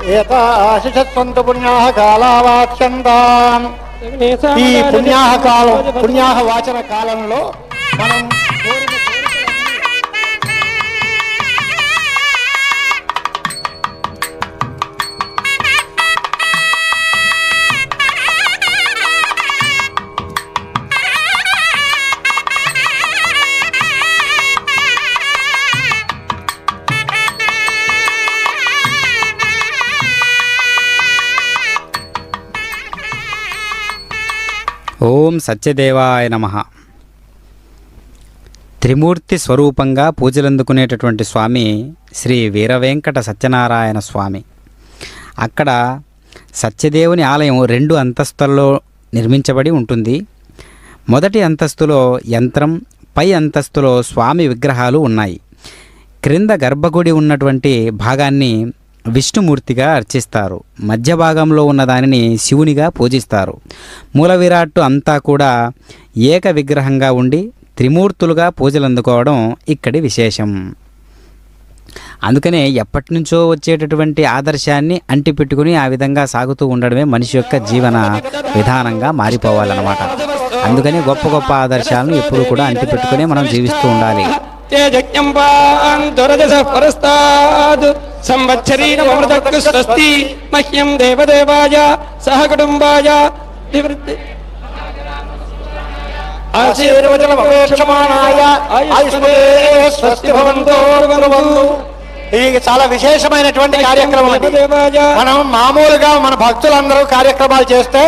ఏతాశిషత్వంతు పుణ్యాహ కాలావాచ్యంతాం. ఈ పుణ్యాహ వాచన కాలంలో మనం ఓం సత్యదేవాయ నమః. త్రిమూర్తి స్వరూపంగా పూజలందుకునేటటువంటి స్వామి శ్రీ వీరవేంకట సత్యనారాయణ స్వామి. అక్కడ సత్యదేవుని ఆలయం 2 అంతస్తుల్లో నిర్మించబడి ఉంటుంది. మొదటి అంతస్తులో యంత్రం, పై అంతస్తులో స్వామి విగ్రహాలు ఉన్నాయి. క్రింద గర్భగుడి ఉన్నటువంటి భాగాన్ని విష్ణుమూర్తిగా అర్చిస్తారు. మధ్య భాగంలో ఉన్న దానిని శివునిగా పూజిస్తారు. మూల విరాట్టు అంతా కూడా ఏక విగ్రహంగా ఉండి త్రిమూర్తులుగా పూజలు అందుకోవడం ఇక్కడి విశేషం. అందుకనే ఎప్పటి నుంచో వచ్చేటటువంటి ఆదర్శాన్ని అంటిపెట్టుకుని ఆ విధంగా సాగుతూ ఉండడమే మనిషి యొక్క జీవన విధానంగా మారిపోవాలన్నమాట. అందుకని గొప్ప గొప్ప ఆదర్శాలను ఎప్పుడూ కూడా అంటిపెట్టుకునే మనం జీవిస్తూ ఉండాలి. సంవత్సరీరమృతకు స్వస్తి మహ్యం దేవదేవాయ సహ కుటుంబాయ ఇది చాలా విశేషమైనటువంటి కార్యక్రమం. మనం మామూలుగా మన భక్తులందరూ కార్యక్రమాలు చేస్తే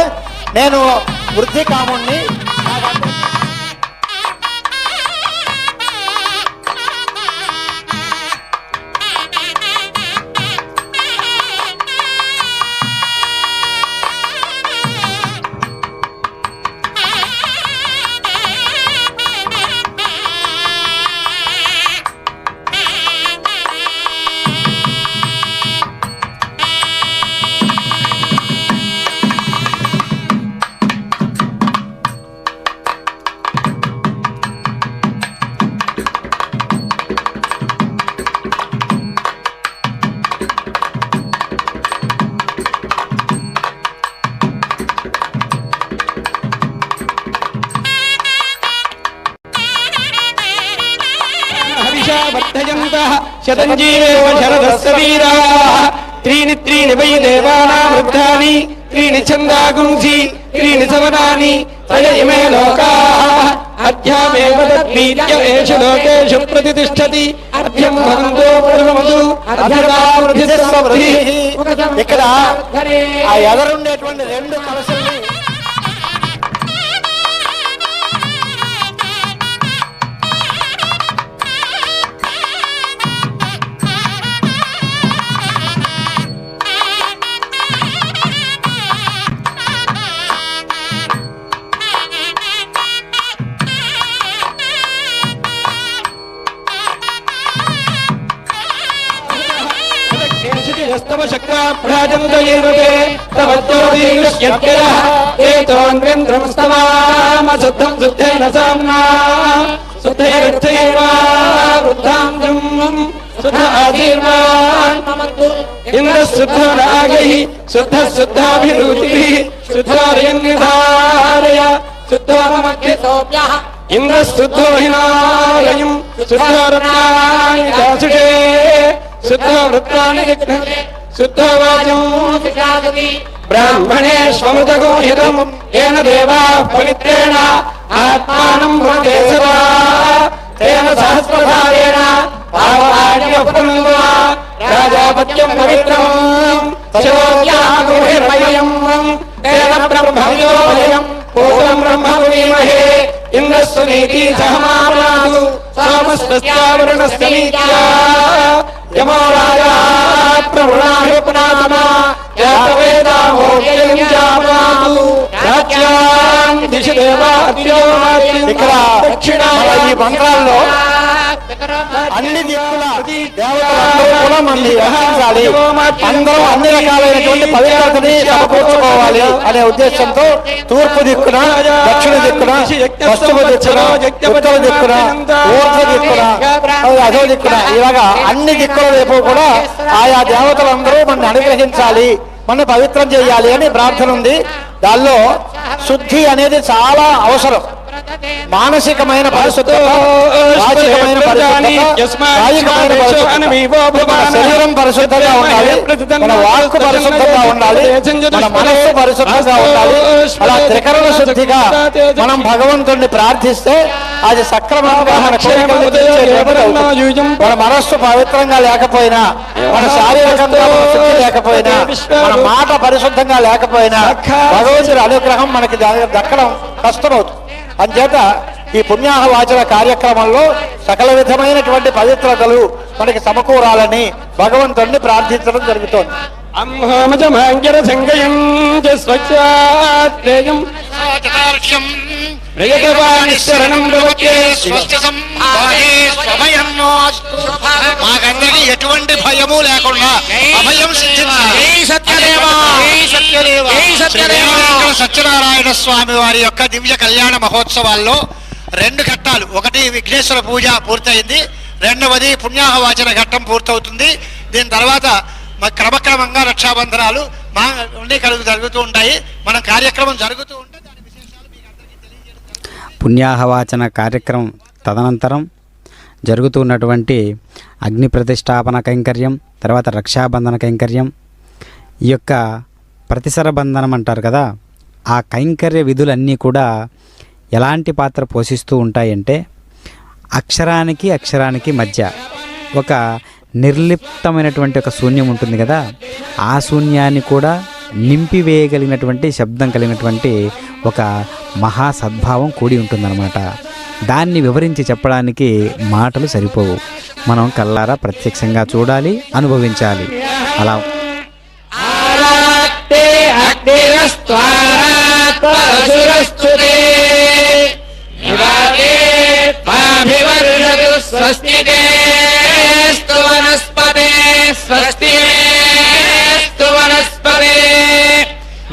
నేను వృద్ధి కాముణ్ణి శతంజీవేవ శరదస్య వీరాః త్రీణి త్రీణి వై దేవానాం వృద్ధాని త్రీణి ఛందాగుంసి త్రీణి సవనాని త్రయ ఇమే లోకాః అధ్యామేవ తద్వీర్య ఏషు లోకేషు ప్రతిష్ఠతి అధ్యం భవంతో ప్రథమతు అధ్యతావృద్ధిస్వృద్ధిః. ఇక్కడ ఆ ఎదరుండేటువంటి 2 కలశల్ని ఇంద్రశుద్ధో హినాలయం శుద్ధోరత్నాని దాసుడే శుద్ధో వృత్తాని శుద్ధో వాచం బ్రాహ్మణేష్వమృతగోహితం ఏన దేవాః పవిత్రేణ ఆత్మానం భృతే సదా తేన సహస్రధారేణ పాపాణ్యపన్వా రాజాపత్యం పవిత్రం తయోగ్యాగుహిర్మయం తేన బ్రహ్మయోయం పూర్వం బ్రహ్మ విమహే ఇంద్రస్వనీతి సహమానాదు సోమస్వస్యావరుణస్య నీత్యా యమో రాజా ప్రవృణాహి పునాతమా యాతవేదామోక్యం జామాతు వాచ్యాం దిశ దేవాద్యో ఇక్కడ మన ఈ మంత్రాల్లో అన్ని దిక్కుల దేవతలందరూ కూడా మనల్ని రక్షించాలి, అందరూ అన్ని రకాలైనటువంటి పవిత్రతని సమకూర్చుకోవాలి అనే ఉద్దేశంతో తూర్పు దిక్కున, దక్షిణ దిక్కున, పశ్చిమ దిక్కున, ఉత్తర దిక్కున, ఊర్ధ దిక్కున, అధో దిక్కున, ఇలాగా అన్ని దిక్కుల వైపు కూడా ఆయా దేవతలందరూ మనల్ని అనుగ్రహించాలి, మన పవిత్రం చేయాలి అని ప్రార్థన ఉంది. దానిలో శుద్ధి అనేది చాలా అవసరం. మానసికమైన పరిశుద్ధత, వాచికమైన పరిశుద్ధత, కాయికమైన పరిశుద్ధత, మన శరీరం పరిశుద్ధంగా ఉండాలి, మన వాక్కు పరిశుద్ధంగా ఉండాలి, మన మనస్సు పరిశుద్ధంగా ఉండాలి. అలా త్రికరణ శుద్ధిగా మనం భగవంతుడిని ప్రార్థిస్తే అది సక్రమంగా మన కోరికలు తీర్చేది. మన మనస్సు పవిత్రంగా లేకపోయినా, మన శారీరకంగా మన శుద్ధి లేకపోయినా, మన మాట పరిశుద్ధంగా లేకపోయినా భగవంతుడి అనుగ్రహం మనకి దక్కడం కష్టమవుతుంది. అంచేత ఈ పుణ్యాహవాచన కార్యక్రమంలో సకల విధమైనటువంటి పవిత్రతలు మనకి సమకూరాలని భగవంతుడిని ప్రార్థించడం జరుగుతోంది. అంహోమజమాంజర సంగయం స్వచ్ఛాత్రేయం మాకందరికీ ఎటువంటి భయము లేకుండా అభయం సిద్ధించాలి. సత్యనారాయణ స్వామి వారి యొక్క దివ్య కళ్యాణ మహోత్సవాల్లో 2 ఘట్టాలు, ఒకటి విఘ్నేశ్వర పూజ పూర్తయింది, రెండవది పుణ్యాహవాచన ఘట్టం పూర్తవుతుంది. దీని తర్వాత క్రమక్రమంగా రక్షాబంధనాలు మా అన్ని జరుగుతూ ఉంటాయి. మన కార్యక్రమం జరుగుతూ ఉంటే దాని విశేషాలు మీకు అందరికీ తెలియజేయడం. పుణ్యాహవాచన కార్యక్రమం తదనంతరం జరుగుతున్నటువంటి అగ్ని ప్రతిష్టాపన కైంకర్యం, తర్వాత రక్షాబంధన కైంకర్యం, ఈ యొక్క ప్రతిసర బంధనం అంటారు కదా, ఆ కైంకర్య విధులన్నీ కూడా ఎలాంటి పాత్ర పోషిస్తూ ఉంటాయంటే అక్షరానికి అక్షరానికి మధ్య ఒక నిర్లిప్తమైనటువంటి ఒక శూన్యం ఉంటుంది కదా, ఆ శూన్యాన్ని కూడా నింపివేయగలిగినటువంటి శబ్దం కలిగినటువంటి ఒక మహా సద్భావం కూడి ఉంటుందన్నమాట. దాన్ని వివరించి చెప్పడానికి మాటలు సరిపోవు, మనం కళ్ళారా ప్రత్యక్షంగా చూడాలి, అనుభవించాలి. అలా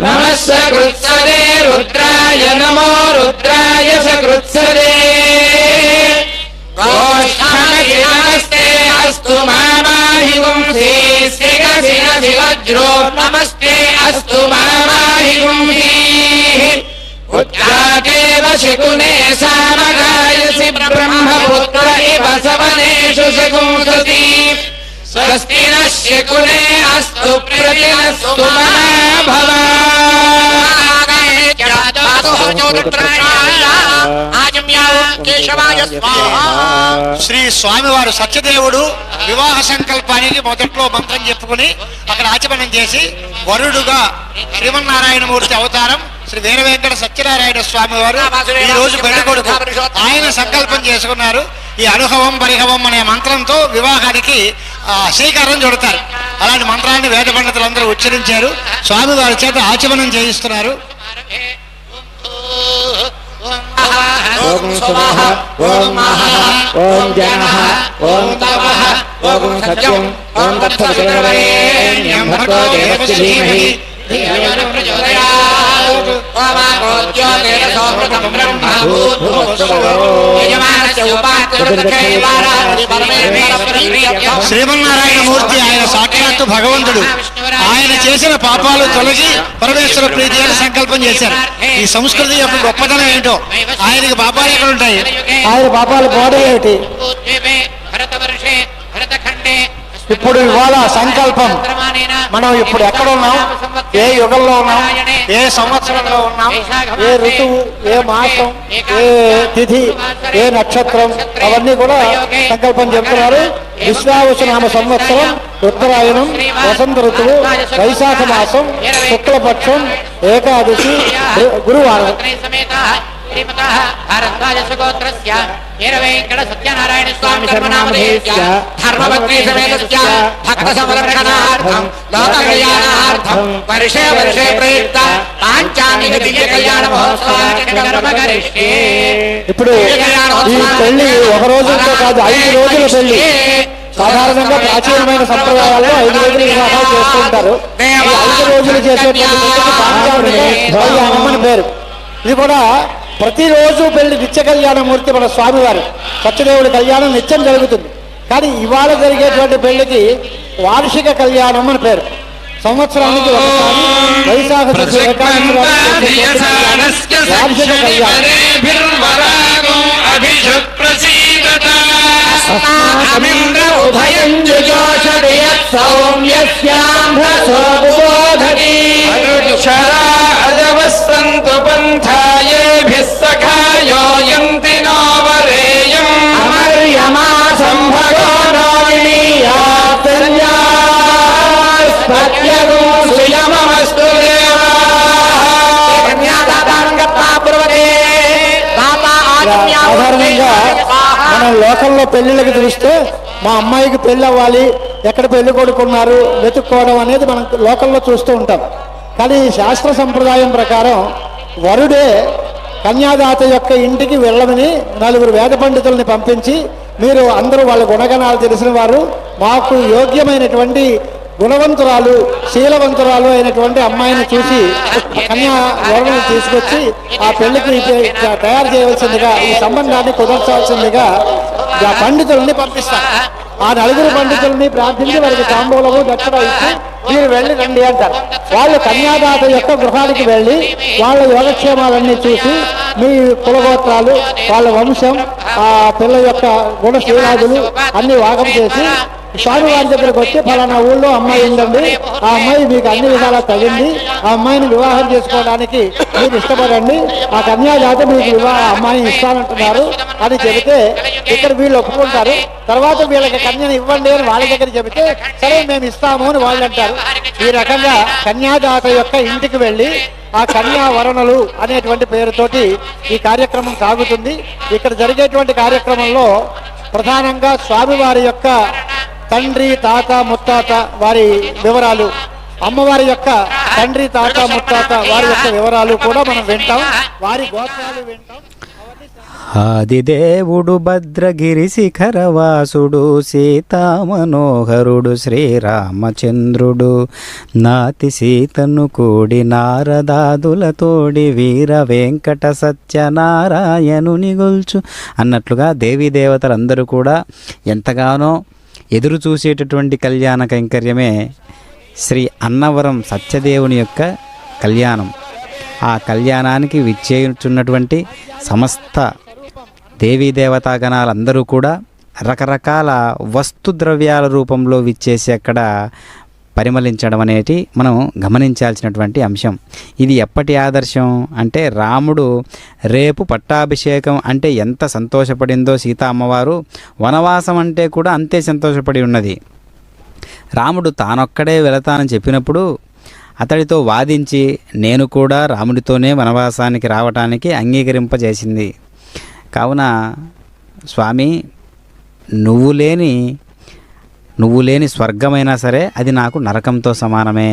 నమః సకృత్సదే రుద్రాయ నమో రుద్రాయ సకృత్సదే నమస్తే అస్తు మామాహి వంశీ శ్రీగసినసి వజ్రో నమస్తే అస్తు మామాహి వంశీ ఉత్రాకేవ శకునే సామగాయసి బ్రహ్మపుత్ర ఇవ సవనేషు శకుంసతి స్వస్తి నః శకునే అస్తు ప్రతినస్తు మహాభవ. శ్రీ స్వామివారు సత్యదేవుడు వివాహ సంకల్పానికి మొదట్లో మంత్రం చెప్పుకుని అక్కడ ఆచమనం చేసి వరుడుగా శ్రీమన్నారాయణమూర్తి అవతారం శ్రీ వీర వెంకట సత్యనారాయణ స్వామి వారు ఈ రోజు పెళ్లి కొడుకు ఆయన సంకల్పం చేసుకున్నారు. ఈ అనుభవం పరిహవం అనే మంత్రంతో వివాహానికి శ్రీకారం చుడతారు. అలాంటి మంత్రాన్ని వేద పండితులందరూ ఉచ్చరించారు, స్వామివారి చేత ఆచమనం చేయిస్తున్నారు. ఓం స్వః ఓం మహః ఓం జనః ఓం తపః ఓం సత్యం ఓం తత్సవితుర్వరేణ్యం భర్గో దేవస్య ధీమహి ధియో ప్రచోదయాత్. ఓమాగోజ్యో తేజసో ప్రథమం బ్రహ్మ యజమానస్య ఉపాత్యవృతఖైవారాది పరమేశ్వర. శ్రీమన్నారాయణమూర్తి ఆయన సాక్షాత్తు భగవంతుడు. ఆయన చేసిన పాపాలు తొలగి పరమేశ్వర ప్రీతి అని సంకల్పం చేశారు. ఈ సంస్కృతి యొక్క గొప్పతనం ఏంటో, ఆయనకి పాపాలు ఎక్కడ ఉంటాయి, ఆయన పాపాలు పోవడం ఏమిటి. ఇప్పుడు ఇవాళ సంకల్పం మనం ఇప్పుడు ఎక్కడ ఉన్నాం, ఏ యుగంలో ఉన్నాం, ఏ సంవత్సరంలో ఉన్నాం, ఏ ఋతువు, ఏ మాసం, ఏ తిథి, ఏ నక్షత్రం, అవన్నీ కూడా సంకల్పం చెప్తున్నారు. విశ్వావసునామ సంవత్సరం, ఉత్తరాయణం, వసంత ఋతువు, వైశాఖ మాసం, శుక్లపక్షం, ఏకాదశి, గురువారం. సత్యనారాయణ స్వామి ధర్మనామధేయస్య ధర్మపత్ని సమేతస్య భక్త సంరక్షణార్థ కళ్యాణార్థం లోకకళ్యాణార్థం వర్షే వర్షే ప్రయుక్త పాంచానిక దివ్య కళ్యాణ మహోత్సవాన్ని కరిష్యే. ఇప్పుడు ఈ పెళ్లి ఒక రోజుతో కాదు, 5 రోజుల పెళ్లి. సాధారణంగా ప్రాచీనమైన సంప్రదాయాల్లో 5 రోజులు వివాహాలు చేస్తూ ఉంటారు. ఈ 5 రోజులు చేసేటువంటి పెళ్లికి పాంచానిక కళ్యాణం అని పేరు. ఇది కూడా ప్రతిరోజు పెళ్లి నిత్య కళ్యాణమూర్తి మన స్వామివారు సత్యదేవుడి కళ్యాణం నిత్యం జరుగుతుంది. కానీ ఇవాళ జరిగేటువంటి పెళ్లికి వార్షిక కళ్యాణం అని పేరు. సంవత్సరానికి ఒకసారి వైశాఖ శుద్ధ ఏకాదశి వార్షిక కళ్యాణం. అజవస్సంతు పంథాయేభిః సఖాయో యంతి నోవరేయం అమర్యమా సంభగో నోవినీయాత్సన్యాస్పత్యగో సుయమమస్తు సాధారణంగా మనం లోకల్లో పెళ్లిళ్ళకి చూస్తే మా అమ్మాయికి పెళ్లి అవ్వాలి, ఎక్కడ పెళ్లి కొడుకున్నారు వెతుక్కోవడం అనేది మనం లోకల్లో చూస్తూ ఉంటాం. కానీ శాస్త్ర సంప్రదాయం ప్రకారం వరుడే కన్యాదాత యొక్క ఇంటికి వెళ్ళమని 4 వేద పండితుల్ని పంపించి, మీరు అందరూ వాళ్ళ గుణగణాలు తెలిసిన వారు, మాకు యోగ్యమైనటువంటి గుణవంతురాలు శీలవంతురాలు అయినటువంటి అమ్మాయిని చూసి కన్యా వరుణను తీసుకొచ్చి ఆ పెళ్లికి తయారు చేయవలసిందిగా, ఈ సంబంధాన్ని కుదర్చాల్సిందిగా ఆ పండితుల్ని పంపిస్తారు. ఆ 4 పండితుల్ని ప్రార్థించి వారికి తాంబూలము దక్షిణ ఇచ్చి మీరు వెళ్ళి రండి అంటారు. వాళ్ళు కన్యాదాత యొక్క గృహానికి వెళ్ళి వాళ్ళ యోగక్షేమాలన్నీ చూసి మీ కులగోత్రాలు, వాళ్ళ వంశం, ఆ పిల్ల యొక్క గుణశీలాదులు అన్ని వాగం చేసి స్వామివారి దగ్గరకు వచ్చి ఫలానా ఊళ్ళో అమ్మాయి ఉందండి, ఆ అమ్మాయి మీకు అన్ని విధాలా తగింది, ఆ అమ్మాయిని వివాహం చేసుకోవడానికి మీరు ఇష్టపడండి, ఆ కన్యాదాత మీకు అమ్మాయిని ఇస్తానంటున్నారు అని చెబితే ఇక్కడ వీళ్ళు ఒప్పుకుంటారు. తర్వాత వీళ్ళకి కన్యను ఇవ్వండి అని వాళ్ళ దగ్గర చెబితే సరే మేము ఇస్తాము అని వాళ్ళు అంటారు. ఈ రకంగా కన్యాదాత యొక్క ఇంటికి వెళ్ళి ఆ కన్యావరణలు అనేటువంటి పేరుతోటి ఈ కార్యక్రమం సాగుతుంది. ఇక్కడ జరిగేటువంటి కార్యక్రమంలో ప్రధానంగా స్వామివారి యొక్క తండ్రి తాత ముత్తాత వారి వివరాలు, అమ్మవారి యొక్క తండ్రి తాత ముత్తాత వారి యొక్క వివరాలు కూడా మనం వింటాం, వారి గోత్రాలు వింటాం. ఆదిదేవుడు భద్రగిరి శిఖరవాసుడు సీతామనోహరుడు శ్రీరామచంద్రుడు నాతి సీతను కూడి నారదాదులతోడి వీర వెంకట సత్యనారాయణుని గొల్చు అన్నట్లుగా దేవీ దేవతలందరూ కూడా ఎంతగానో ఎదురు చూసేటటువంటి కళ్యాణ కైంకర్యమే శ్రీ అన్నవరం సత్యదేవుని యొక్క కళ్యాణం. ఆ కళ్యాణానికి విచ్చేయుచున్నటువంటి సమస్త దేవీ దేవతాగణాలందరూ కూడా రకరకాల వస్తు ద్రవ్యాల రూపంలో విచ్చేసి అక్కడ పరిమళించడం అనేది మనం గమనించాల్సినటువంటి అంశం. ఇది ఎప్పటి ఆదర్శం అంటే రాముడు రేపు పట్టాభిషేకం అంటే ఎంత సంతోషపడిందో సీతా అమ్మవారు, వనవాసం అంటే కూడా అంతే సంతోషపడి ఉన్నది. రాముడు తానొక్కడే వెళతానని చెప్పినప్పుడు అతడితో వాదించి నేను కూడా రాముడితోనే వనవాసానికి రావటానికి అంగీకరింపజేసింది. కావున స్వామి నువ్వు లేని స్వర్గమైనా సరే అది నాకు నరకంతో సమానమే,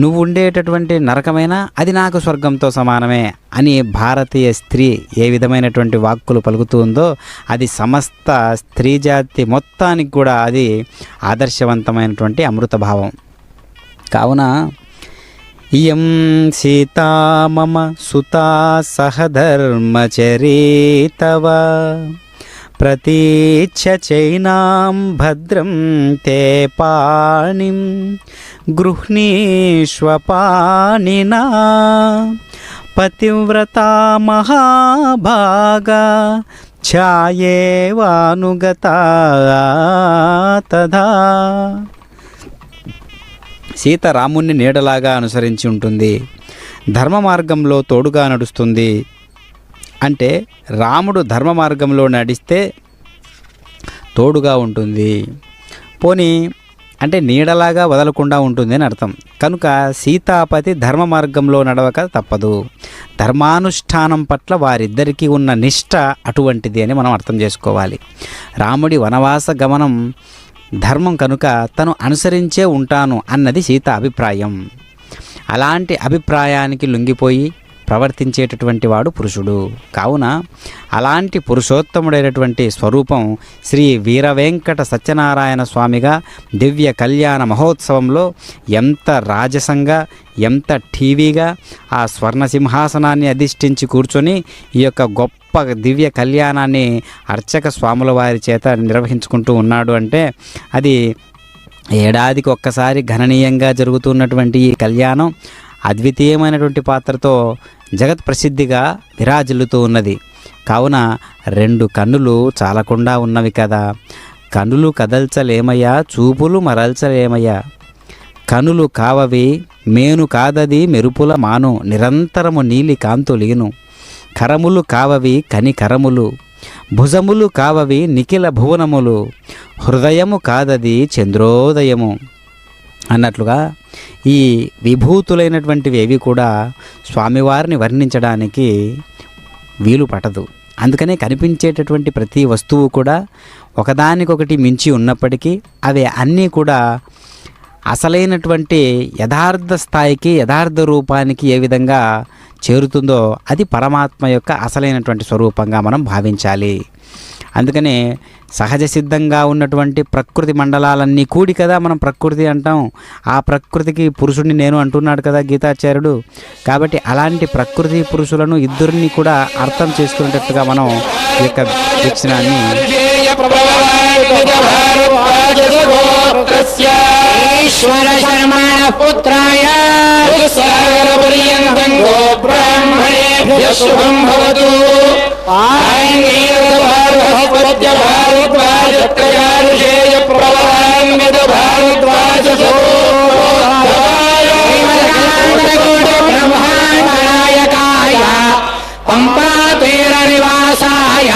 నువ్వు ఉండేటటువంటి నరకమైనా అది నాకు స్వర్గంతో సమానమే అని భారతీయ స్త్రీ ఏ విధమైనటువంటి వాక్కులు పలుకుతూ ఉందో అది సమస్త స్త్రీ జాతి మొత్తానికి కూడా అది ఆదర్శవంతమైనటువంటి అమృత భావం. కావున ఇయం సీతా మమ సుతా సహధర్మచరీతవ ప్రతీచ్ఛ చైనాం భద్రం తే పాణిం గృహ్ణీష్వపాణినా పతివ్రతా మహాభాగా ఛాయేవానుగతా తథా. సీత రాముణ్ణి నీడలాగా అనుసరించి ఉంటుంది, ధర్మ మార్గంలో తోడుగా నడుస్తుంది. అంటే రాముడు ధర్మ మార్గంలో నడిస్తే తోడుగా ఉంటుంది, పోనీ అంటే నీడలాగా వదలకుండా ఉంటుంది అని అర్థం. కనుక సీతాపతి ధర్మ మార్గంలో నడవక తప్పదు. ధర్మానుష్ఠానం పట్ల వారిద్దరికీ ఉన్న నిష్ఠ అటువంటిది అని మనం అర్థం చేసుకోవాలి. రాముడి వనవాస గమనం ధర్మం కనుక తను అనుసరించే ఉంటాను అన్నది సీత అభిప్రాయం. అలాంటి అభిప్రాయానికి లొంగిపోయి ప్రవర్తించేటటువంటి వాడు పురుషుడు. కావున అలాంటి పురుషోత్తముడైనటువంటి స్వరూపం శ్రీ వీరవెంకట సత్యనారాయణ స్వామిగా దివ్య కళ్యాణ మహోత్సవంలో ఎంత రాజసంగా, ఎంత టీవీగా ఆ స్వర్ణ సింహాసనాన్ని అధిష్ఠించి కూర్చొని ఈ యొక్క గొప్ప దివ్య కళ్యాణాన్ని అర్చక స్వాముల వారి చేత నిర్వహించుకుంటూ ఉన్నాడు అంటే అది ఏడాదికి ఒక్కసారి గణనీయంగా జరుగుతున్నటువంటి ఈ కళ్యాణం అద్వితీయమైనటువంటి పాత్రతో జగత్ ప్రసిద్ధిగా విరాజిల్లుతూ ఉన్నది. కావున 2 కన్నులు చాలకుండా ఉన్నవి కదా, కన్నులు కదల్చలేమయ్యా, చూపులు మరల్చలేమయ్యా. కనులు కావవి మేను కాదది మెరుపుల మాను, నిరంతరము నీలి కాంతులీను. కరములు కావవి కనికరములు, భుజములు కావవి నిఖిల భువనములు, హృదయము కాదది చంద్రోదయము అన్నట్లుగా ఈ విభూతులైనటువంటివి ఏవి కూడా స్వామివారిని వర్ణించడానికి వీలు పడదు. అందుకనే కనిపించేటటువంటి ప్రతి వస్తువు కూడా ఒకదానికొకటి మించి ఉన్నప్పటికీ అవి అన్నీ కూడా అసలైనటువంటి యథార్థ స్థాయికి, యథార్థ రూపానికి ఏ విధంగా చేరుతుందో అది పరమాత్మ యొక్క అసలైనటువంటి స్వరూపంగా మనం భావించాలి. అందుకనే సహజ సిద్ధంగా ఉన్నటువంటి ప్రకృతి మండలాలన్నీ కూడి కదా మనం ప్రకృతి అంటాం. ఆ ప్రకృతికి పురుషుడిని నేను అంటున్నాడు కదా గీతాచార్యుడు. కాబట్టి అలాంటి ప్రకృతి పురుషులను ఇద్దరిని కూడా అర్థం చేసుకునేటట్టుగా మనం ఈ యొక్క దక్షిణాన్ని ఈశ్వర శర్మణ పుత్రాయ శుభం భవతు. బ్రహ్మాండనాయకాయ పంపాతీర నివాసాయ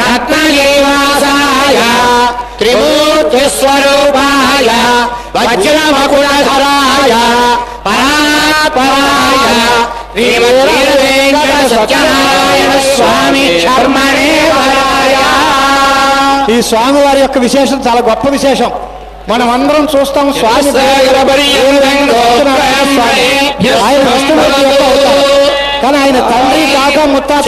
రత్ననివాసాయ త్రిమూర్తిస్వరూపాయ వజ్రమకుళధరాయ పరాపరాయ శ్రీమద్వీరవేంకట సత్యనారాయణ స్వామి శర్మణే వరాయ. ఈ స్వామి వారి యొక్క విశేషం చాలా గొప్ప విశేషం. మనం అందరం చూస్తాం స్వామి ఆయన వస్తువులు కానీ ఆయన తండ్రి కాక ముత్తాత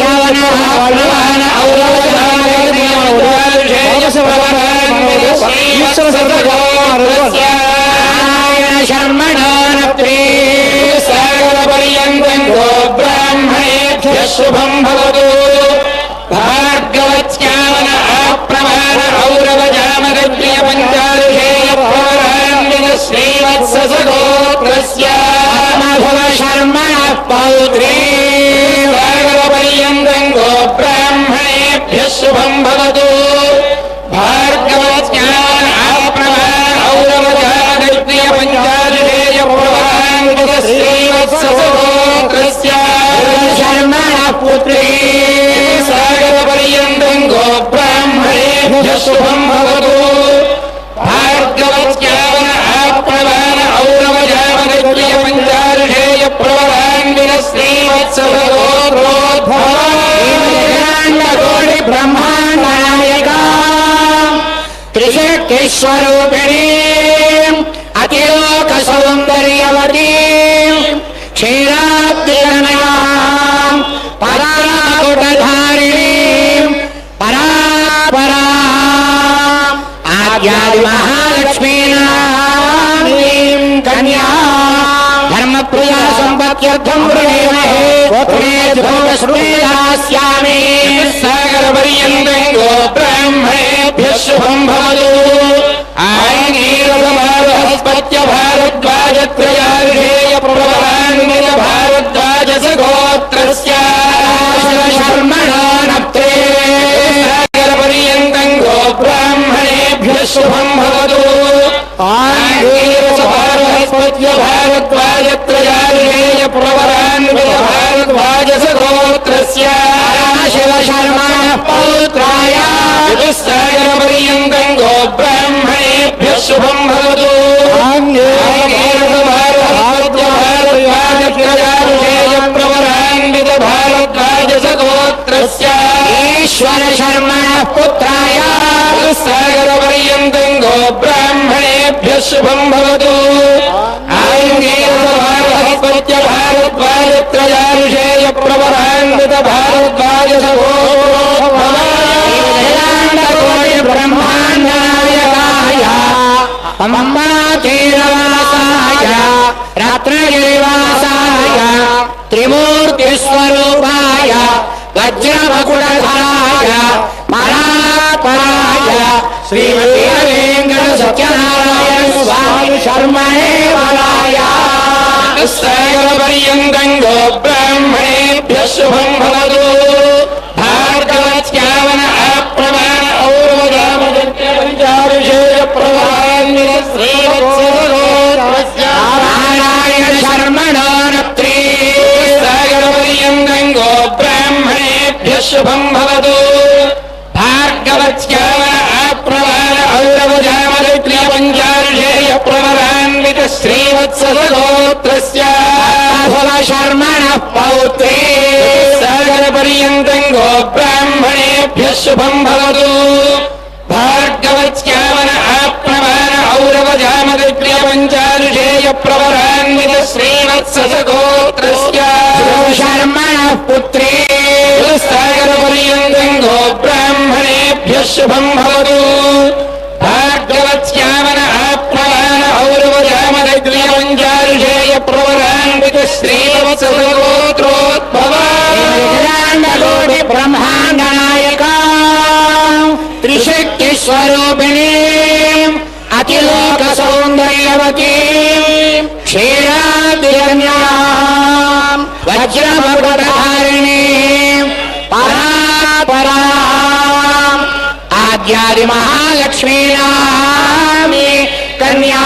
శుభం భవతు. భార్గవత్యావన అప్రమాణ ఔరవ జామగత్య పంచారుషేయ ప్రవరాన్విత శ్రీవత్సగోత్రస్య భవ శర్మణ పౌత్రీ భార్గవపర్యంతం గో బ్రాహ్మణేభ్యః శుభం భవతు. భార్గవత్యావన అప్రమాణ ఔరవ జామగత్య పంచారుషేయ ప్రవరాన్విత శ్రీవత్సగోత్రస్య శర్మణ పుత్రీ సాగరపర్యంతం గో బ్రాహ్మణేభ్యః శుభం భవతు. భార్గవత్యావన అప్రమాణ ఔరవ జామగత్య పంచారుషేయ ప్రవరాన్విత శ్రీవత్సగోత్రోద్భవాండకోటి బ్రహ్మాండనాయకా త్రిశక్తిస్వరూపిణీ అతిలోక సౌందర్యవతీ క్షీరాబ్దినయా పరాకుటధారిణీ పరాపరా ఆద్యాది మహాలక్ష్మీనామీం కన్యా ధర్మప్రియా సంపత్యర్థం వృణీమహే శ్రుతేదాస్యామి. సాగరపర్యంతం గో బ్రాహ్మణేభ్యః శుభం భవతు. బృహస్పత్య భారద్వాజత్రయార్షేయ ప్రవరాన్విత భారద్వాజ సగోత్రస్య శర్మణో నప్తే సాగరపర్యంతం గో బ్రాహ్మణేభ్యః శుభం భవతు. బృహస్పత్య భారద్వాజత్రయార్షేయ ప్రవరాన్విత భారద్వాజ సగోత్రస్య శివ శర్మణ పౌత్రాయ సాగరపర్యంతం గో బ్రాహ్మణేభ్యః శుభం భవతు. ప్రవరాన్విత భారద్వాజ సగోత్రస్య ఈశ్వర శర్మణ పుత్రాయ సాగరపర్యంతం గో शुभं भवतु आङ्गीरसभारहस्पत्य भारद्वाजत्रयारुषेय प्रवरान्वित भारद्वाज ब्रह्माण्डाय अम्बातीरवासाय रत्नगिरिवासाय त्रिमूर्तिस्वरूपाय वज्रमकुटधराय महापराय श्रीमती वेंकट सत्यनारायण स्वामी शर्मणे वराय सागरपर्यन्तं गो ब्राह्मणेभ्यः शुभं भवतु भार्गवत्यावन अप्रमाण औरवदामजन्यपञ्चारुषेय प्रभान्वित श्रीवत्सगोत्रस्य नारायण शर्मणो नत्रि सागरपर्यन्तं गो ब्राह्मणेभ्यः शुभं भवतु भार्गवत्यावन अप्रमाण औरवदामजन्यपञ्चारुषेय प्रभान्वित श्रीवत्सगोत्रस्य शर्मणः पौत्रे सागरपर्यन्तं गो ब्राह्मणेभ्यः शुभं भवतु भार्गवत्यावन अप्रमाण औरवजामदग्र्यपञ्चारुषेय प्रवरान्वित श्रीवत्सगोत्रस्य शर्मणः पुत्रे सागरपर्यन्तं गो ब्राह्मणेभ्यः शुभं भवतु भार्गवत्यावन अप्रमाण औरवजामदग्र्यपञ्चारुषेय प्रवरान्वित श्रीवत्सगोत्रोद्भवाय ब्रह्माण्डनायका त्रिशक्तिस्वरूपिणी अतिलोक सौन्दर्यवती क्षीरादिरन्यां वज्रमकुटधारिणी परापराम् आद्यादि महालक्ष्मीनामि कन्या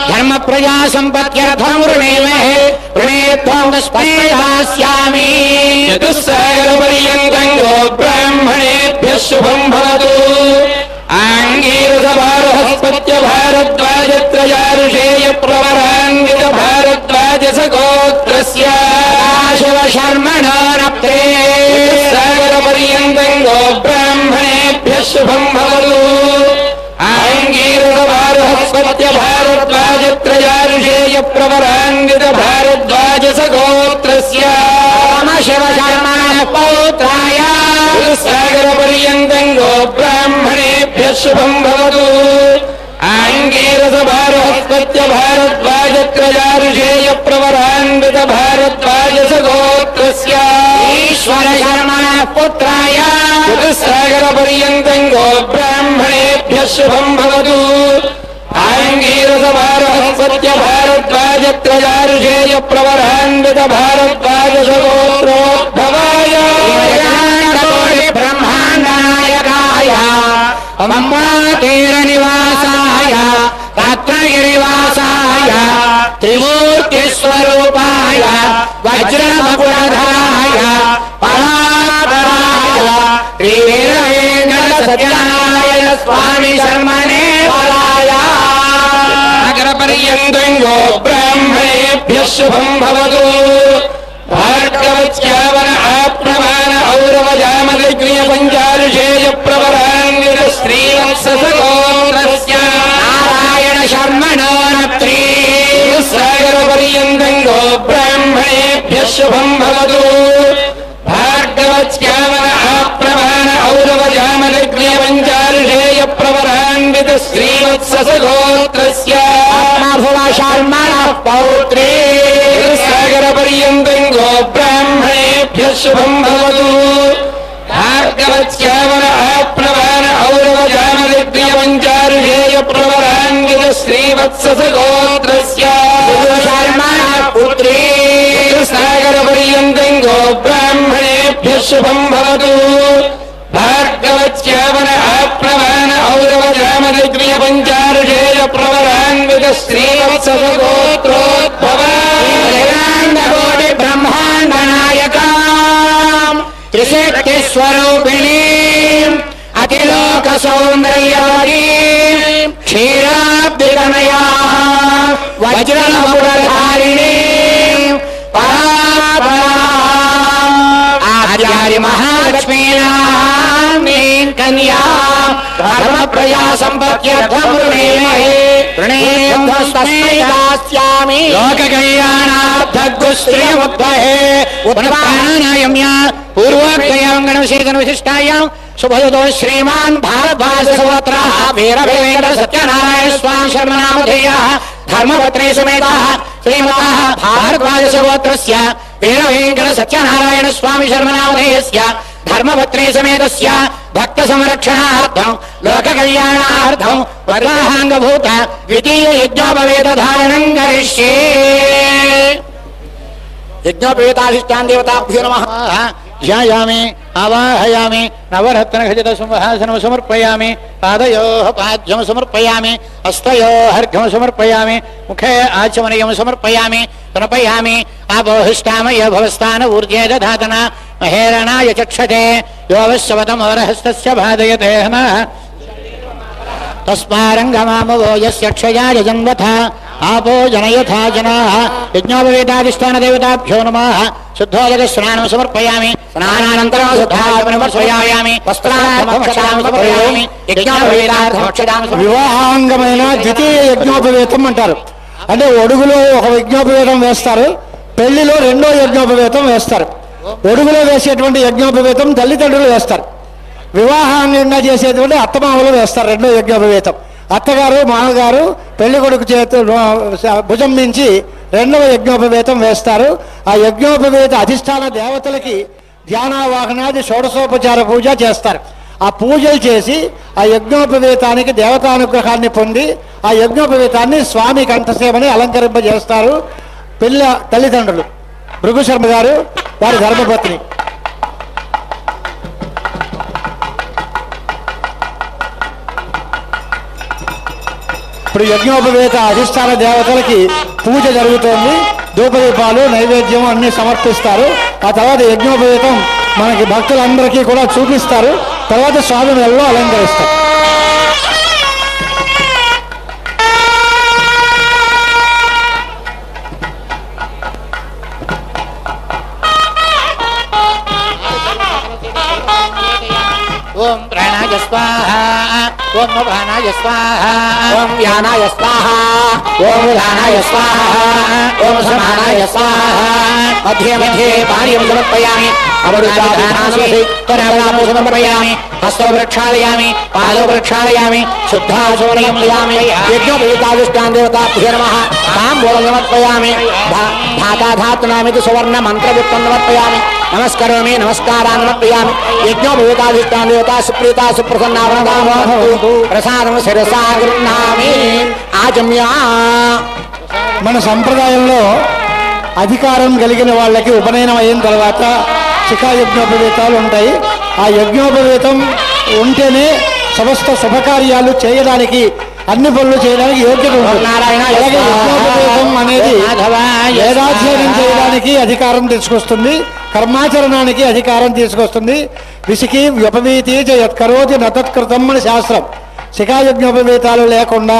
धर्म प्रजा संपत्त्यर्थं वृणेमहे वृणेत्वं तस्मै दास्यामि चतुस्सागरपर्यन्तं गो ब्राह्मणेभ्यः शुभं भवतु आङ्गीरसभारहस्पत्य भारद्वाजत्रयारुषेय प्रवरान्वित भारद्वाजसगोत्रस्य शिवशर्मणो नप्ते सागरपर्यन्तं गो ब्राह्मणेभ्यः शुभं भवतु आङ्गीरसभारहस्पत्य भारद्वाजत्रयारुषेय प्रवरान्वित भारद्वाजसगोत्रस्य शिवशर्मणः पौत्राय सागरपर्यन्तं गो ब्राह्मणेभ्यः शुभं भवतु आङ्गीरसभारहस्पत्य भारद्वाजत्रयारुषेय प्रवरान्वित भारद्वाजसगोत्रस्य ईश्वरशर्मणः पुत्राय सागरपर्यन्तं गो ब्राह्मणेभ्यः शुभं भवतु आङ्गीरसभारहस्पत्य भारद्वाजत्रयारुषेय प्रवरान्वित भारद्वाजसगोत्रोद्भवाय ब्रह्माण्डनायकाय अम्बातीरनिवासाय रत्नगिरिवासाय त्रिमूर्तिस्वरूपाय वज्रमकुटधराय परापराय श्रीवेंकट सत्यनारायण स्वामी शर्मणे वराय सागरपर्यन्तं गो ब्राह्मणेभ्यः शुभं भवतु भार्गवत्यावन अप्रमाण औरवजामदग्र्यपञ्चारुषेय प्रवरान्वित श्रीवत्सगोत्रस्य नारायण शर्मणो नप्त्रि सागरपर्यन्तं गो ब्राह्मणेभ्यः शुभं भवतु भार्गवत्यावन अप्रमाण औरवजामदग्र्यपञ्चारुषेय प्रवरान्वित श्रीवत्सगोत्रस्य शर्मणः पौत्रे सागरपर्यन्तं गो ब्राह्मणेभ्यः शुभं भवतु भार्गवत्यावन अप्रमाण औरवजामदग्र्यपञ्चारुषेय प्रवरान्वित श्रीवत्सगोत्रस्य शर्मणः पुत्रे सागरपर्यन्तं गो ब्राह्मणेभ्यः शुभं भवतु भार्गवत्यावन अप्रमाण औरवजामदग्र्यपञ्चारुषेय प्रवरान्वित श्रीवत्सगोत्रोद्भवाय ब्रह्माण्डनायका त्रिशक्तिस्वरूपिणी अतिलोक सौन्दर्यवती क्षीराब्धितनया वज्रमकुटधारिणी परापराम् आद्यादि महालक्ष्मीनामि कन्या धर्म प्रजा संपत्त्यर्थं वृणेमहे పూర్వోక్తయాంగణశేషాయాం శుభయుతో శ్రీమాన్ భారద్వాజ వీరవేంకట సత్యనారాయణ స్వామి శర్మనామధేయ ధర్మపత్రే సమేత శ్రీమత భారద్వాజ వీరవేంకట సత్యనారాయణ స్వామి శర్మనామధేయస్య ధర్మపత్రే సమేతస్య భక్త సంరక్షణార్థం లోక కళ్యాణార్థం వరాహాంగభూత ద్వితీయ యజ్ఞోపవేత ధారణం కరిష్యే. యజ్ఞోపవేతాధిష్టాన్ దేవతాభ్యో నమః. ధ్యాయామి ఆవాహయామి నవరత్న ఖచిత సింహాసనం సమర్పయామి పాదయోః పాద్యం సమర్పయామి హస్తయోః అర్ఘ్యం సమర్పయామి ముఖే ఆచమనీయం సమర్పయామి సమర్పయామి ఆపోహిష్టామయ భవస్థాన ఊర్జే దధాతన మహేరణాయ చక్షతే యోవశ్వతమోరహస్తస్య బాధయతే నః తస్మారంగమామవో యస్య క్షయాయ జన్మథ ఆపో జనయథా జనాః. యజ్ఞోపవేతాధిష్టాన దేవతాభ్యో నమః. శుద్ధోదక స్నానం సమర్పయామి స్నానానంతరం శుద్ధాత్మనిమర్శయామి వస్త్రాన్ని. వివాహాంగమైన ద్వితీయ యజ్ఞోపవేతం అంటారు. అంటే ఒడుగులో ఒక యజ్ఞోపవేతం వేస్తారు, పెళ్లిలో రెండో యజ్ఞోపవేతం వేస్తారు. ఒడుగులో వేసేటువంటి యజ్ఞోపవేతం తల్లిదండ్రులు వేస్తారు. వివాహాంగంగా చేసేటువంటి అత్తమామలు వేస్తారు రెండో యజ్ఞోపవేతం. అత్తగారు మామగారు పెళ్లి కొడుకు చేతులు భుజం నుంచి రెండవ యజ్ఞోపవేతం వేస్తారు. ఆ యజ్ఞోపవేత అధిష్టాన దేవతలకి ధ్యానావాహనాది షోడశోపచార పూజ చేస్తారు. ఆ పూజలు చేసి ఆ యజ్ఞోపవేతానికి దేవతానుగ్రహాన్ని పొంది ఆ యజ్ఞోపవేతాన్ని స్వామి కంఠసేమని అలంకరింపజేస్తారు పిల్ల తల్లిదండ్రులు. భృగుశర్మ గారు వారి ధర్మపత్ని. ఇప్పుడు యజ్ఞోపవేత అధిష్టాన దేవతలకి పూజ జరుగుతోంది. ధూపదీపాలు నైవేద్యం అన్ని సమర్పిస్తారు. ఆ తర్వాత యజ్ఞోపవేతం మనకి భక్తులందరికీ కూడా చూపిస్తారు. తర్వాత స్వామి మెడలో అలంకరిస్తారు. ఓం ప్రాణాయ స్వాహ, ఓం ప్రాణాయ స్వాహ, ఓం వ్యానాయ స్వాహ, ఓం ఉదానాయ స్వాహ, ఓం సమానాయ స్వాహ. మధ్యే మధ్యే పానీయం సమర్పయామి. అమృతాభిధానమసి సమర్పయామి. హస్తో ప్రక్షాళయామి, పాదో ప్రక్షాళయామి, శుద్ధాచమనీయం క్రియామి. యజ్ఞోపవేతాధిష్టాన్ దేవతాభ్యో నమః. తాంబూలం సమర్పయామి. ధాతాధాతునామితి సువర్ణ మంత్రయుక్తం సమర్పయామి. నమస్కరోమి, నమస్కారాన్ని సమర్పయామి. యజ్ఞోపవేతాధిష్టాన్ దేవతా సుప్రీతా సుప్రసన్నా భవంతు. ప్రసాదం శిరసా గృహ్ణామి. ఆచమ్యా. మన సంప్రదాయంలో అధికారం కలిగిన వాళ్ళకి ఉపనయనం అయిన తర్వాత శిఖా యజ్ఞోపవేతాలు ఉంటాయి. ఆ యజ్ఞోపవేతం ఉంటేనే సమస్త శుభకార్యాలు చేయడానికి, అన్ని పనులు చేయడానికి యోగ్యత ఉంటుంది. అలాగే యజ్ఞోపవేతం అనేది వేదాధ్యయనం చేయడానికి అధికారం తీసుకొస్తుంది, కర్మాచరణానికి అధికారం తీసుకొస్తుంది. విసికి వ్యపవీతి యత్కరోతి నతత్కృతం అని శాస్త్రం. శిఖా యజ్ఞోపవేతాలు లేకుండా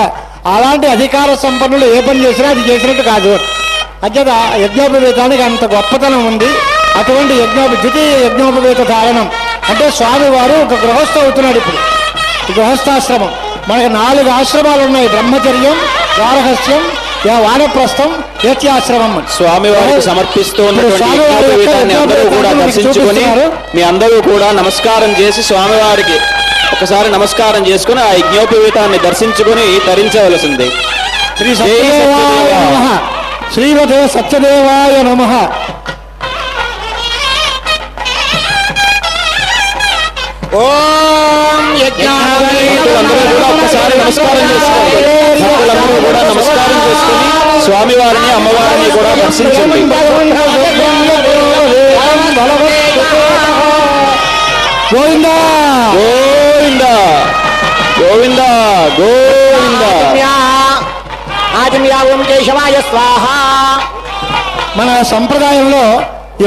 అలాంటి అధికార సంపన్నులు ఏ పని చేసినా అది చేసినట్టు కాదు. అంచేత యజ్ఞోపవేతానికి అంత గొప్పతనం ఉంది. అటువంటి ద్వితీయ యజ్ఞోపవేత ధారణం అంటే స్వామివారు ఒక గృహస్థ అవుతున్నాడు. ఇప్పుడు గృహస్థాశ్రమం మనకు 4 ఆశ్రమాలు ఉన్నాయి. బ్రహ్మచర్యం, గార్హస్థ్యం, వానప్రస్థం, యత్యాశ్రమం. స్వామివారికి సమర్పిస్తూ అందరూ కూడా దర్శించుకొని మీ అందరూ కూడా నమస్కారం చేసి స్వామివారికి ఒకసారి నమస్కారం చేసుకుని ఆ యజ్ఞోపవీతాన్ని దర్శించుకుని తరించవలసింది. శ్రీ సత్యదేవాయ నమః. శ్రీమతే సత్యదేవాయ నమః. ఓం అందరూ కూడా ఒక్కసారి నమస్కారం చేసుకోండి. భక్తులందరూ కూడా నమస్కారం చేసుకుని స్వామివారిని అమ్మవారిని కూడా దర్శించండి. గోవిందా గోవిందా గోవిందా గోవిందా. ఆచమ్యా. ఓం కేశవాయ స్వాహ. మన సంప్రదాయంలో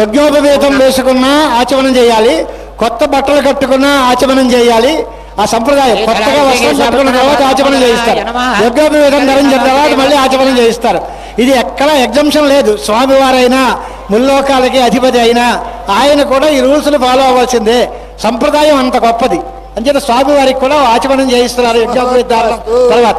యజ్ఞోపవేతం వేసుకున్నా ఆచమనం చేయాలి, కొత్త బట్టలు కట్టుకున్నా ఆచమనం చేయాలి. ఆ సంప్రదాయం కొత్తగా వస్త్రం కట్టుకున్న తర్వాత ఆచమనం చేయిస్తారు. యజ్ఞోపవేతం ధరించిన తర్వాత మళ్ళీ ఆచమనం చేయిస్తారు. ఇది ఎక్కడ ఎగ్జంప్షన్ లేదు. స్వామివారైనా ముల్లోకాలకి అధిపతి అయినా ఆయన కూడా ఈ రూల్స్ని ఫాలో అవ్వాల్సిందే. సంప్రదాయం అంత గొప్పది. అంచేత స్వామివారికి కూడా ఆచమనం చేయిస్తున్నారు యజ్ఞోపవేత తర్వాత.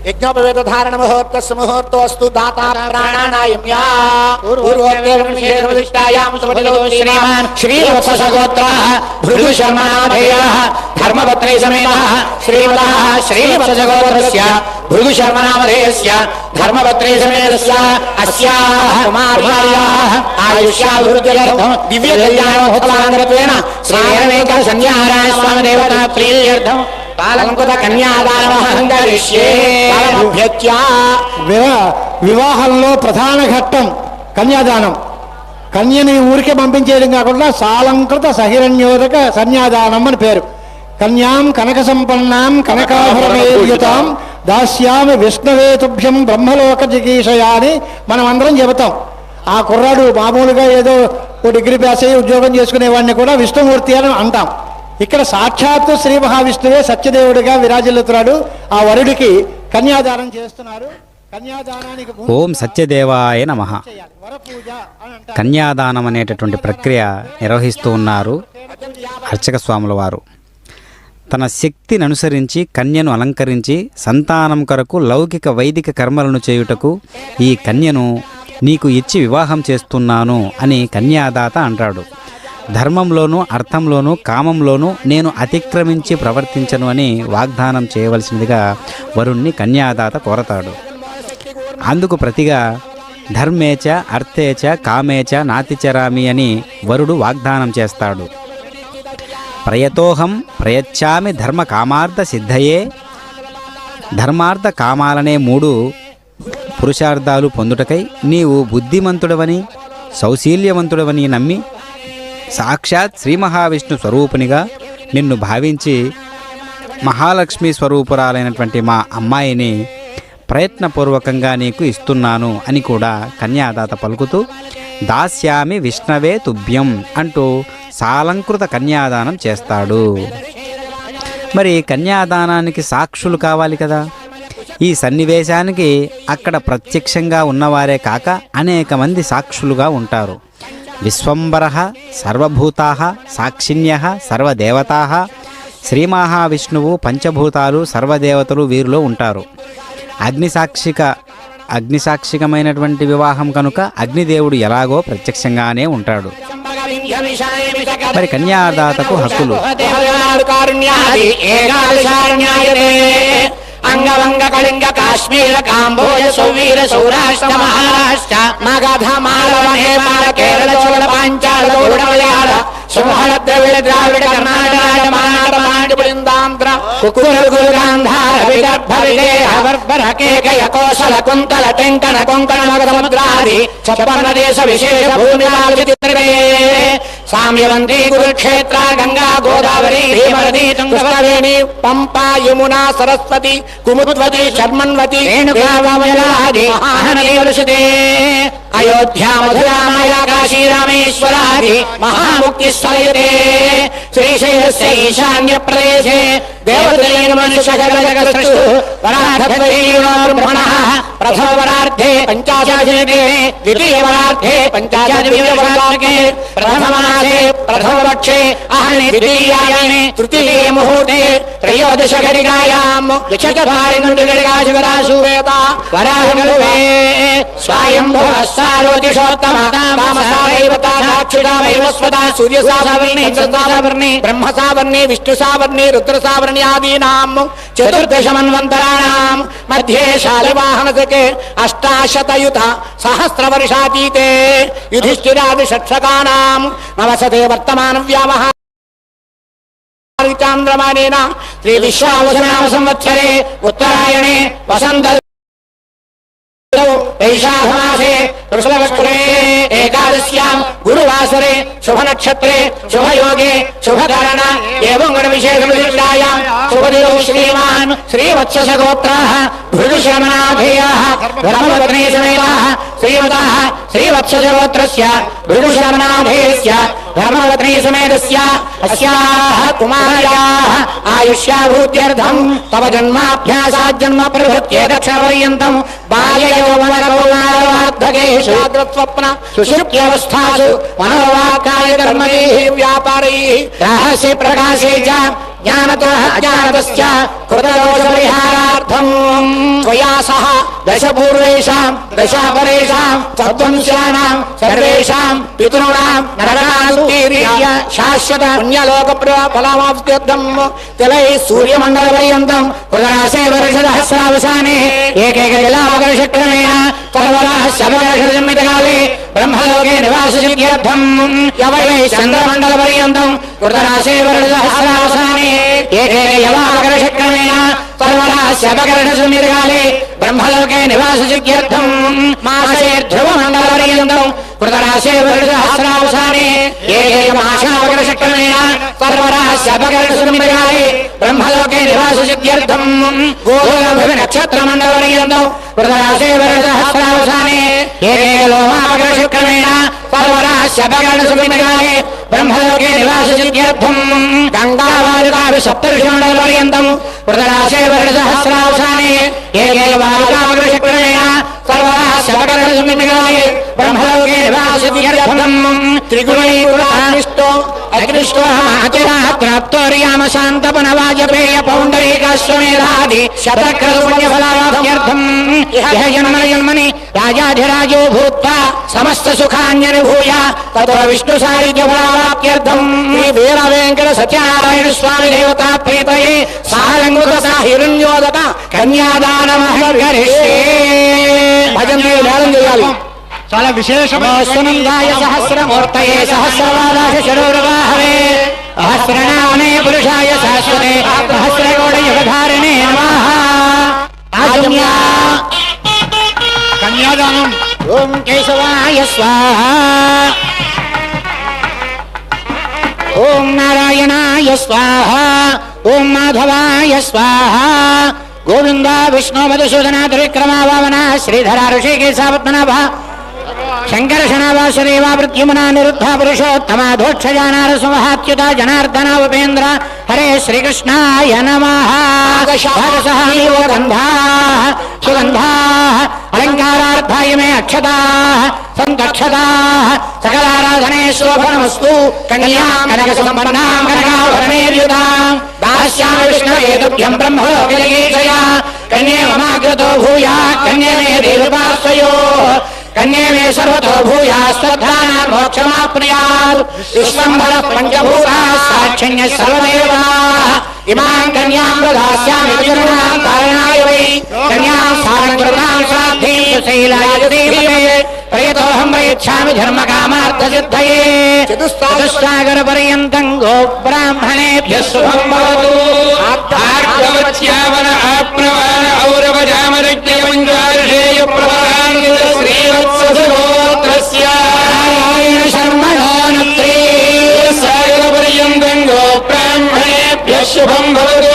యజ్ఞోపవేత ధారణ ముహూర్తస్సు ముహూర్తోస్తు దాతా ప్రాణానాయమ్యా పూర్వోక్తేర్విశేషవిశిష్టాయాం సుమతిలో శ్రీమాన్ శ్రీవత్సగోత్రః భృగుశర్మనామధేయః ధర్మపత్రే సమేతః శ్రీమతః శ్రీవత్సగోత్రస్య భృగుశర్మనామధేయస్య ధర్మపత్రే సమేతస్య అస్యాః కుమార్యాః ఆయుష్యాభివృద్ధ్యర్థం దివ్యకళ్యాణోత్సవాంగత్వేన శ్రీరమేక సన్యారాయ స్వామి దేవతా ప్రీత్యర్థం వివాహంలో ప్రధాన ఘట్టం కన్యాదానం. కన్యని ఊరికే పంపించేయడం కాకుండా సాలంకృత సహిరణ్యోదక సన్యాదానం అని పేరు. కన్యాం కనక సంపన్నాం కనకాభరణేయుతాం దాస్యామి విష్ణవేతుభ్యం బ్రహ్మలోక జిగీషయా అని మనం అందరం చెబుతాం. ఆ కుర్రాడు మామూలుగా ఏదో ఓ డిగ్రీ పాస్ అయ్యి ఉద్యోగం చేసుకునేవాడిని కూడా విష్ణుమూర్తి అని అంటాం. ఇక్కడ సాక్షాత్తు శ్రీ మహావిష్ణువే సత్యదేవుడిగా విరాజిల్లుతున్నాడు. ఆ వరుడికి కన్యాదానం చేస్తున్నారు. కన్యాదానానికి ఓం సత్యదేవాయ నమః. కన్యాదానం అనేటటువంటి ప్రక్రియ నిర్వహిస్తూ ఉన్నారు అర్చక స్వాముల వారు. తన శక్తిని అనుసరించి కన్యను అలంకరించి సంతానం కొరకు లౌకిక వైదిక కర్మలను చేయుటకు ఈ కన్యను నీకు ఇచ్చి వివాహం చేస్తున్నాను అని కన్యాదాత అంటాడు. ధర్మంలోనూ అర్థంలోనూ కామంలోనూ నేను అతిక్రమించి ప్రవర్తించను అని వాగ్దానం చేయవలసినదిగా వరుణ్ణి కన్యాదాత కోరతాడు. అందుకు ప్రతిగా ధర్మేచ అర్థేచ కామేచ నాతిచరామి అని వరుడు వాగ్దానం చేస్తాడు. ప్రయతోహం ప్రయచ్చామి ధర్మ కామార్థ సిద్ధయే. ధర్మార్థ కామాలనే 3 పురుషార్థాలు పొందుటకై నీవు బుద్ధిమంతుడవని సౌశీల్యవంతుడవని నమ్మి సాక్షాత్ శ్రీ మహావిష్ణు స్వరూపునిగా నిన్ను భావించి మహాలక్ష్మి స్వరూపురాలైనటువంటి మా అమ్మాయిని ప్రయత్నపూర్వకంగా నీకు ఇస్తున్నాను అని కూడా కన్యాదాత పలుకుతూ దాస్యామి విష్ణవే తుభ్యం అంటూ సాలంకృత కన్యాదానం చేస్తాడు. మరి కన్యాదానానికి సాక్షులు కావాలి కదా. ఈ సన్నివేశానికి అక్కడ ప్రత్యక్షంగా ఉన్నవారే కాక అనేక మంది సాక్షులుగా ఉంటారు. విశ్వంబరః సర్వభూతాః సాక్షిణ్యః సర్వదేవతాః. శ్రీ మహావిష్ణువు పంచభూతాలు సర్వదేవతలు వీరిలో ఉంటారు. అగ్నిసాక్షికమైనటువంటి వివాహం కనుక అగ్నిదేవుడు ఎలాగో ప్రత్యక్షంగానే ఉంటాడు. మరి కన్యాదాతకు హక్కులు అంగవంగ కళింగ కాశ్మీర కాంబోజ సౌవీర సౌరాష్ట్ర మహారాష్ట్ర మగధ మాలవ నేపాళ కేరళ చోళ పాంచాల మలయాళ సింహళ ద్రవిడ ద్రావిడ కర్ణాటక మరాఠ మాండిపులిందాంధ్ర కుకురు గాంధార విదర్భ విదేహ వర్భర కేకయ కోసల కుంతల టెంకణ కొంకణ మగధ ముద్రాది చపన్న దేశ విశేష భూమి సామ్యవంతి కురుక్షేత్ర గంగా గోదావరి భీమనది తుంగవేణి పంపా యమునా సరస్వతి కుముద్వతి శర్మన్వతి రేణుకావమలాది మహానదీ అయోధ్యా మధురా మాయా కాశీ రామేశ్వరాది మహాముక్తి స్థలయతే శ్రీశైలస్య ఈశాన్య ప్రదేశే దేవతైన మనుష్యజగత్సృష్టు వరాఢద్వైర్బ్రహ్మణః ప్రథమ వరార్థే పంచాశదినే ద్వితీయ వరార్థే పంచాశద్వివర్గే ప్రథమమాసే ప్రథమపక్షే అహని ద్వితీయాయనే తృతీయ ముహూర్తే త్రయోదశ ఘడికాయాం విచకధారిణుడిగాశివరాశు వేద వరాహనువే స్వయంభవ సారోతిషోత్తమ రామసారైవతా సాక్షిరామైవ స్వదా సూర్యసావర్ణి చంద్రసావర్ణి బ్రహ్మసావర్ణి విష్ణుసావర్ణి రుద్రసావర్ణి ఆదీనాం చతుర్దశ మన్వంతరాణాం మధ్యే శాలివాహనసకే అష్టాశతయుత సహస్రవర్షాతీతే యుధిష్ఠిరాది షట్సకానాం నవసతే వర్తమాన వ్యామః చాంద్రమానేన శ్రీ విశ్వావసనామ సంవత్సరే ఉత్తరాయణే వసంత వైశాఖమాసే వృషభవత్సరే ఏకాదశ్యాం గురువాసరే శుభనక్షత్రే శుభయోగే శుభకరణ ఏవం గుణవిశేషవిశిష్టాయాం శుభదినో శ్రీమాన్ శ్రీవత్సగోత్రాః భృగుశర్మనాభేయాః ధర్మపత్నీ సమేతాః శ్రీమతః శ్రీవత్సగోత్రస్య భృగుశర్మనాభేయస్య ధర్మపత్నీ సమేతస్య అస్యాః కుమార్యాః ఆయుష్యాభివృద్ధ్యర్థం తవ జన్మాభ్యాసాజ్జన్మ ప్రవృత్యేదక్షపర్యంతం బాల్యయౌవనకౌమారవార్ధకేషు జాగ్రత్స్వప్న సుషుప్త్యవస్థాసు మనోవాక్కాయ కర్మణైః వ్యాపారైః రహస్య ప్రకాశే చ జ్ఞానతో అజ్ఞానతస్య కృతదోషపరిహారార్థం త్వయా సహ దశపూర్వేషాం దశాపరేషాం సద్వంశానాం సర్వేషాం పితॄణాం నరకానుత్తీర్య శాశ్వత పుణ్యలోక ఫలమాప్త్యర్థం తిలై సూర్యమండల పర్యంతం కృతరాశే వర్షదహస్రావసానే ఏకైక జలావకర్షక్రమేణ సర్వరాः శమకర్షమితకాలే బ్రహ్మలోకే నివాససిద్ధ్యర్థం యవై చంద్రమండల పర్యంతం కృతరాశే వర్షదహస్రావసానే ఏకైక జలావకర్షక్రమేణ సర్వరాः శమకర్షమితకాలే బ్రహ్మలోకే నివాససిద్ధ్యర్థం మాసే ధ్రువమండల పర్యంతం కృతరాశే వర్షదహస్రావసానే ఏకైక మాసావకర్షక్రమేణ సర్వరాः శమకర్షమితకాలే బ్రహ్మలోకే నివాససిద్ధ్యర్థం గోధుమ నక్షత్రమండల పర్యంతం కృతరాశే వర్షదహస్రావసానే ఏకైక లోమావకర్షక్రమేణ సర్వరాः శమకర్షమితకాలే బ్రహ్మలోకే నివాససిద్ధ్యర్థం గంగావాయుకావి సప్తర్షిమండల పర్యంతం కృతరాశే వర్షదహస్రావసానే ఏకైక వాయుకావకర్షక్రమేణ సర్వరాः శమకర్షమితకాలే బ్రహ్మలోకే నివాససిద్ధ్యర్థం త్రిగుణైకులానిష్టో అగ్నిష్టో ఆచరాత్రాప్తోర్యామ శాంతపన వాజపేయ పౌండరీకాశ్వమేధాది శతక్రతుపుణ్యఫలార్థం ఇహ జన్మని రాజాధిరాజో భూత్వా సమస్త సుఖాన్యనుభూయ తతో విష్ణు సాయుధ్య ఫలాప్త్యర్థం శ్రీ వీర వెంకట సత్యనారాయణ స్వామి దేవతా ప్రీతయే సాలంకృత సాహిరుణ్యోదక కన్యాదానమహర్గరిష్యే భజన చేయాలి. చాలా విశేషమైన సహస్రమూర్తయే సహస్రవాదాశ శరోర్వాహవే సహస్రనామే పురుషాయ శాశ్వతే సహస్రగౌడయుగధారిణే నమః. కన్యాదానం. ఓం కేశవాయ స్వాహ. ఓం నారాయణాయ స్వాహ. ఓం మాధవాయ స్వాహ. గోవింద విష్ణు మధుసూదన త్రివిక్రమ వామన శ్రీధర ఋషికేశాపద్మనాభ శంకర శనావాసుదేవ ప్రద్యుమ్న నిరుద్ధ పురుషోత్తమ ధోక్షజానారసింహాచ్యుత జనార్దన ఉపేంద్ర హరే శ్రీకృష్ణాయ నమః. సుగంధా అలంకారార్థాయ మే అక్షతా సంతక్షతా సకలారాధనే శోభనమస్తు. కన్యా కనక సంపన్నాం కనకాభరణేర్యుతాం దాస్యామి విష్ణవే తుభ్యం బ్రహ్మలోకే జగీషయా. కన్యే మమాగ్రతో భూయా కన్యే మే దేవపాశ్రయో కన్యే మే సర్వతో భూయా శ్రద్ధానా మోక్షమాప్నుయాత్. విశ్వంభర పంచభూతా సాక్షిణ్య సర్వదేవా ఇమాం కన్యాం ప్రదాస్యామి విజృణాం కారణాయ వై కన్యాం సారంకృతాం శ్రాద్ధే శైలాయ దేవతే ప్రయతోహం ప్రయచ్ఛామి ధర్మకామార్థసిద్ధయే. చతుస్సాగర పర్యంతం గో బ్రాహ్మణేభ్యః శుభం భవతు. ఆర్గవత్యావన ఆప్నవాన ఔరవజామరజ్ఞమంజార్షేయ ప్రవరాన్విత శ్రీవత్సగోత్రస్య నారాయణ శర్మణో నత్రే సాగర పర్యంతం గో బ్రాహ్మణేభ్యః శుభం భవతు.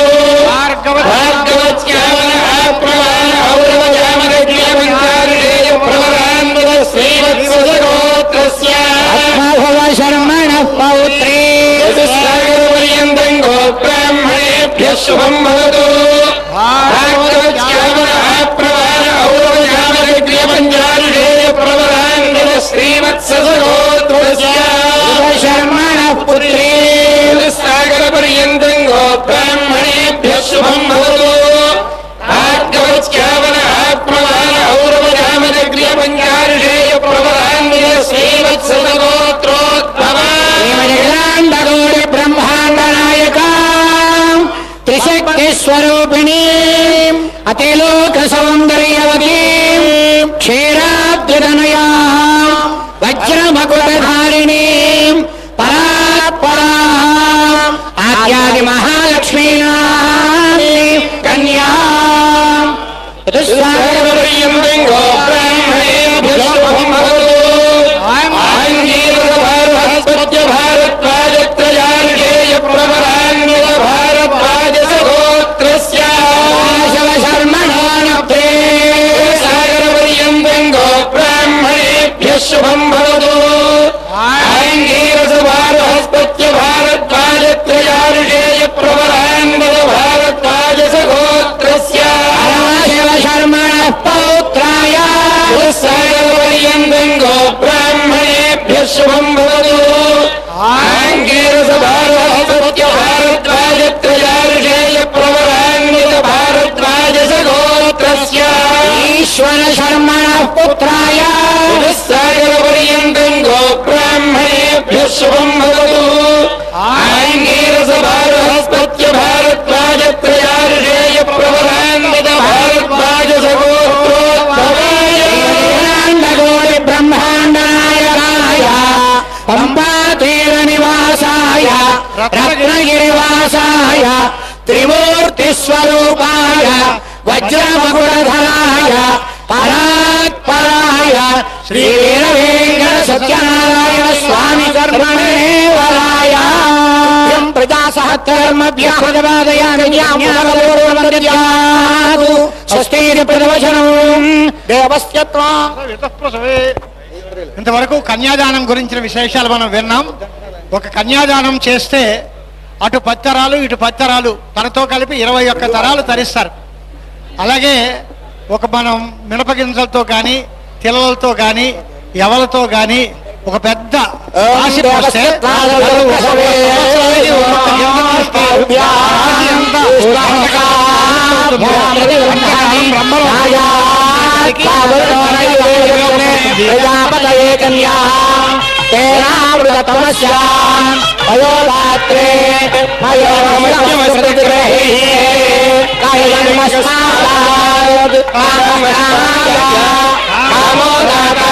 భార్గవత్యావన ఆప్నవాన ఔరవజామరజ్ఞమంజార్షేయ ప్రవరాన్విత శ్రీవత్సగోత్రస్య ఆత్మభవ శర్మణ పౌత్రే సాగర పర్యంతం గో బ్రాహ్మణేభ్యః శుభం భవతు. భార్గవత్యావన ఆప్నవాన ఔరవజామరజ్ఞమంజార్షేయ ప్రవరాన్విత శ్రీవత్సగోత్రస్య శర్మణ పుత్రే సాగర పర్యంతం గో బ్రాహ్మణేభ్యః శుభం భవతు. భార్గవత్యావన ఆప్నవాన ఔరవజామరజ్ఞమంజార్షేయ ప్రవరాన్విత శ్రీవత్సగోత్రోద్భవ జగదాండగోడి బ్రహ్మాండ నాయక త్రిశక్తి స్వరూపిణి అతిలోక సౌందర్యవతి క్షీరాద్రితనయా వజ్రమకుటధారిణి పరాత్పరా ఆద్యాది మహాలక్ష్మీ కన్యా సాగర పర్యంతం గో బ్రాహ్మణేభ్యః శుభం భవతు. ఆంగీరక భారద్వాజ భారద్వాజత్రయార్షేయ ప్రవరాన్విత భారద్వాజసగోత్రస్య శర్మణో నత్రే సాగర పర్యంతం గో బ్రాహ్మణేభ్యః శుభం భవతు. ఆంగీరక భారద్వాజ భారద్వాజత్రయార్షేయ ప్రవరాన్విత భారద్వాజసగోత్రస్య శర్మణ పౌత్రాయ సాగర పర్యంతం గో బ్రాహ్మణేభ్యః శుభం భవతు. ఆంగీరక భారద్వాజ భారద్వాజత్రయ शुभं भवतु आङ्गीरसभारहस्पत्य भारद्वाज त्रयार्षेय प्रवरान्वित भारद्वाज सगोत्रोद्भवाय गोरि ब्रह्माण्डनायकाय पम्पातीरनिवासाय रत्नगिरिवासाय त्रिमूर्तिस्वरूपाय वज्रमकुटधराय परात्पराय श्री वीरवेंकट सत्यनारायण स्वामी कर्मणे वराय प्रजा सहकर्मभ्यः स्वस्ति प्रवचनं देवस्य ఇంతవరకు కన్యాదానం గురించిన విశేషాలు మనం విన్నాం. ఒక కన్యాదానం చేస్తే అటు 10 తరాలు ఇటు 10 తరాలు తనతో కలిపి 21 తరాలు తరిస్తారు. అలాగే ఒక మనం మినపగింజలతో కానీ తిలలతో కానీ ఎవలతో కానీ ఒక పెద్ద రాశి పోస్తే प्रजापतये कन्या तेनावृतमस्या अयोदात्रे अयोमस्कृतिग्रहे कायजन्मस्मादात् कामोदाता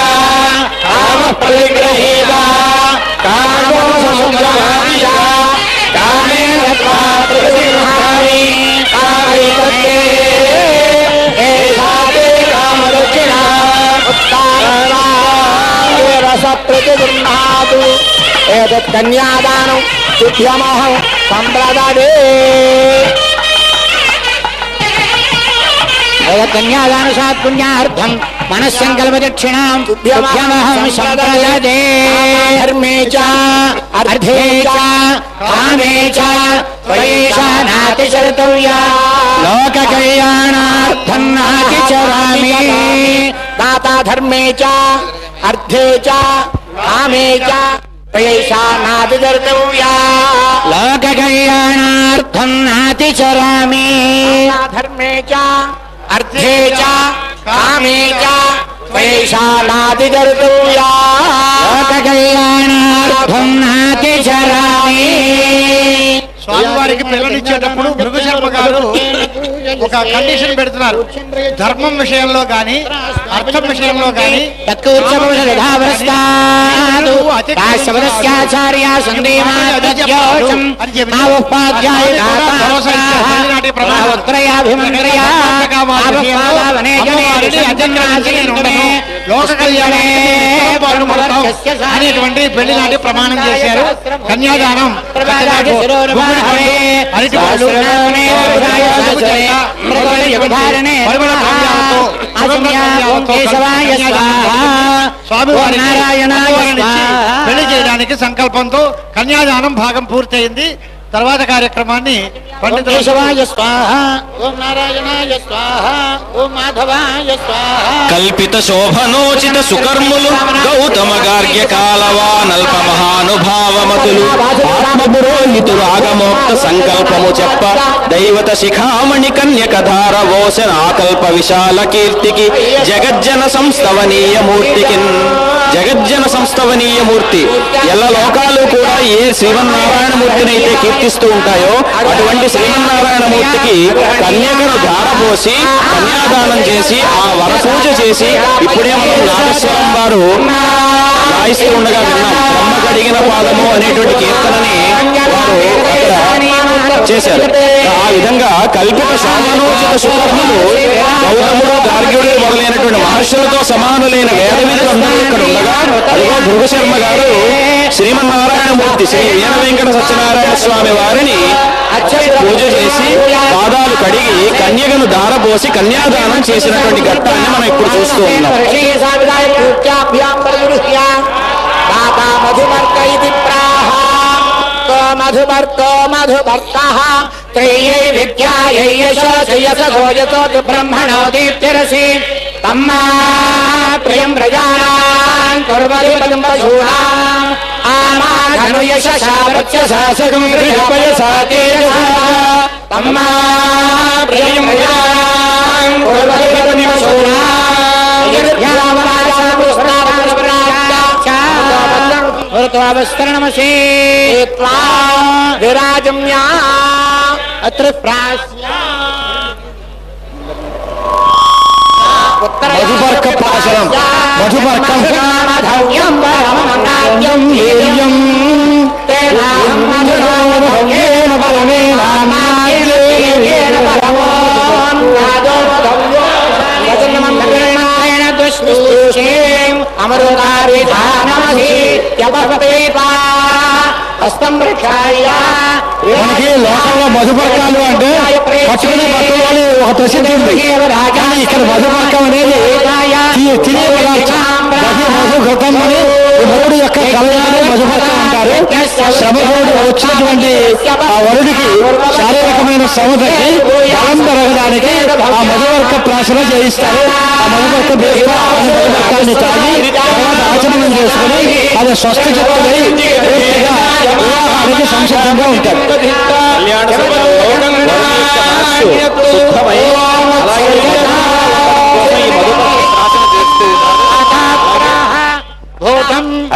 कामप्रतिग्रहेता कामोसंग्रहाय कामेन त्वा प्रतिगृहामि कायिकत्ते एषाते कामदक्षिणा प्रतिगृह्णातु एतत् कन्यादानं तुभ्यमहं सम्प्रददे कन्यादानसात् पुण्यार्थं मनस्सङ्कल्पदक्षिणां तुभ्यमहं सम्प्रददे धर्मे च अर्थे च कामे च त्वयैषा नातिशर्तव्या लोककल्याणार्थं नातिचरामि दाता धर्मे च अर्थे च कामे च त्वयैषा नातिचर्तव्या लोककल्याणार्थं नातिचरामि धर्मे च अर्थे च कामे च त्वयैषा नातिचर्तव्या लोककल्याणार्थं नातिचरामि. స్వామివారికి పిల్లనిచ్చేటప్పుడు భృగుశర్మ గారు ఒక కండిషన్ పెడుతున్నారు. ధర్మం విషయంలో గాని అర్థం విషయంలో గాని లోక కళ్యాణం అనేటువంటి పెళ్లి నాటి ప్రమాణం చేశారు. కన్యాదానం పెళ్లి చేయడానికి సంకల్పంతో కన్యాదానం భాగం పూర్తయింది. తర్వాత కార్యక్రమాన్ని పండిత కేశవాయ స్వాహ, ఓం నారాయణాయ స్వాహ, ఓం మాధవాయ స్వాహ. కల్పిత శోభనోచిత సుకర్ములు గౌతమ గార్గ్య కాలవానల్ప మహానుభావమతులు ఆత్మపురోహితులు ఆగమోక్త సంకల్పము చెప్ప దైవత శిఖామణి కన్యకధార ఓసన ఆకల్ప విశాల కీర్తికి జగజ్జన సంస్థవనీయ మూర్తికి జగజ్జన సంస్థవనీయ మూర్తి ఎల్ల లోకాలు కూడా ఏ శ్రీమన్నారాయణ మూర్తినైతే కీర్తిస్తూ ఉంటాయో అటువంటి శ్రీమన్నారాయణ మూర్తికి కన్యకను ధారపోసి కన్యాదానం చేసి ఆ వరపూజ చేసి ఇప్పుడే మనం నాగేశ్వరం వారు రాయిస్తూ ఉండగా విన్నాం. బ్రహ్మ కడిగిన పాదము అనేటువంటి కీర్తనని వారు అక్కడ చేశారు. ఆ విధంగా కల్పిత శోభనోచిత సుకర్ములు గౌతముడు గార్గ్యుడు మొదలైనటువంటి మహర్షులతో సమానులైన వేద విధులందరూ ఇక్కడ ఉండగా అదిగో భృగుశర్మ గారు శ్రీమన్నారాయణ మూర్తి శ్రీ వీర వెంకట సత్యనారాయణ స్వామి వారిని పూజ చేసి పాదాలు కడిగి కన్యకను దారపోసి కన్యాదానం చేసినటువంటి ఘట్టాన్ని మనం ఇప్పుడు చూస్తూ ఉన్నాం. మధుభర్తో మధుభర్తః త్రయై విద్యాయై యశోయసో బ్రహ్మణో దీప్తిరసి తమ్మా ప్రియం ప్రజానాం కుర్వతి పశూనాం ఆమాధను యశశావత్ససాసకం రిపయసా తేజసా తమ్మా ప్రియం ప్రజానాం కుర్వతి పశూనాం యద్యావరాజా పుష్పారాజా వస్త్రణమసే విరాజమ్యా అత్ర ప్రాస్య మధుపర్క పాశరం మధుపర్కం మనకి లోకంలో మధుపర్కాలు అంటే పట్టుకునే బట్టలు అని ఒక ప్రసిద్ధి ఉంది. కానీ ఇక్కడ మధుపర్కం అనేది తినే పదార్థం. మధుఘృతం అని వరుడు యొక్క కళ్యాణి మధుపర్కం అంటారు. శ్రమతోడు వచ్చినటువంటి ఆ వరుడికి శారీరకమైన శ్రమ తగ్గి బలం పెరగడానికి ఆ మధువర్క ప్రాశన చేయిస్తారు. ఆ మధువర్క మధువర్కాన్ని తాగి ఆచరణం చేసుకుని అది స్వస్థ చిత్తమై పూర్తిగా వివాహానికి సంసిద్ధంగా ఉంటారు. కళ్యాణ సమయంలో వరుడి యొక్క మనస్సు శుద్ధమై అలాగే ఈ మధుపర్క ప్రాశన చేస్తూ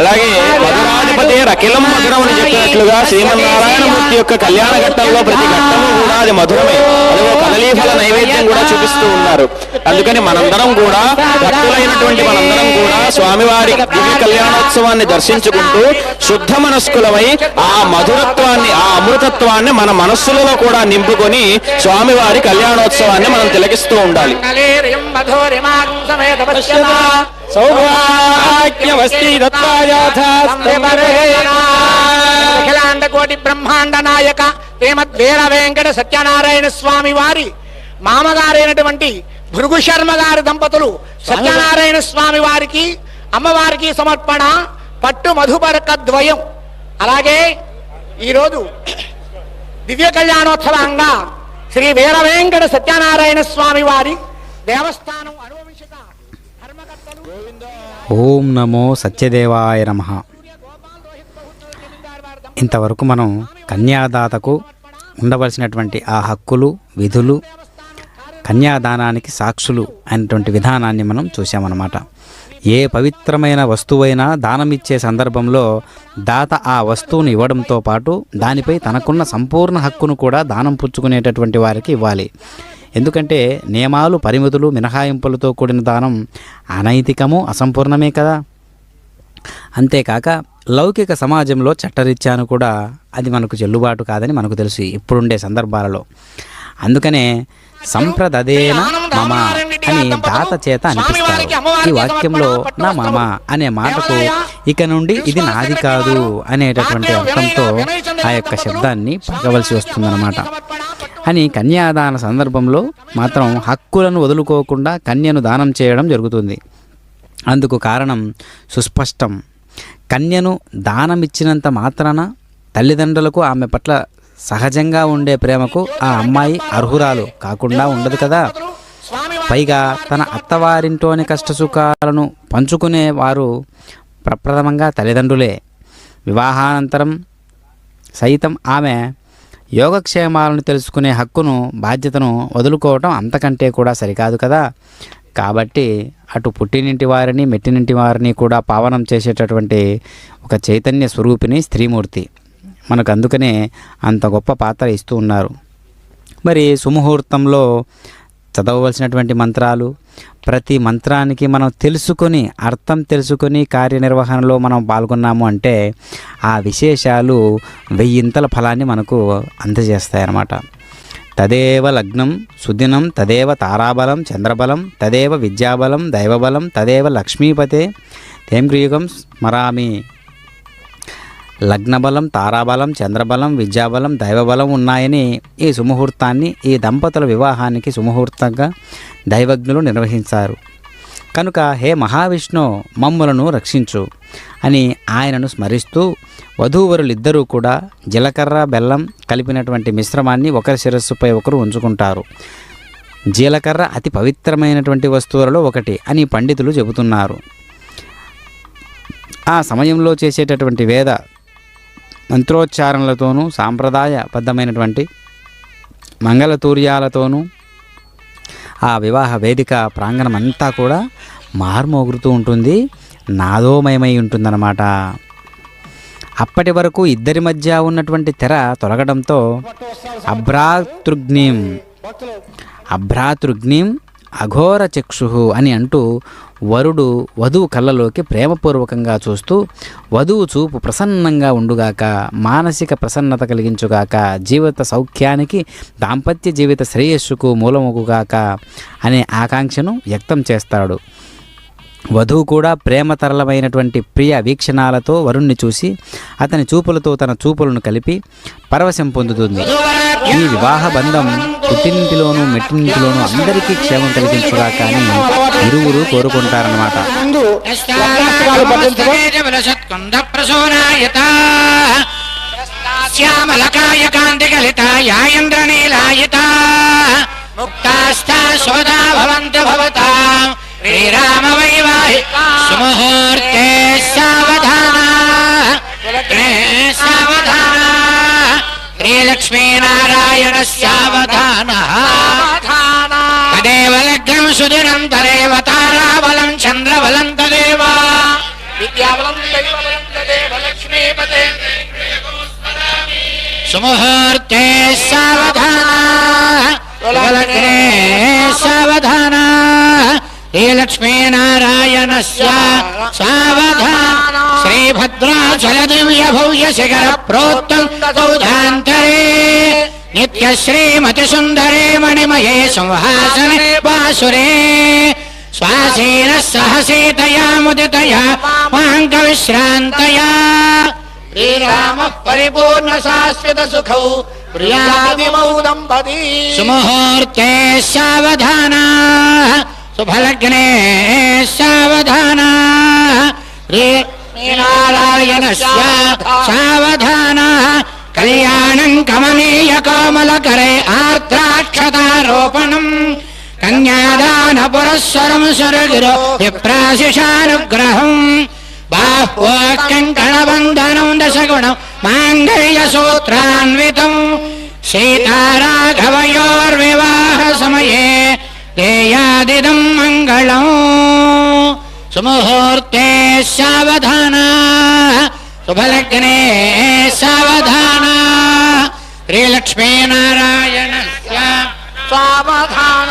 అలాగే మధురాధిపతి అఖిలం మధురం అని చెప్పినట్లుగా శ్రీమన్నారాయణమూర్తి యొక్క కళ్యాణ ఘట్టంలో ప్రతి ఘట్టము కూడా అది మధురమే. అది ఒక కదలీఫల నైవేద్యం కూడా చూపిస్తూ ఉన్నారు. అందుకని మనందరం కూడా భక్తులైనటువంటి మనందరం కూడా స్వామివారి దివ్య కళ్యాణోత్సవాన్ని దర్శించుకుంటూ శుద్ధ మనస్కులమై ఆ మధురత్వాన్ని ఆ అమృతత్వాన్ని మన మనస్సులలో కూడా నింపుకొని స్వామివారి కళ్యాణోత్సవాన్ని మనం తిలకిస్తూ ఉండాలి. అఖిలాండ కోటి బ్రహ్మాండ నాయక శ్రీమద్ వీర వెంకట సత్యనారాయణ స్వామి వారి మామగారైనటువంటి భృగు శర్మ గారి దంపతులు సత్యనారాయణ స్వామి వారికి అమ్మవారికి సమర్పణ పట్టు మధుపర్క ద్వయం. అలాగే ఈరోజు దివ్య కళ్యాణోత్సవంగా శ్రీ వీర వెంకట సత్యనారాయణ స్వామి వారి దేవస్థానం అనువంశిక ధర్మకర్తలు ఓం నమో సత్యదేవాయ నమః. ఇంతవరకు మనం కన్యాదాతకు ఉండవలసినటువంటి ఆ హక్కులు విధులు కన్యాదానానికి సాక్షులు అనేటువంటి విధానాన్ని మనం చూసామన్నమాట. ఏ పవిత్రమైన వస్తువైనా దానం ఇచ్చే సందర్భంలో దాత ఆ వస్తువును ఇవ్వడంతో పాటు దానిపై తనకున్న సంపూర్ణ హక్కును కూడా దానం పుచ్చుకునేటటువంటి వారికి ఇవ్వాలి. ఎందుకంటే నియమాలు పరిమితులు మినహాయింపులతో కూడిన దానం అనైతికము అసంపూర్ణమే కదా. అంతేకాక లౌకిక సమాజంలో చట్టరీత్యాను కూడా అది మనకు చెల్లుబాటు కాదని మనకు తెలుసు ఇప్పుడుండే సందర్భాలలో. అందుకనే సంప్రదదేన మమ అని దాత చేత అనిపిస్తారు. ఈ వాక్యంలో నా మామ అనే మాటకు ఇక నుండి ఇది నాది కాదు అనేటటువంటి అర్థంతో ఆ యొక్క శబ్దాన్ని పలకవలసి వస్తుందన్నమాట. అని కన్యాదాన సందర్భంలో మాత్రం హక్కులను వదులుకోకుండా కన్యను దానం చేయడం జరుగుతుంది. అందుకు కారణం సుస్పష్టం. కన్యను దానమిచ్చినంత మాత్రాన తల్లిదండ్రులకు ఆమె పట్ల సహజంగా ఉండే ప్రేమకు ఆ అమ్మాయి అర్హురాలు కాకుండా ఉండదు కదా. పైగా తన అత్తవారింట్లోని కష్టసుఖాలను పంచుకునే వారు ప్రప్రథమంగా తల్లిదండ్రులే. వివాహానంతరం సైతం ఆమె యోగక్షేమాలను తెలుసుకునే హక్కును బాధ్యతను వదులుకోవటం అంతకంటే కూడా సరికాదు కదా. కాబట్టి అటు పుట్టినింటి వారిని మెట్టినింటి వారిని కూడా పావనం చేసేటటువంటి ఒక చైతన్య స్వరూపిణి స్త్రీమూర్తి మనకు. అందుకనే అంత గొప్ప పాత్ర ఇస్తూ ఉన్నారు. మరి సుముహూర్తంలో చదవవలసినటువంటి మంత్రాలు, ప్రతి మంత్రానికి మనం తెలుసుకొని అర్థం తెలుసుకొని కార్యనిర్వహణలో మనం పాల్గొన్నాము అంటే ఆ విశేషాలు వెయ్యింతల ఫలాన్ని మనకు అందజేస్తాయన్నమాట. తదేవ లగ్నం సుదినం తదేవ తారాబలం చంద్రబలం తదేవ విద్యాబలం దైవబలం తదేవ లక్ష్మీపతే తేంగ్రియుగం స్మరామి. లగ్నబలం తారాబలం చంద్రబలం విద్యాబలం దైవబలం ఉన్నాయని ఈ సుముహూర్తాన్ని ఈ దంపతుల వివాహానికి సుముహూర్తంగా దైవజ్ఞులు నిర్వహించారు. కనుక హే మహావిష్ణు మమ్ములను రక్షించు అని ఆయనను స్మరిస్తూ వధూవరులిద్దరూ కూడా జీలకర్ర బెల్లం కలిపినటువంటి మిశ్రమాన్ని ఒకరి శిరస్సుపై ఒకరు ఉంచుకుంటారు. జీలకర్ర అతి పవిత్రమైనటువంటి వస్తువులలో ఒకటి అని పండితులు చెబుతున్నారు. ఆ సమయంలో చేసేటటువంటి వేద మంత్రోచ్చారణలతోనూ సాంప్రదాయబద్ధమైనటువంటి మంగళతూర్యాలతోనూ ఆ వివాహ వేదిక ప్రాంగణం అంతా కూడా మార్మోగుతూ ఉంటుంది, నాదోమయమై ఉంటుందన్నమాట. అప్పటి వరకు ఇద్దరి మధ్య ఉన్నటువంటి తెర తొలగడంతో అభ్రాతృగ్నిం అఘోర చక్షు అని అంటూ వరుడు వధువు కళ్ళలోకి ప్రేమపూర్వకంగా చూస్తూ వధువు చూపు ప్రసన్నంగా ఉండుగాక, మానసిక ప్రసన్నత కలిగించుగాక, జీవిత సౌఖ్యానికి దాంపత్య జీవిత శ్రేయస్సుకు మూలముగుగాక అనే ఆకాంక్షను వ్యక్తం చేస్తాడు. వధువు కూడా ప్రేమతరలమైనటువంటి ప్రియ వీక్షణాలతో వరుణ్ణి చూసి అతని చూపులతో తన చూపులను కలిపి పరవశం పొందుతుంది. ఈ వివాహ బంధం పుట్టినింటిలోనూ మెట్టినింటిలోనూ అందరికీ క్షేమం కలిగించుగా కానీ ఇరువురు కోరుకుంటారన్నమాట. శ్రీరామ వైవాహిక సుముహూర్తే సావధాన సావధాన శ్రీలక్ష్మీనారాయణ సావధాన తదేవ లగ్నం సుదినం తదేవ తారాబలం చంద్రబలం తదేవ విద్యాబలం దైవబలం తదేవ లక్ష్మీపతే సుముహూర్తే సావధాన లగ్నే సావధాన శ్రీలక్ష్మీనారాయణ సావధాన శ్రీభద్రాచల దివ్య భవ్య శిఖర ప్రోక్తం సౌధాంతరే నిత్య శ్రీమతి సుందరే మణిమయే సంహాసనే బాసురే శ్వాసేన సహసీతయా ముదితయా మాంక విశ్రాంతయా శ్రీరామ పరిపూర్ణ శాశ్వత సుఖౌ ప్రియాదిమౌ దంపతి సుముహూర్తే సావధాన శుభలగ్నే సావధాన శ్రీనారాయణ సావధాన కళ్యాణం కమనీయ కోమలకరే ఆర్ద్రాక్షతారోపణం కన్యాదాన పురస్సరం సురగిరో విప్రాశిషానుగ్రహం బాహ్వకంకణబంధనం దశగుణం మాంగళ్య సూత్రాన్వితం సీతారాఘవయోర్వివాహ సమయే దేయాదిదం మంగళం సుముహూర్తే సావధాన శుభలగ్నే సావధాన శ్రీలక్ష్మీనారాయణ సావధాన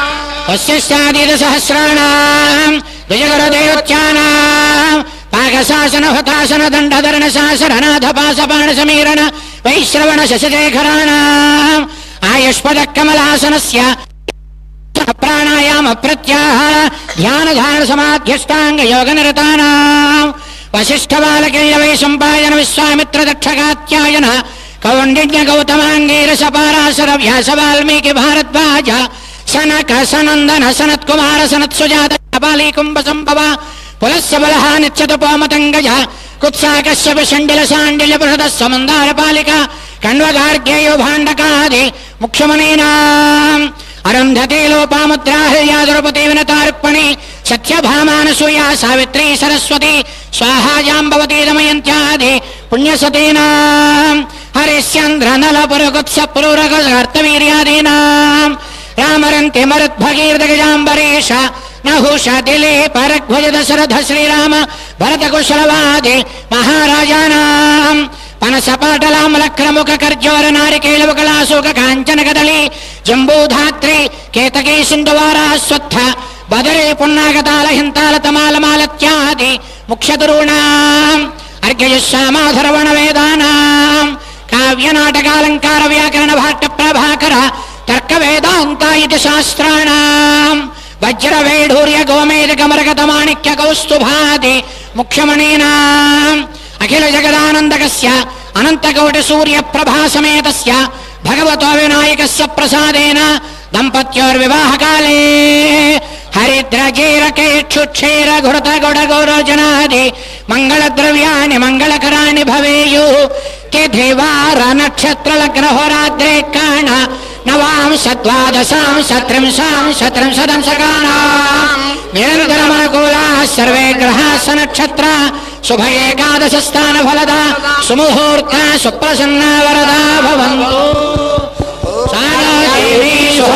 వస్యాదీద సహస్రాణం విజయగరదేవత్యానాం పాకశాసన హతాసన దండధరణ శాసననాథ పాసపాణ సమీరణ వైశ్రవణ శశిశేఖరాణం ఆయుష్పద కమలాసనస్య ప్రాణాయామ ప్రత్యాహార ధ్యాన ధారణ సమాధ్యష్టాంగ యోగ నిరతానాం వశిష్ఠ బాలకేయ వై సంపాయన విశ్వామిత్ర దక్షకాత్యాయన కౌండిన్య గౌతమాంగీరస పారాశర వ్యాస వాల్మీకి భారద్వాజ సనక సనందన సనత్ కుమార సనత్ సుజాత బాలీ కుంభ సంభవ పులస్య బలహ నిత్యత పోమతంగజ కుత్సాకశ్యప షండిల సాండిల్య బృహద సమందార పాలిక కణ్వగార్గేయో భాండకాది ముఖ్యమనీనాం అరుంధతే లోపాముద్రాహ్యాదురపతి వినతార్పణి సత్యభామానసూయ సావిత్రీ సరస్వతి స్వాహాజాంబవతీ దమయంత్యాది పుణ్యసతీనాం హరిశ్చంద్ర నలపురగుత్స పురూరగర్తవీర్యాదీనాం రామరంతి మరుద్భగీర్దగజాంబరీష నహుష దిలీప రఘ్వజ దశరథ శ్రీరామ భరత కుశలవాది మహారాజానాం పనసపాటలామలక్రముఖ కర్జోర నారికేళవకళాశోక కాంచన కదళి జంబూధాత్రి కేతకీ సింధువారాస్వత్థ బదరే పున్నాగతాల హింతాల తమాలమాలత్యాది ముఖ్యతరుణాం అర్ఘ్యయుష్మాధరవణ వేదానాం కావ్యనాటకాలంకార వ్యాకరణ భాట్ట ప్రభాకర తర్క వేదాంత ఇది శాస్త్రాణాం వజ్ర వైఢూర్య గోమేధిక మరకత మాణిక్య కౌస్తుభాది ముఖ్యమణీనాం అఖిల జగదానందకస్య అనంతకోటి సూర్య ప్రభా సమేతస్య భగవతో వినాయకస్య ప్రసాదేన దంపత్యోర్వివాహకాలే హరిద్రగీరకేక్షుక్షీర ఘృత గుడగౌరజనాది మంగళ ద్రవ్యాన్ని మంగళకరాణి భవేయు తిథివార నక్షత్ర లగ్న హోరాద్రే కాణ నవాంశ ద్వాదశాంశ త్రింశాంశ త్రింశదంశకానాం నిరంతరమనుకూలా సర్వే గ్రహాస నక్షత్ర శుభ ఏకాదశ స్థాన ఫలద సుముహూర్త సుప్రసన్న వరదా భవంతు సారాదేవి శుభ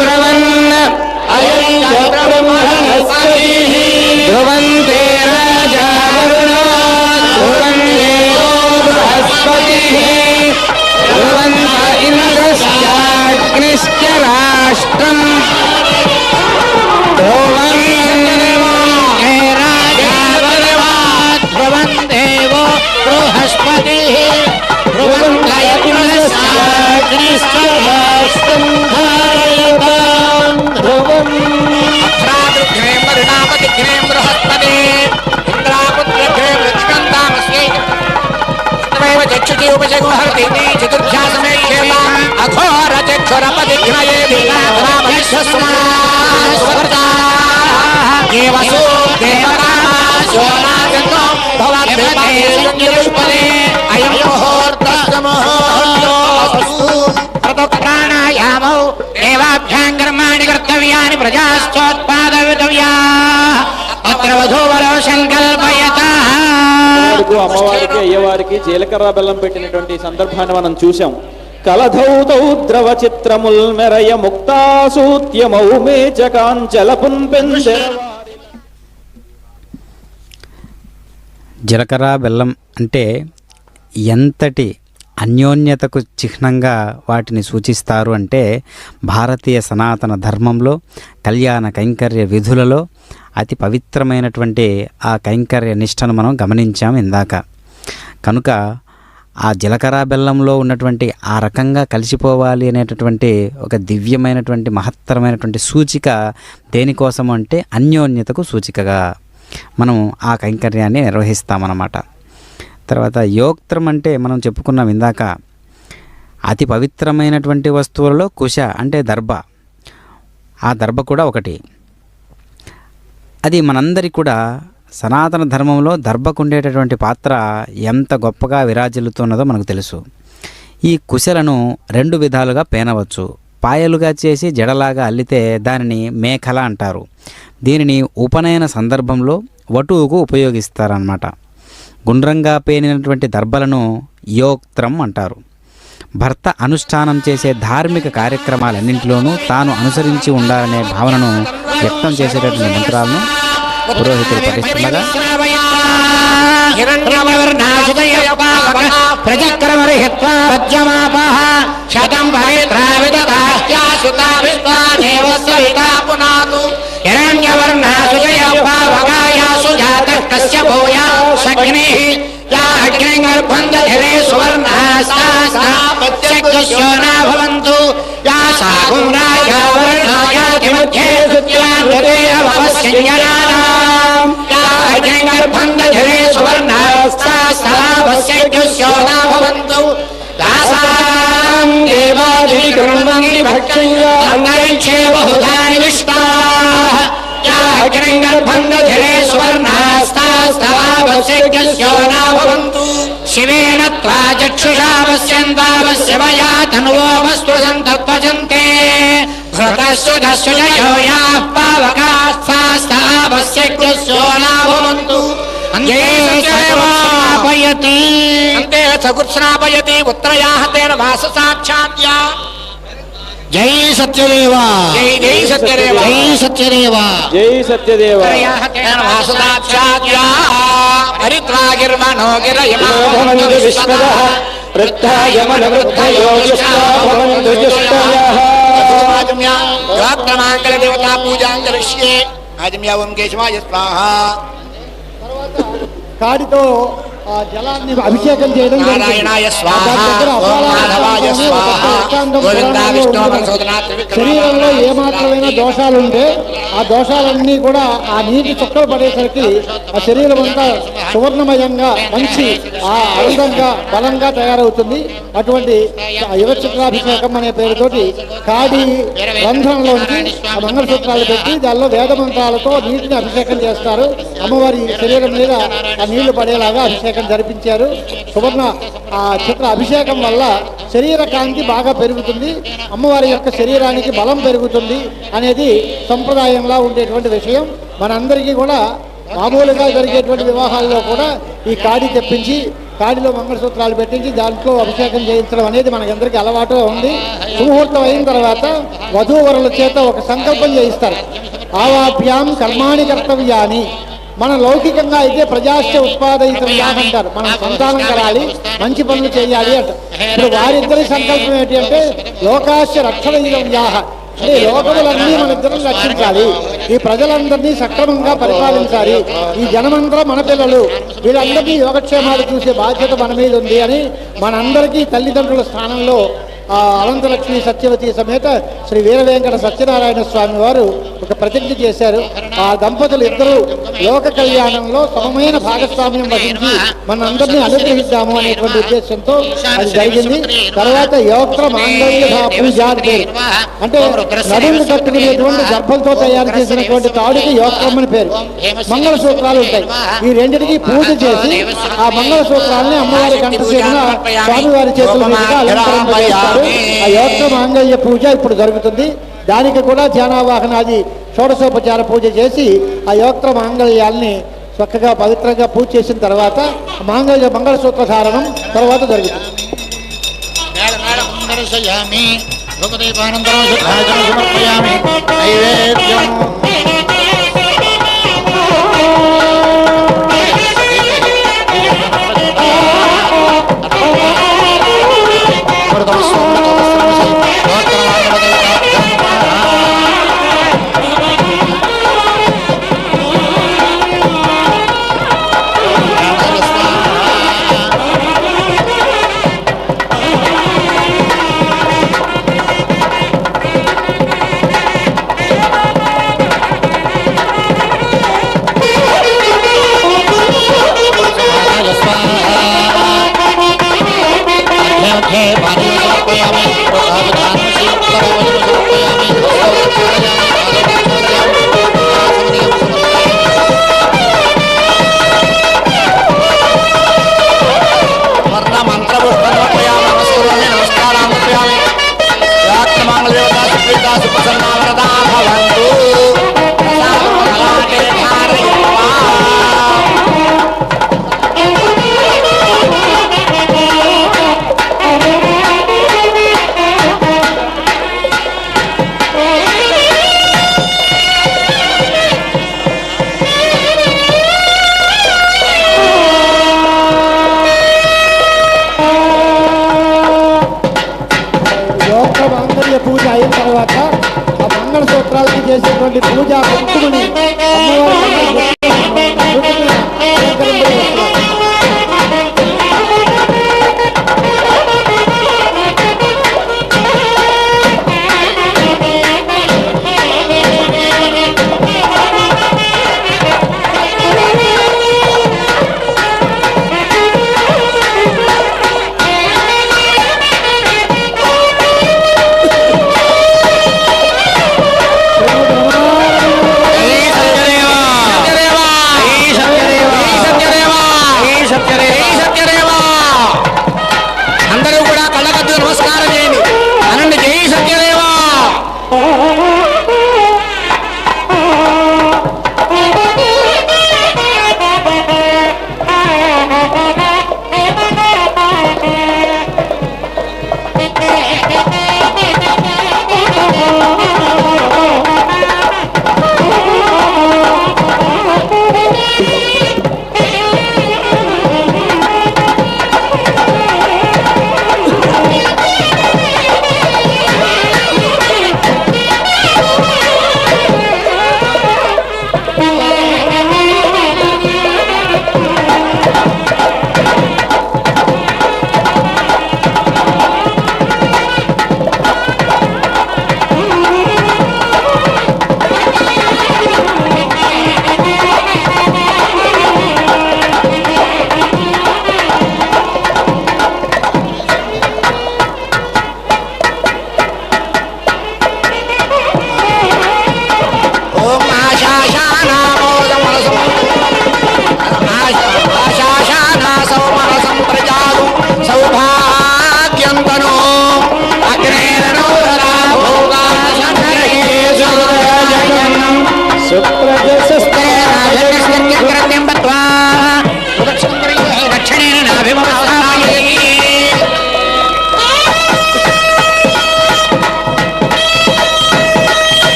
బ్రవన్ అయం బ్రహ్మణస్పతిః ధ్రువంతే రాజా వరుణో ధ్రువం దేవో బృహస్పతిః ధ్రువంత ఇంద్రశ్చాగ్నిశ్చ రాష్ట్రం ధ్రువం రాజా వరుణో ధ్రువం దేవో బృహస్పతిః ధ్రువంత ఇంద్రశ్చాగ్నిశ్చ రాష్ట్రం ధారయతాం ధ్రువం ప్రాణాయామౌ దేవాభ్యాం కర్మాణి కర్తవ్యాని ప్రజాశ్చోత్పాదవితవ్యా అత్ర వధూవరో సంకల్పయతః. అమ్మవారికి అయ్యవారికి జీలకర్ర బెల్లం పెట్టినటువంటి సందర్భాన్ని మనం చూసాం. కలధౌతౌ ద్రవ చిత్రముల్ మెరయ ముక్తాసూత్యమౌ మేచకాంచల పుంపెంచెర. జీలకర్ర బెల్లం అంటే ఎంతటి అన్యోన్యతకు చిహ్నంగా వాటిని సూచిస్తారు అంటే భారతీయ సనాతన ధర్మంలో కళ్యాణ కైంకర్య విధులలో అతి పవిత్రమైనటువంటి ఆ కైంకర్య నిష్టను మనం గమనించాం ఇందాక. కనుక ఆ జీలకర్ర బెల్లంలో ఉన్నటువంటి ఆ రకంగా కలిసిపోవాలి అనేటటువంటి ఒక దివ్యమైనటువంటి మహత్తరమైనటువంటి సూచిక దేనికోసం అంటే అన్యోన్యతకు సూచికగా మనం ఆ కైంకర్యాన్ని నిర్వహిస్తామన్నమాట. తర్వాత యోక్త్రం అంటే మనం చెప్పుకున్నాం ఇందాక, అతి పవిత్రమైనటువంటి వస్తువులలో కుశ అంటే దర్భ. ఆ దర్భ కూడా ఒకటి. అది మనందరికీ కూడా సనాతన ధర్మంలో దర్భకు ఉండేటటువంటి పాత్ర ఎంత గొప్పగా విరాజిల్లుతున్నదో మనకు తెలుసు. ఈ కుశలను రెండు విధాలుగా పేనవచ్చు. పాయలుగా చేసి జడలాగా అల్లితే దానిని మేఖల అంటారు. దీనిని ఉపనయన సందర్భంలో వటువుకు ఉపయోగిస్తారన్నమాట. గుండ్రంగా పేనినటువంటి దర్భలను యోక్త్రం అంటారు. భర్త అనుష్ఠానం చేసే ధార్మిక కార్యక్రమాలన్నింటిలోనూ తాను అనుసరించి ఉండాలనే భావనను వ్యక్తం చేసేటటువంటి మంత్రాలను పురోహితులు పఠిస్తుండగా శివేన త్వాచక్షుషా పశ్యంతావస్య మయా తన్వో వస్తు సంతత్వజంతే ఘృతస్సుధస్సుజయో యాః పావకాస్తాస్తావస్యజ్ఞస్యో నాభవంతు అంతే సగుత్స్నాపయతి ఉత్తరయాః తేన వాస సాక్షాత్యా. జై సత్యదేవ జై జై సత్యదేవ జై సత్యదేవ జై సత్యదేవ. హరిద్రాగిర్మణో భవంతు విశ్వదః వృద్ధాయమన వృద్ధయో యుష్టా భవంతు యుష్టయః. గిరమాంగళ దేవతా పూజాంగరిష్యే. ఆజమ్యా ఓం కేశవాయ స్వాహా. కాడితో ఆ జలాన్ని అభిషేకం చేయడం నారాయణాయ స్వాహా, ఓం మాధవాయ స్వాహా, గోవిందా విష్ణు మధుసూదనా త్రివిక్రమ. శరీరంలో ఏమాత్రమైన దోషాలుంటే ఆ దోషాలన్నీ కూడా ఆ నీటి చుక్కలు పడేసరికి ఆ శరీరం అంతా సువర్ణమయంగా మంచి ఆ అందంగా బలంగా తయారవుతుంది. అటువంటి యువచిత్రాభిషేకం అనే పేరుతోటి కాడి రంధ్రంలోంచి ఆ మంగళసూత్రాలు పెట్టి దానిలో వేద మంత్రాలతో నీటిని అభిషేకం చేస్తారు. అమ్మవారి శరీరం మీద ఆ నీళ్లు పడేలాగా అభిషేకం జరిపించారు. సువర్ణ ఆ చిత్ర అభిషేకం వల్ల శరీర కాంతి బాగా పెరుగుతుంది, అమ్మవారి యొక్క శరీరానికి బలం పెరుగుతుంది అనేది సంప్రదాయంలా ఉండేటువంటి విషయం. మనందరికీ కూడా మామూలుగా జరిగేటువంటి వివాహాల్లో కూడా ఈ కాడి తెప్పించి కాడిలో మంగళసూత్రాలు పెట్టించి దాంట్లో అభిషేకం చేయించడం అనేది మనకందరికీ అలవాటు ఉంది. సుముహూర్తం అయిన తర్వాత వధూవరుల చేత ఒక సంకల్పం చేయిస్తారు. ఆవాభ్యాం కర్మాణి కర్తవ్యాని. మన లౌకికంగా అయితే ప్రజాస్య ఉత్పాదయితవ్యాహ అంటారు, మనం సంతానం కలాలి, మంచి పనులు చేయాలి అంటారు. ఇప్పుడు వారిద్దరి సంకల్పం ఏంటి అంటే లోకాస్య రక్షణీయవ్యాహ, అంటే లోకములన్నీ మన ఇద్దరం రక్షించాలి, ఈ ప్రజలందరినీ సక్రమంగా పరిపాలించాలి, ఈ జనమందరం మన పిల్లలు, వీళ్ళందరినీ యోగక్షేమాలు చూసే బాధ్యత మన మీద ఉంది అని మనందరికీ తల్లిదండ్రుల స్థానంలో అనంతలక్ష్మి సత్యవతి సమేత శ్రీ వీరవేంకట సత్యనారాయణ స్వామి వారు ఒక ప్రతిజ్ఞ చేశారు. ఆ దంపతులు ఇద్దరు లోక కళ్యాణంలో సమమైన భాగస్వామ్యం వహించి మనందరినీ అనుగ్రహిద్దాము అనేటువంటి ఉద్దేశంతో అది జరిగింది. తర్వాత యోక్త్ర మాంగళ్య పూజ అని పేరు, అంటే నడుము కట్టుకునేటువంటి గర్భంతో తయారు చేసినటువంటి తాడుకి యోక్త్రం అని పేరు. మంగళసూత్రాలు ఉంటాయి, ఈ రెండింటికి పూజ చేసి ఆ మంగళసూత్రాలని అమ్మవారి కంఠసేన స్వామివారి చేతుల మీదుగా అలంకరింపజేస్తారు. ఆ యోక్త మాంగళ్య పూజ ఇప్పుడు జరుగుతుంది. దానికి కూడా ధ్యానావాహనాది షోడశోపచార పూజ చేసి ఆ యోక్త మాంగళ్యాల్ని చక్కగా పవిత్రంగా పూజ చేసిన తర్వాత మంగళసూత్ర ధారణం తర్వాత జరుగుతుంది. పూజ అయిన తర్వాత ఆ మంగళసూత్రాలకి చేసేటువంటి పూజ పంతుని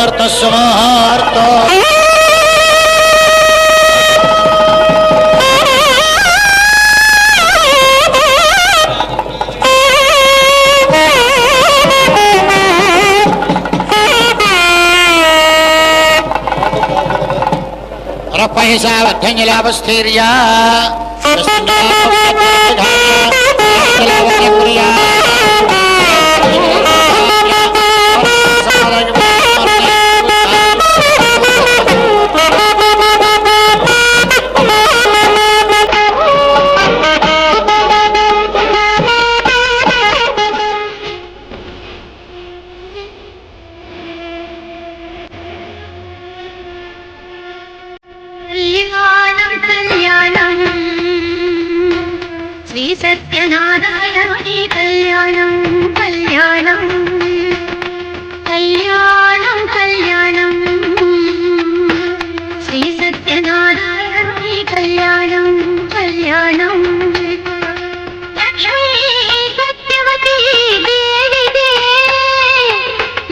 సుముహూర్తో రప్పహిషావద్ధంజలాపస్థీర్యా శ్రీ సత్యనారాయణి కళ్యాణం కళ్యాణం కళ్యాణం కళ్యాణం శ్రీ సత్యనారాయణి కళ్యాణం కళ్యాణం లక్ష్మీ సత్యవతి దేవిదే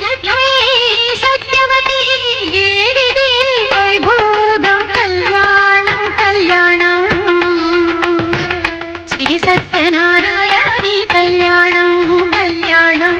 లక్ష్మీ సత్యవతి దేవిదే వైభోగం కళ్యాణం కళ్యాణం శ్రీ సత్యనారాయణి కళ్యాణం కళ్యాణం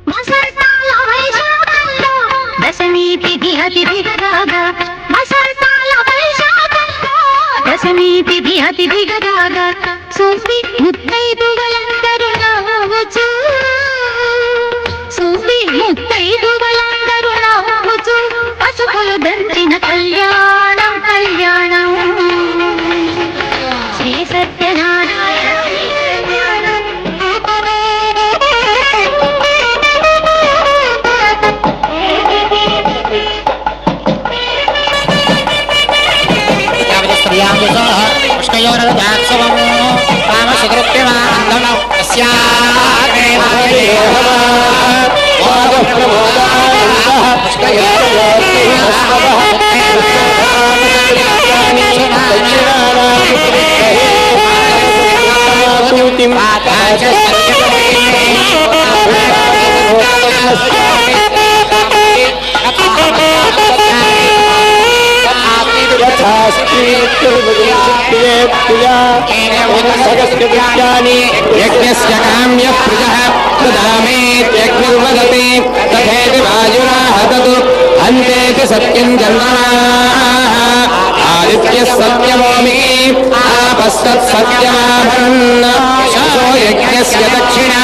మసర్తాల వైశాఖంలో దశమి తిథి అతిథిగరాగా మసర్తాల వైశాఖంలో దశమి తిథి అతిథిగరాగా సూఫి ముత్తైదువలందరూ నవ్వుచు సూఫి ముత్తైదువలందరూ నవ్వుచు పసుపులు దంచిన కళ్యాణం కళ్యాణం శ్రీ సత్యనారాయణ పుష్కయోరదాక్షవం కామసుకృత్యమానందనం యజ్ఞస్య కామ్య ప్రజః తదామేత్యగ్నిర్వదతి తథేతి వాయురాః తదు అంతేతి సత్యం చంద్రమాః ఆదిత్యః సత్యమోమి ఆపస్తత్ సత్యమాభరన్న శో యజ్ఞస్య దక్షిణా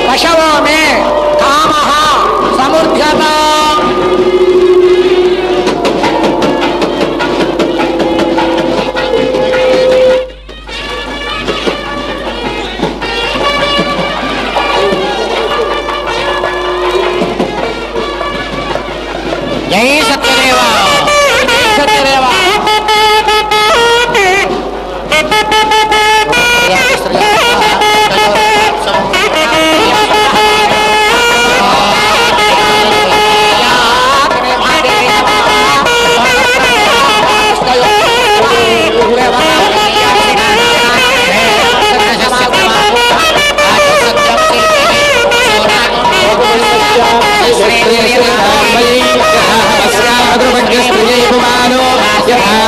పశవో మే కామః సమృద్ధ్యత జై సత్యదేవ జై సత్యదేవ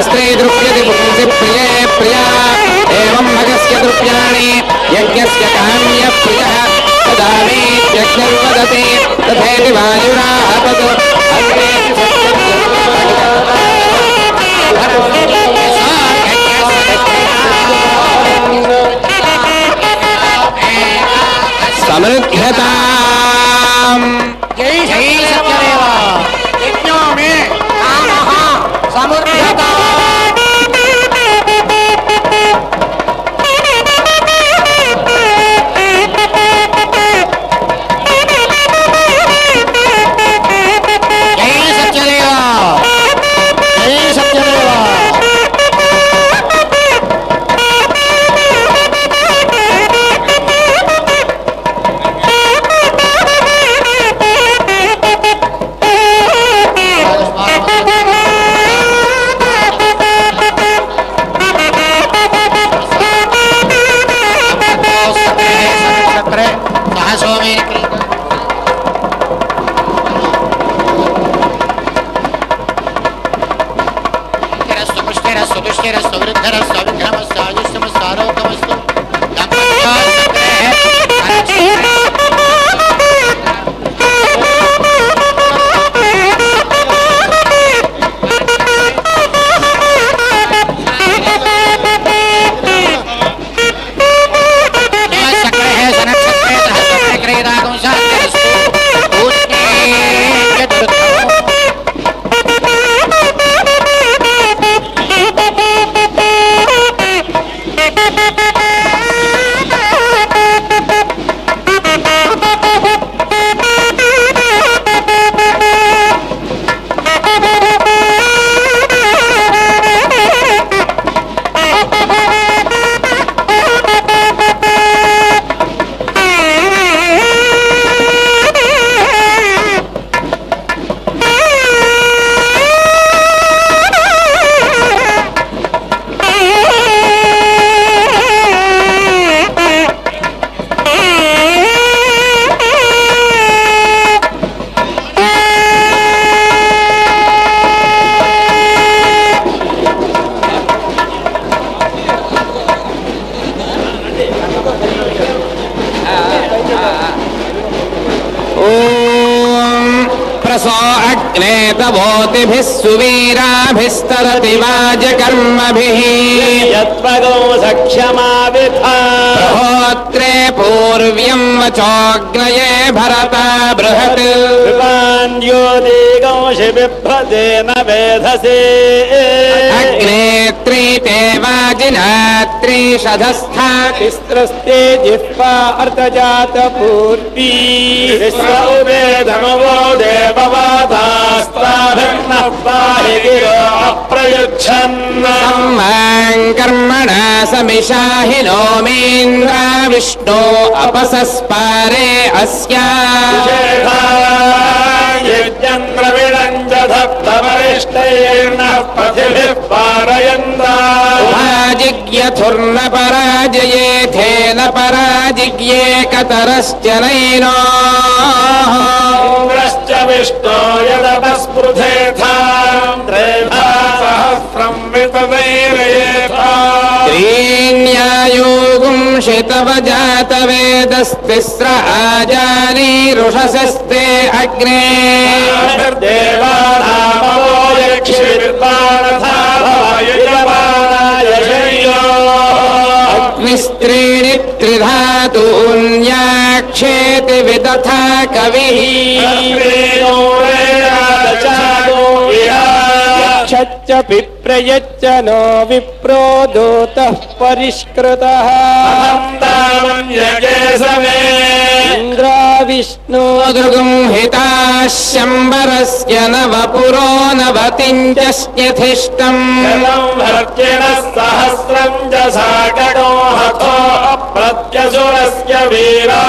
స్త్రీ దృప్యతి పుంసి ప్రియే ప్రియా ఏవం భగస్య దృప్యాణి యజ్ఞస్య కామ్య ప్రియః తదామేత్యగ్నిర్వదతి తథేతి వాయురాః తదు అంతేతి సమృద్ధ్యతాం జై జై సత్యదేవ యజ్ఞో మే కామః సమృద్ధ్యత జై సత్యదేవ సత్యదేవ प्रसो अग्ने तवोतिभिः सुवीराभिस्तरति वाजकर्मभिः यत्पदो सख्यमाविथा प्रहोत्रे पूर्व्यं वचोऽग्नये भरता बृहत् विपान्योदिगंशि बिभ्रतेन वेधसे अग्नेत्री ते वाजिनात्री शधस्था तिस्रस्ते जिह्वा अर्धजातपूर्वी विश्ववेदमवो देववादास्ताभिर्नः पाहि गिरो अप्रयुच्छन् सम्मां कर्मणा समिषाहि नोमेन्द्रा विष्णो अपसस्पारे अस्या यज्ञन्द्रविरञ्जधप्तवरिष्ठैर्नः पथिभिः पारयन्ता उभाजिज्ञथुर्न पराजयेथेन पराजिज्ञे कतरश्च नैनो इन्द्रश्च विष्णो यदपस्पृथेथाम् त्रेधा सहस्रं वितदैरयेथा त्रीण्यायोगुंशितव जातवेदस्तिस्र आजानीरुषसस्ते अग्ने देवानामो यक्षिर्वाणथा भवयुजमानाय शय्यो अग्निस्त्रीणि त्रिधातून्याक्षेति विदथा कविः यक्षच्च विप्रयच्च नो विप्रो दूतः परिष्कृतः इन्द्रा विष्णु दृगुंहिताः शम्बरस्य नवपुरो नवतिञ्जस्यथिष्टम् सहस्रं च साकटो हतो प्रत्यसुरस्य वीरा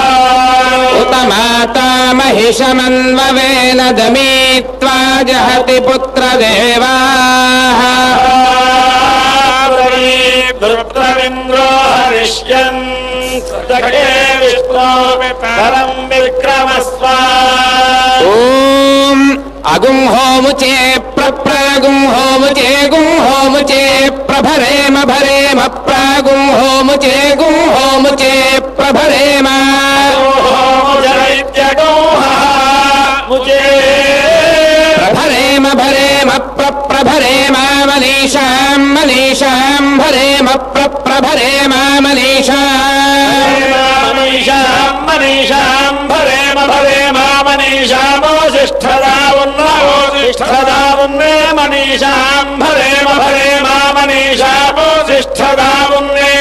उत माता महिषमन्ववेन दमीत्वा जहति पुत्रदेवाः दुर्त्रमिन्द्रो हरिष्यन् सखे विष्णो परं विक्रमस्वा ॐ अगुं होमुचे प्रप्रागुं होमुचे गुं होमुचे प्रभरेम भरेम प्रागुं होमुचे गुं होमुचे प्रभरेम प्रभरेम भरेम प्रभरेम मनीषां मनीषां भरेम प्रभरेम मनीषां भरेम भरेम मनीषामोशिष्ठदावुन्ने मनीषां भरेम भरेम मनीषामोशिष्ठदावुन्ने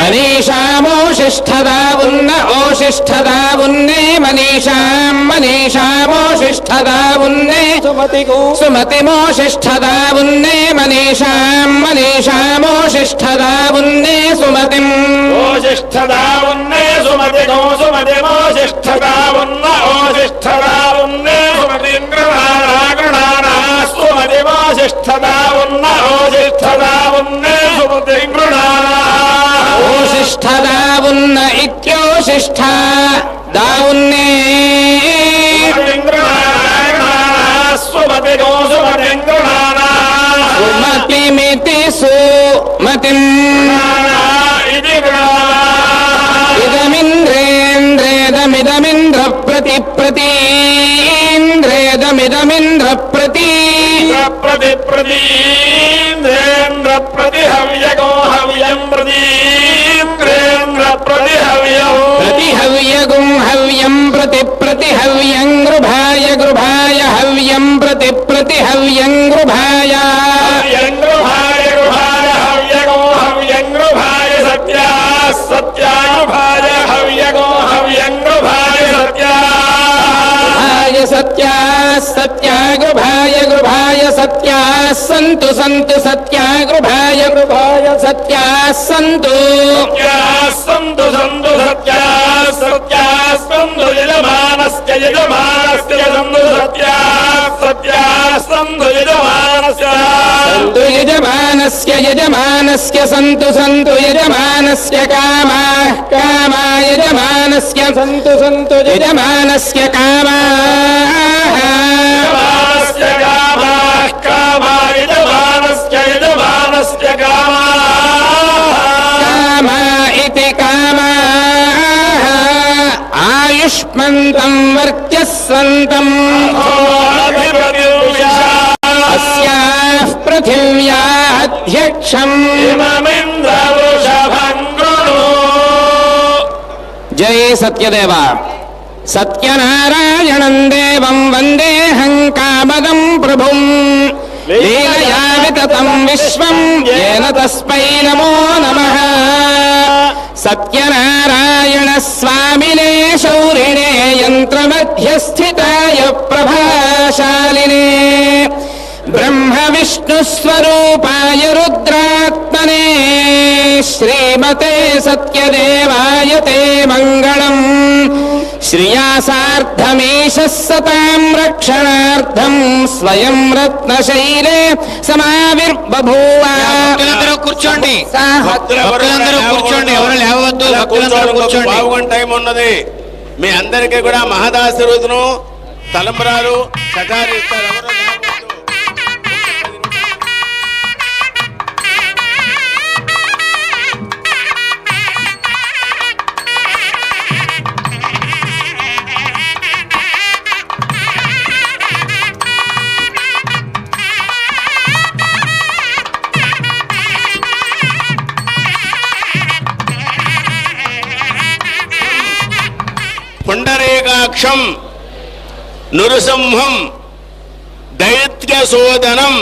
मनीषामोषि ఓషిష్ఠదా ఉన్న ఓషిష్ఠదా ఉన్నే మనీషాం మనీషామోషిష్ఠదా ఉన్నే సుమతిమోషిష్ఠదా ఉన్నే మనీషాం మనీషామోషిష్ఠదా ఉన్నే సుమతిం ఓషిష్ఠదా ఉన్నే సుమతిగో సుమతిమోషిష్ఠదా ఉన్న ఓషిష్ఠదా ఉన్నే సుమతింగ్రహారాగణానా సుమతిమోషిష్ఠదా ఉన్న ఓషిష్ఠదా ఉన్నే సుమతింగ్రహారా ఓషిష్ఠదా ఉన్న ఇత్యోషిష్ఠ దావున్నే సుమతిగో సుమతింగ్రహారా సుమతిమితి సుమతిం ఇదమింద్రేంద్రేదమిదమింద్ర ప్రతి ప్రతీంద్రేదమిదమింద్ర ప్రతి ప్రతి ప్రతీంద్రేంద్ర ప్రతి హవ్యగో హవ్యం ప్రతీంద్రేంద్ర ప్రతి హవ్యం ప్రతి హవ్యగుం హవ్యం ప్రతి ప్రతి హవ్యం గృభాయ గృభాయ హవ్యం ప్రతి ప్రతి హవ్యం గృభాయ హవ్యంగృభాయ గృభాయ హవ్యగో హవ్యంగృభాయ సత్యా సత్యాగృభాయ హవ్యగో హవ్యంగృభాయ సత్యా సత్యా సత్యాగృభాయ గృభాయ సత్యా సంతు సంతు సత్యాగృభాయ గృభాయ సత్యా సంతు సంతు సంతు సత్యా సత్యా సంతు యజమానస్య యజమానస్య సంతు సత్యా సత్యా సంతు యజమానస్య సంతు యజమానస్య యజమానస్య సంతు సంతు యజమానస్య కామా కామా యజమానస్య సంతు సంతు యజమానస్య కామా యజమానస్య కామాః కామా యజమానస్య యజమానస్య కామా ఇతి కామా ఆయుష్మంతం వర్చస్వంతం అస్యాః పృథివ్యాధ్యక్షం జై సత్యదేవ సత్యనారాయణం దేవం వందేహం కామదం ప్రభుం లీలయా వితతం విశ్వం ఏన తస్మై నమో నమః సత్యనారాయణ స్వామినే శౌరిణే యంత్రమధ్యస్థితాయ ప్రభాశాలినే బ్రహ్మ విష్ణు స్వరూపాయ రుద్రాత్మనే శ్రీమతే సత్యదేవాయ తే మంగళం శ్రియాసార్థమేష సతాం రక్షణార్థం స్వయం రత్నశైలే సమావిర్బభూవ కూర్చోండి భక్తులందరూ కూర్చోండి, ఎవరు లేవద్దు, భక్తులందరూ కూర్చోండి. బాగుంది టైం ఉన్నది. మీ అందరికీ కూడా మహదాశీర్వదను తలంబరాలు కటారి ఇస్తారు. ఎవరు పుండరీకాక్షం నృసింహం దైత్యసోదనం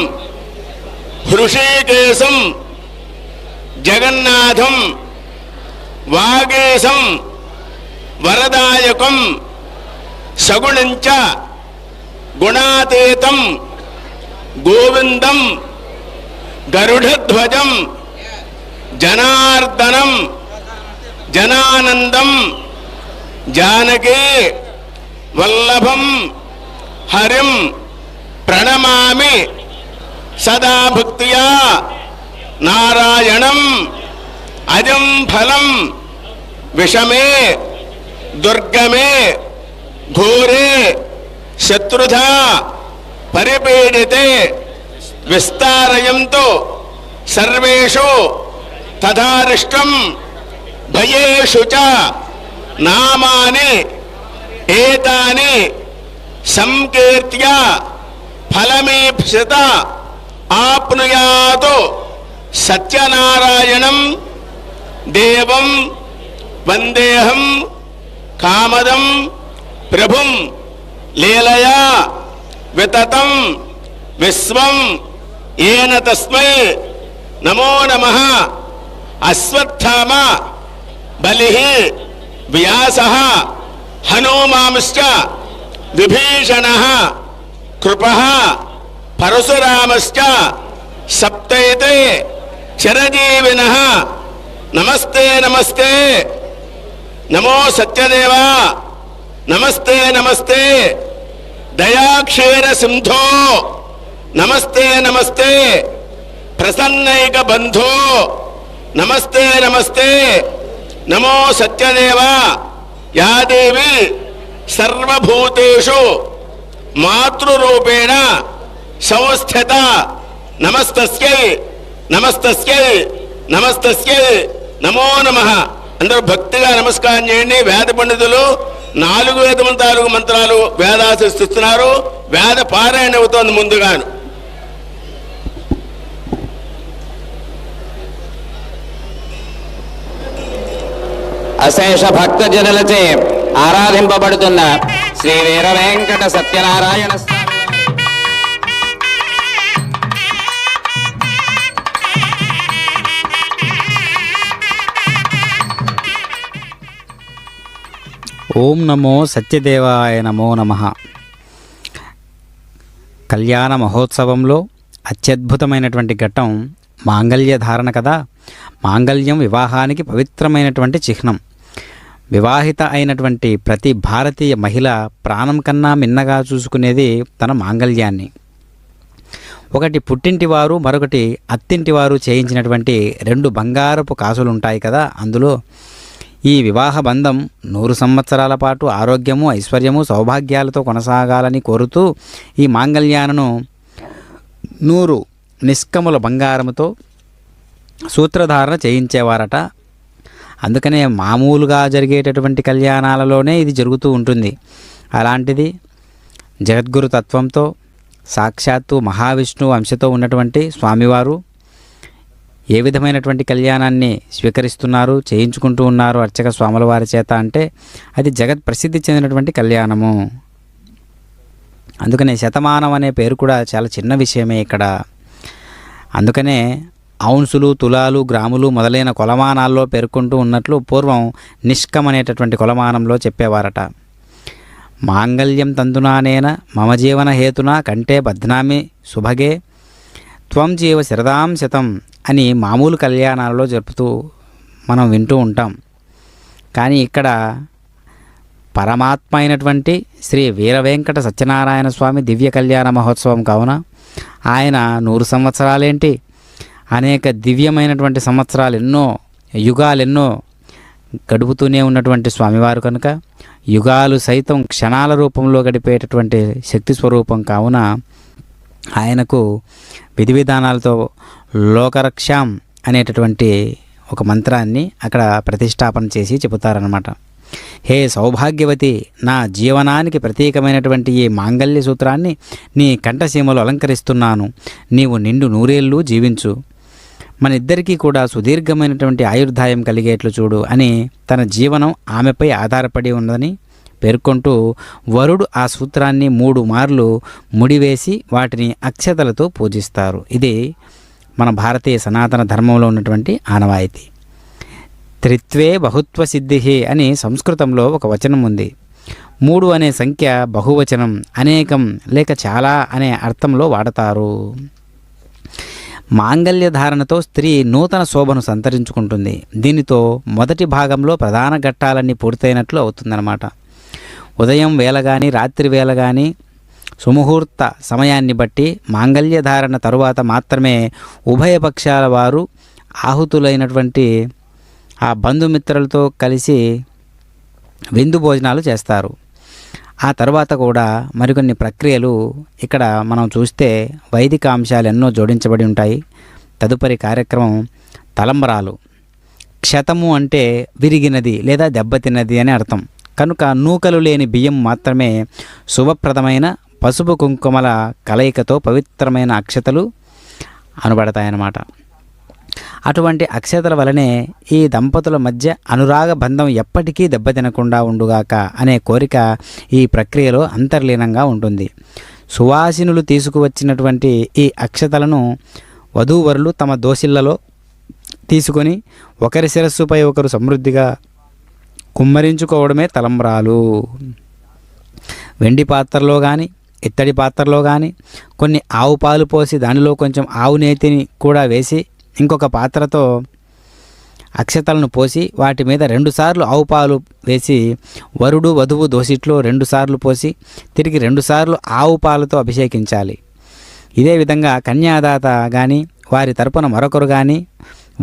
హృషీకేశం జగన్నాథం వాగీశం వరదాయకం సగుణంచ గుణాతీతం గోవిందం గరుడధ్వజం జనార్దనం జనానందం జానకీ వల్లభం హరిం ప్రణమామి సదా భక్తియా నారాయణం అజం ఫలం విషమే దుర్గమే ఘోరే శత్రుధా పరిపీడితే విస్తారయంతో సర్వేషు తథారిష్టం భయేషు చ నామాని ఏతాని సంకీర్త్య ఫలమీప్సిత ఆప్నుయాతు సత్యనారాయణం దేవం వందేహం కామదం ప్రభుం లీలయా వితతం విశ్వం ఏన తస్మై నమో నమః. అశ్వత్థామ బలిః వ్యాసః హనుమాంశ్చ విభీషణః కృపః పరశురామశ్చ సప్తైతే చిరజీవినః నమస్తే నమస్తే నమో సత్యదేవ నమస్తే నమస్తే దయాక్షీర సింధో నమస్తే నమస్తే ప్రసన్నైక బంధో నమస్తే నమస్తే నమో సత్యదేవ యా దేవి సర్వభూతేషు మాతృరూపేణ సంస్థిత నమస్తస్యై నమస్తస్యై నమస్తస్యై నమో నమః. అందరూ భక్తిగా నమస్కారం చేయండి. వేద పండితులు 4 మంత్రాలు వేదాశిస్తున్నారు. వేద పారాయణ అవుతోంది ముందుగాను. అశేష భక్తజనులచే ఆరాధింపబడుతున్న శ్రీ వీర వెంకట సత్యనారాయణ స్వామి ఓం నమో సత్యదేవాయ నమో నమః. కళ్యాణ మహోత్సవంలో అత్యద్భుతమైనటువంటి ఘట్టం మాంగళ్య ధారణ కదా. మాంగళ్యం వివాహానికి పవిత్రమైనటువంటి చిహ్నం. వివాహిత అయినటువంటి ప్రతి భారతీయ మహిళ ప్రాణం కన్నా మిన్నగా చూసుకునేది తన మాంగళ్యాన్ని. ఒకటి పుట్టింటి వారు, మరొకటి అత్తింటి వారు చేయించినటువంటి 2 బంగారపు కాసులుంటాయి కదా. అందులో ఈ వివాహ బంధం 100 సంవత్సరాల పాటు ఆరోగ్యము, ఐశ్వర్యము, సౌభాగ్యాలతో కొనసాగాలని కోరుతూ ఈ మాంగళ్యాలను 100 నిష్కముల బంగారముతో సూత్రధారణ చేయించేవారట. అందుకనే మామూలుగా జరిగేటటువంటి కళ్యాణాలలోనే ఇది జరుగుతూ ఉంటుంది. అలాంటిది జగద్గురు తత్వంతో సాక్షాత్తు మహావిష్ణువు అంశతో ఉన్నటువంటి స్వామివారు ఏ విధమైనటువంటి కళ్యాణాన్ని స్వీకరిస్తున్నారు, చేయించుకుంటూ ఉన్నారు అర్చక స్వాముల వారి చేత అంటే అది జగత్ ప్రసిద్ధి చెందినటువంటి కళ్యాణము. అందుకనే శతమానం అనే పేరు కూడా చాలా చిన్న విషయమే ఇక్కడ. అందుకనే ఔన్సులు, తులాలు, గ్రాములు మొదలైన కొలమానాల్లో పేర్కొంటూ ఉన్నట్లు పూర్వం నిష్కం అనేటటువంటి కొలమానంలో చెప్పేవారట. మాంగళ్యం తంతునానేన మమ జీవన హేతున కంటే బధ్నామి శుభగే త్వం జీవ శరదాం శతం అని మామూలు కళ్యాణాలలో జరుపుతూ మనం వింటూ ఉంటాం. కానీ ఇక్కడ పరమాత్మ అయినటువంటి శ్రీ వీర వెంకట సత్యనారాయణ స్వామి దివ్య కళ్యాణ మహోత్సవం కావున ఆయన 100 సంవత్సరాలేంటి, అనేక దివ్యమైనటువంటి సంవత్సరాలు ఎన్నో యుగాలెన్నో గడుపుతూనే ఉన్నటువంటి స్వామివారు కనుక యుగాలు సైతం క్షణాల రూపంలో గడిపేటటువంటి శక్తి స్వరూపం కావున ఆయనకు విధి విధానాలతో లోకరక్షాం అనేటటువంటి ఒక మంత్రాన్ని అక్కడ ప్రతిష్టాపన చేసి చెబుతారనమాట. హే సౌభాగ్యవతి, నా జీవనానికి ప్రతీకమైనటువంటి ఈ మాంగళ్య సూత్రాన్ని నీ కంఠసీమలు అలంకరిస్తున్నాను. నీవు నిండు 100 ఏళ్ళు జీవించు, మన ఇద్దరికీ కూడా సుదీర్ఘమైనటువంటి ఆయుర్దాయం కలిగేట్లు చూడు అని తన జీవనం ఆమెపై ఆధారపడి ఉందని పేర్కొంటూ వరుడు ఆ సూత్రాన్ని 3 మార్లు ముడివేసి వాటిని అక్షతలతో పూజిస్తారు. ఇది మన భారతీయ సనాతన ధర్మంలో ఉన్నటువంటి ఆనవాయితీ. త్రిత్వే బహుత్వ సిద్ధి అని సంస్కృతంలో ఒక వచనం ఉంది. 3 అనే సంఖ్య బహువచనం, అనేకం లేక చాలా అనే అర్థంలో వాడతారు. మాంగళ్య ధారణతో స్త్రీ నూతన శోభను సంతరించుకుంటుంది. దీనితో మొదటి భాగంలో ప్రధాన ఘట్టాలన్నీ పూర్తయినట్లు అవుతుందన్నమాట. ఉదయం వేళ కానీ రాత్రి వేళ కానీ సుముహూర్త సమయాన్ని బట్టి మాంగళ్య ధారణ తరువాత మాత్రమే ఉభయపక్షాల వారు ఆహుతులైనటువంటి ఆ బంధుమిత్రులతో కలిసి విందు భోజనాలు చేస్తారు. ఆ తర్వాత కూడా మరికొన్ని ప్రక్రియలు ఇక్కడ మనం చూస్తే వైదిక అంశాలు ఎన్నో జోడించబడి ఉంటాయి. తదుపరి కార్యక్రమం తలంబరాలు. క్షతము అంటే విరిగినది లేదా దెబ్బతిన్నది అని అర్థం కనుక నూకలు లేని బియ్యం మాత్రమే శుభప్రదమైన పసుపు కుంకుమల కలయికతో పవిత్రమైన అక్షతలు అనబడతాయన్నమాట. అటువంటి అక్షతల వలనే ఈ దంపతుల మధ్య అనురాగ బంధం ఎప్పటికీ దెబ్బతినకుండా ఉండుగాక అనే కోరిక ఈ ప్రక్రియలో అంతర్లీనంగా ఉంటుంది. సువాసినులు తీసుకువచ్చినటువంటి ఈ అక్షతలను వధూవరులు తమ దోసిళ్లలో తీసుకొని ఒకరి శిరస్సుపై ఒకరు సమృద్ధిగా కుమ్మరించుకోవడమే తలంబ్రాలు. వెండి పాత్రలో కానీ ఇత్తడి పాత్రలో కానీ కొన్ని ఆవు పాలు పోసి దానిలో కొంచెం ఆవు నేతిని కూడా వేసి ఇంకొక పాత్రతో అక్షతలను పోసి వాటి మీద 2 సార్లు ఆవు పాలు వేసి వరుడు వధువు దోసిట్లో 2 సార్లు పోసి తిరిగి 2 సార్లు ఆవు పాలతో అభిషేకించాలి. ఇదే విధంగా కన్యాదాత కానీ వారి తరపున మరొకరు కానీ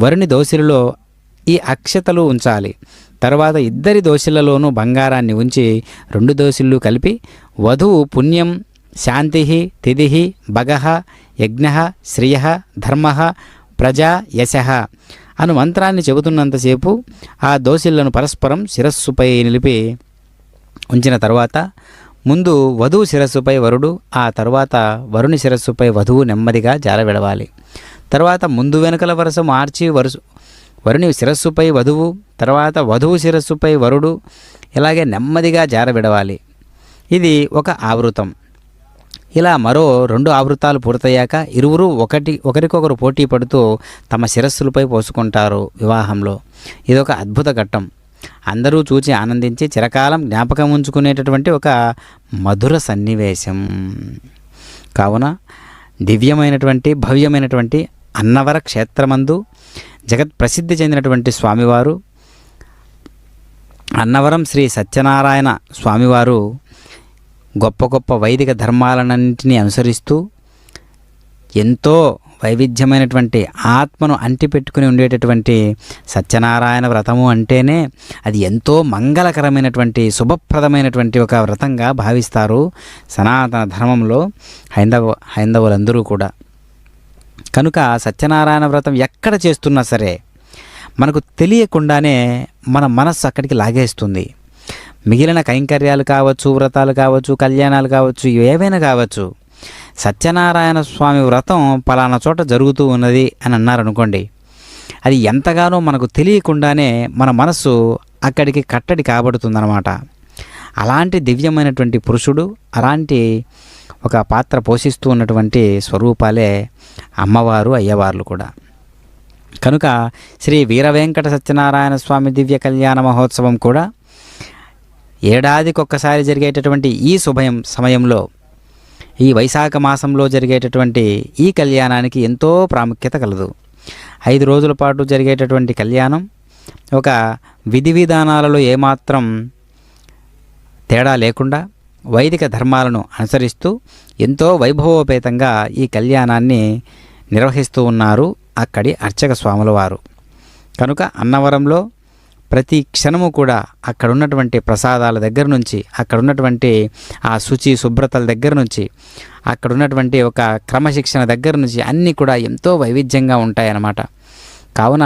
వరుని దోసిలలో ఈ అక్షతలు ఉంచాలి. తర్వాత ఇద్దరి దోసిళ్లలోనూ బంగారాన్ని ఉంచి 2 దోసిళ్ళు కలిపి వధువు పుణ్యం శాంతి తిథి భగః యజ్ఞ శ్రియ ధర్మ ప్రజా యశ అను మంత్రాన్ని చెబుతున్నంతసేపు ఆ దోసిళ్లను పరస్పరం శిరస్సుపై నిలిపి ఉంచిన తర్వాత ముందు వధువు శిరస్సుపై వరుడు, ఆ తర్వాత వరుని శిరస్సుపై వధువు నెమ్మదిగా జారవిడవాలి. తర్వాత ముందు వెనుకల వరుస మార్చి వరుని శిరస్సుపై వధువు, తర్వాత వధువు శిరస్సుపై వరుడు, ఇలాగే నెమ్మదిగా జారవిడవాలి. ఇది ఒక ఆవృతం. ఇలా మరో 2 ఆవృతాలు పూర్తయ్యాక ఇరువురు ఒకరికొకరు పోటీ పడుతూ తమ శిరస్సులపై పోసుకుంటారు వివాహంలో. ఇదొక అద్భుత ఘట్టం. అందరూ చూచి ఆనందించి చిరకాలం జ్ఞాపకం ఉంచుకునేటటువంటి ఒక మధుర సన్నివేశం. కావున దివ్యమైనటువంటి భవ్యమైనటువంటి అన్నవర క్షేత్రమందు జగత్ ప్రసిద్ధి చెందినటువంటి స్వామివారు అన్నవరం శ్రీ సత్యనారాయణ స్వామివారు గొప్ప గొప్ప వైదిక ధర్మాలన్నింటినీ అనుసరిస్తూ ఎంతో వైవిధ్యమైనటువంటి ఆత్మను అంటిపెట్టుకుని ఉండేటటువంటి సత్యనారాయణ వ్రతము అంటేనే అది ఎంతో మంగళకరమైనటువంటి శుభప్రదమైనటువంటి ఒక వ్రతంగా భావిస్తారు సనాతన ధర్మంలో హైందవులందరూ కూడా. కనుక సత్యనారాయణ వ్రతం ఎక్కడ చేస్తున్నా సరే మనకు తెలియకుండానే మన మనస్సు అక్కడికి లాగేస్తుంది. మిగిలిన కైంకర్యాలు కావచ్చు, వ్రతాలు కావచ్చు, కళ్యాణాలు కావచ్చు, ఏవైనా కావచ్చు, సత్యనారాయణ స్వామి వ్రతం పలానా చోట జరుగుతూ ఉన్నది అని అన్నారనుకోండి, అది ఎంతగానో మనకు తెలియకుండానే మన మనస్సు అక్కడికి కట్టడి కాబడుతుందన్నమాట. అలాంటి దివ్యమైనటువంటి పురుషుడు, అలాంటి ఒక పాత్ర పోషిస్తూ ఉన్నటువంటి స్వరూపాలే అమ్మవారు అయ్యవార్లు కూడా. కనుక శ్రీ వీరవెంకట సత్యనారాయణ స్వామి దివ్య కళ్యాణ మహోత్సవం కూడా ఏడాదికొక్కసారి జరిగేటటువంటి ఈ సమయంలో ఈ వైశాఖ మాసంలో జరిగేటటువంటి ఈ కళ్యాణానికి ఎంతో ప్రాముఖ్యత కలదు. 5 రోజుల పాటు జరిగేటటువంటి కళ్యాణం ఒక విధి విధానాలలో ఏమాత్రం తేడా లేకుండా వైదిక ధర్మాలను అనుసరిస్తూ ఎంతో వైభవోపేతంగా ఈ కళ్యాణాన్ని నిర్వహిస్తూ ఉన్నారు అక్కడి అర్చక స్వాముల వారు. కనుక అన్నవరంలో ప్రతి క్షణము కూడా అక్కడ ఉన్నటువంటి ప్రసాదాల దగ్గర నుంచి, అక్కడ ఉన్నటువంటి ఆ శుచి శుభ్రతల దగ్గర నుంచి, అక్కడ ఉన్నటువంటి ఒక క్రమశిక్షణ దగ్గర నుంచి అన్నీ కూడా ఎంతో వైవిధ్యంగా ఉంటాయన్నమాట. కావున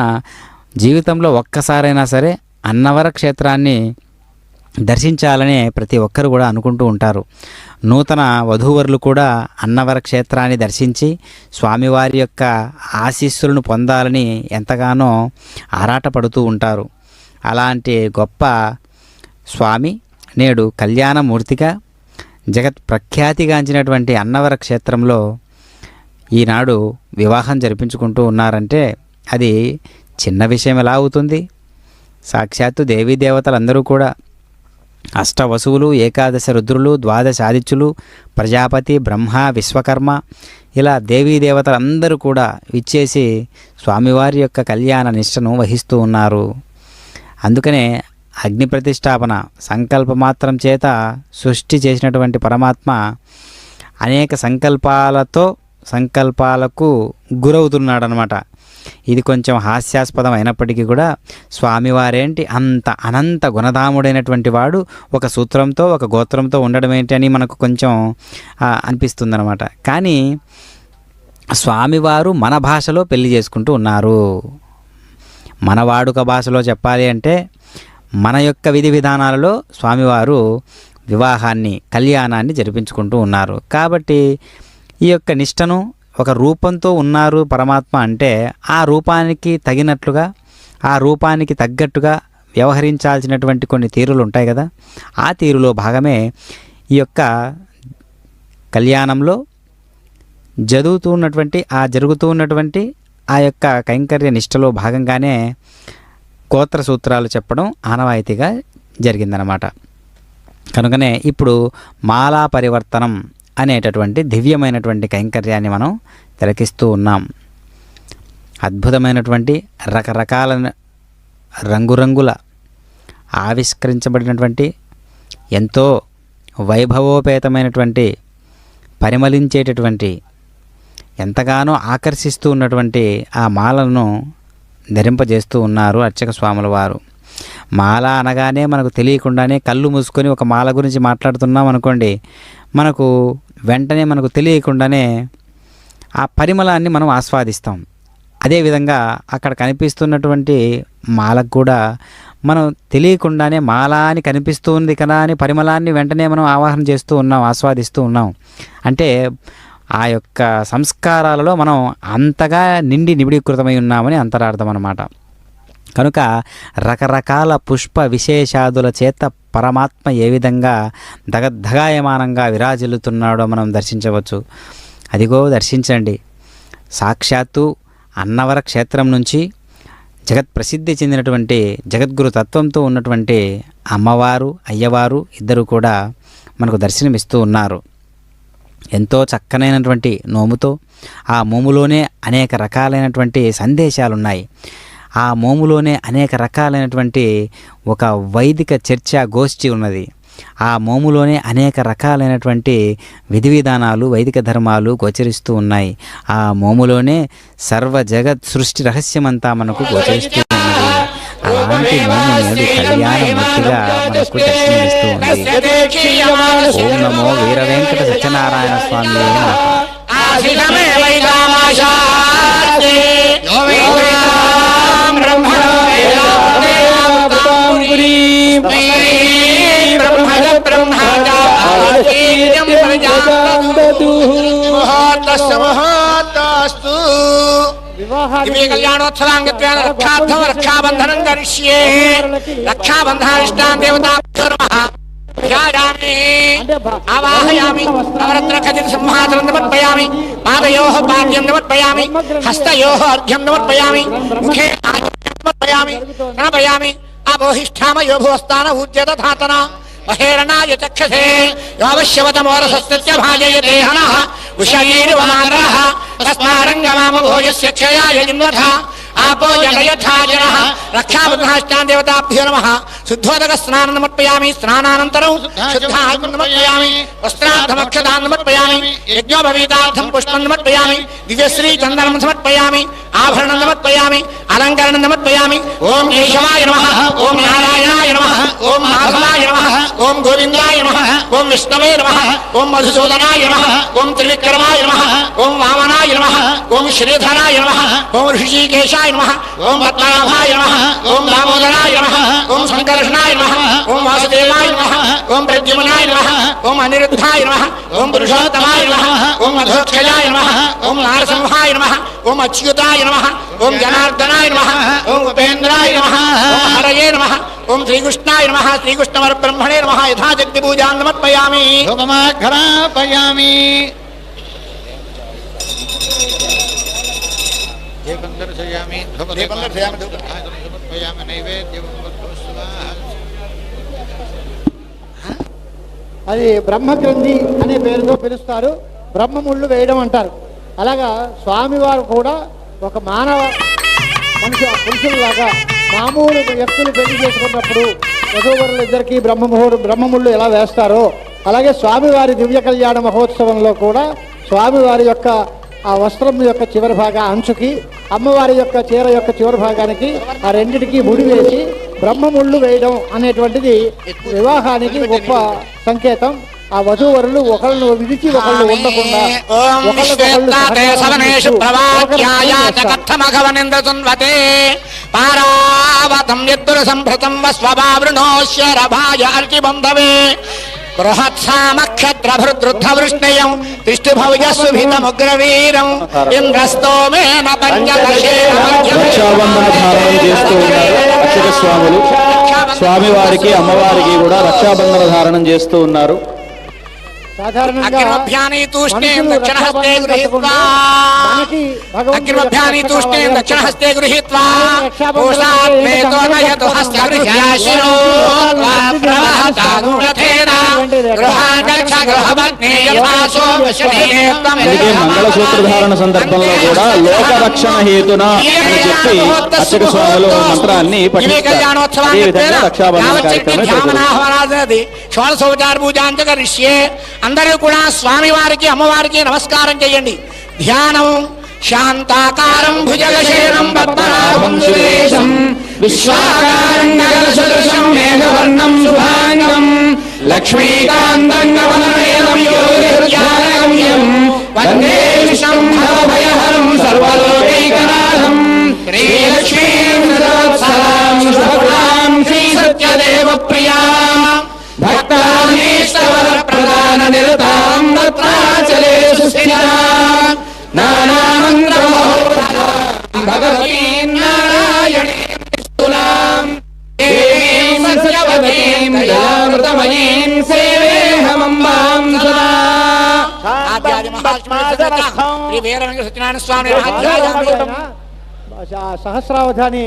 జీవితంలో ఒక్కసారైనా సరే అన్నవర క్షేత్రాన్ని దర్శించాలనే ప్రతి ఒక్కరు కూడా అనుకుంటూ ఉంటారు. నూతన వధూవరులు కూడా అన్నవర క్షేత్రాన్ని దర్శించి స్వామివారి యొక్క ఆశీస్సులను పొందాలని ఎంతగానో ఆరాటపడుతూ ఉంటారు. అలాంటి గొప్ప స్వామి నేడు కళ్యాణమూర్తిగా జగత్ ప్రఖ్యాతిగాంచినటువంటి అన్నవర క్షేత్రంలో ఈనాడు వివాహం జరిపించుకుంటూ ఉన్నారంటే అది చిన్న విషయం ఎలా అవుతుంది? సాక్షాత్తు దేవీ దేవతలందరూ కూడా అష్టవసువులు, ఏకాదశ రుద్రులు, 12 ఆదిత్యులు, ప్రజాపతి, బ్రహ్మ, విశ్వకర్మ ఇలా దేవీ దేవతలందరూ కూడా విచ్చేసి స్వామివారి యొక్క కళ్యాణ నిష్టను వహిస్తూ ఉన్నారు. అందుకనే అగ్ని ప్రతిష్టాపన సంకల్పమాత్రం చేత సృష్టి చేసినటువంటి పరమాత్మ అనేక సంకల్పాలకు గురవుతున్నాడనమాట. ఇది కొంచెం హాస్యాస్పదం అయినప్పటికీ కూడా స్వామివారేంటి అంత అనంత గుణధాముడైనటువంటి వాడు ఒక సూత్రంతో ఒక గోత్రంతో ఉండడం ఏంటి అని మనకు కొంచెం అనిపిస్తుందన్నమాట. కానీ స్వామివారు మన భాషలో పెళ్లి చేసుకుంటూ ఉన్నారు. మన వాడుక భాషలో చెప్పాలి అంటే మన యొక్క విధి విధానాలలో స్వామివారు వివాహాన్ని కళ్యాణాన్ని జరిపించుకుంటూ ఉన్నారు. కాబట్టి ఈ యొక్క నిష్టను ఒక రూపంతో ఉన్నారు పరమాత్మ అంటే ఆ రూపానికి తగినట్లుగా, ఆ రూపానికి తగ్గట్టుగా వ్యవహరించాల్సినటువంటి కొన్ని తీరులు ఉంటాయి కదా. ఆ తీరులో భాగమే ఈ యొక్క కళ్యాణంలో జరుగుతూ ఉన్నటువంటి ఆ యొక్క కైంకర్య నిష్టలో భాగంగానే గోత్ర సూత్రాలు చెప్పడం ఆనవాయితీగా జరిగిందనమాట. కనుకనే ఇప్పుడు మాలా పరివర్తనం అనేటటువంటి దివ్యమైనటువంటి కైంకర్యాన్ని మనం తిలకిస్తూ ఉన్నాం. అద్భుతమైనటువంటి రకరకాల రంగురంగుల ఆవిష్కరించబడినటువంటి ఎంతో వైభవోపేతమైనటువంటి పరిమళించేటటువంటి ఎంతగానో ఆకర్షిస్తూ ఉన్నటువంటి ఆ మాలను ధరింపజేస్తూ ఉన్నారు అర్చక స్వాముల వారు. మాల అనగానే మనకు తెలియకుండానే కళ్ళు మూసుకొని ఒక మాల గురించి మాట్లాడుతున్నాం అనుకోండి, మనకు వెంటనే మనకు తెలియకుండానే ఆ పరిమళాన్ని మనం ఆస్వాదిస్తాం. అదేవిధంగా అక్కడ కనిపిస్తున్నటువంటి మాలకు కూడా మనం తెలియకుండానే మాల అని కనిపిస్తుంది కదా అని పరిమళాన్ని వెంటనే మనం ఆవాహన చేస్తూ ఉన్నాం, ఆస్వాదిస్తూ ఉన్నాం. అంటే ఆ యొక్క సంస్కారాలలో మనం అంతగా నిండి నిబిడీకృతమై ఉన్నామని అంతరార్థం అన్నమాట. కనుక రకరకాల పుష్ప విశేషాదుల చేత పరమాత్మ ఏ విధంగా దగద్ధగాయమానంగా విరాజిల్లుతున్నాడో మనం దర్శించవచ్చు. అదిగో దర్శించండి, సాక్షాత్తు అన్నవర క్షేత్రం నుంచి జగత్ ప్రసిద్ధి చెందినటువంటి జగద్గురు తత్వంతో ఉన్నటువంటి అమ్మవారు అయ్యవారు ఇద్దరు కూడా మనకు దర్శనమిస్తూ ఉన్నారు. ఎంతో చక్కనైనటువంటి నోముతో ఆ మోములోనే అనేక రకాలైనటువంటి సందేశాలున్నాయి. ఆ మోములోనే అనేక రకాలైనటువంటి ఒక వైదిక చర్చా గోష్ఠి ఉన్నది. ఆ మోములోనే అనేక రకాలైనటువంటి విధి విధానాలు వైదిక ధర్మాలు గోచరిస్తూ ఉన్నాయి. ఆ మోములోనే సర్వ జగత్ సృష్టి రహస్యమంతా మనకు గోచరిస్తూ ఉన్నది. అలాంటి మోము నేడు కళ్యాణమూర్తిగా మనకు దర్శనమిస్తూ ఉంది. ఓం నమో వీర వెంకట సత్యనారాయణ స్వామి కళ్యాణోత్సవాంగత్వేన రక్షార్థం రక్షాబంధనం కరిష్యే. రక్షాబంధనానిష్టాన్ దేవతాభ్యో నమః. ఆవాహయామి నవరత్న ఖచిత సింహాసనం సమర్పయామి. పాదయోః పాద్యం సమర్పయామి. హస్తయోః అర్ఘ్యం సమర్పయామి. ముఖే సమర్పయామి. ప్రణపయామి. ఆపోహిష్ఠామయో భువస్థాన ఊజ్యత ధాతన మహేరణాయ చక్షసే యోవశ్యవతమోరసస్య భాజయతే హనః ఉషయీర్వమానరః తస్మారంగమామ భోజస్య క్షయాయ జిన్వథ आपो जनयथा जनः रक्षाबन्धनाष्टान् देवताभ्यो नमः। शुद्धोदक स्नानं समर्पयामि। स्नानानन्तरं शुद्धाग्निं समर्पयामि। वस्त्रार्थमक्षतान् समर्पयामि। यज्ञोपवीतार्थं पुष्पं समर्पयामि। दिव्यश्री चन्दनं समर्पयामि। आभरणं समर्पयामि। अलङ्करणं समर्पयामि। ओम केशवाय नमः। ओम नारायणाय नमः। ओम माधवाय नमः। ओम गोविन्दाय नमः। ओम विष्णवे नमः। ओम मधुसूदनाय नमः। ओम त्रिविक्रमाय नमः। ओम वामनाय नमः। ओम श्रीधराय नमः। ओम ऋषिकेशाय नमः। ओम पद्मनाभाय नमः। ओम दामोदराय नमः। ओम संकर्षणाय नमः। ओम वासुदेवाय नमः। ओम प्रद्युम्नाय नमः। ओम अनिरुद्धाय नमः। ओम पुरुषोत्तमाय नमः। ओम मधोक्षजाय नमः। ओम नारसिंहाय नमः। ओम अच्युताय नमः। ओम जनार्दनाय नमः। ओम उपेन्द्राय नमः। ओम हरये नमः। ओम श्रीकृष्णाय नमः। श्रीकृष्णवरब्रह्मणे नमः। यथाशक्ति पूजां समर्पयामि। धूपमाघ्रापयामि। दर्शयामि समर्पयामि नैवेद्यं అది బ్రహ్మగ్రంథి అనే పేరుతో పిలుస్తారు. బ్రహ్మముళ్ళు వేయడం అంటారు. అలాగా స్వామివారు కూడా ఒక మానవ పురుషుల్లాగా మామూలు వ్యక్తులు పెళ్లి చేసుకున్నప్పుడు వధూవరులు ఇద్దరికి బ్రహ్మముళ్ళు ఎలా వేస్తారో అలాగే స్వామివారి దివ్య కళ్యాణ మహోత్సవంలో కూడా స్వామివారి యొక్క ఆ వస్త్రం యొక్క చివరి భాగ అంచుకి అమ్మవారి యొక్క చీర యొక్క చివరి భాగానికి ఆ రెండిటికి ముడి వేసి బ్రహ్మముళ్ళు వేయడం అనేటువంటిది వివాహానికి గొప్ప సంకేతం. ఆ వధూవరులు ఒకళ్ళు విడిచి ఒకళ్ళు ఉండకుండా బృహత్సామక్షత్రభృద్రుద్ధవృష్ణయం తిష్ఠుభౌజస్సుభితముగ్రవీరం ఇంద్రస్తోమేన రక్షాబంధన ధారణం చేస్తూ ఉన్నారు అర్చక స్వాములు. స్వామివారికి అమ్మవారికి కూడా రక్షాబంధన ధారణం చేస్తూ ఉన్నారు. సాధారణంగా అగ్నిమభ్యాని తూష్ణీం దక్షిణహస్తే గృహీత్వా మనకి భగవంతుడు అగ్నిమభ్యాని తూష్ణీం దక్షిణహస్తే గృహీత్వా పూషాత్మేతో నయతు హస్తగృహ్యాశినో ప్రవహతాగుణథేన గృహాగచ్చ గృహవగ్నే యథాసో వశనేత్వం. అందుకే మంగళసూత్ర ధారణ సందర్భంలో కూడా లోక రక్షణ హేతున అని చెప్పి అర్చక స్వాములు మంత్రాన్ని పఠిస్తారు. అదేవిధంగా రక్షాబంధన కార్యక్రమం జరుగుతుంది. షోడశోపచార పూజాంత కరిష్యే. అందరూ కూడా స్వామి వారికి అమ్మవారికి నమస్కారం చేయండి. ధ్యానం శాంతాకారం భుజగశేనం పద్మనాభం సురేశం విశ్వాకారం గగనసదృశం మేఘవర్ణం శుభాంగం లక్ష్మీకాంతం నవనయనం యోగిర్ధ్యానగమ్యం వందే విష్ణుం భవభయహరం సర్వలోకైకనాథం శ్రీలక్ష్మీం సదవత్సలాం శుభప్రదాం శ్రీ సత్యదేవ ప్రియాం భక్తానీష్టవర ప్రదాన నిరతాం తత్రాచలే సుస్థితాం నానామంత్రమహోరాం భగవతీం నారాయణీం స్తులాం దేవీం సత్యవతీం దయామృతమయీం సేవేహమంబాం సదా. ఆద్యాది మహాలక్ష్మీ శ్రీ వీర వెంకట సత్యనారాయణ స్వామి సహస్రావధాని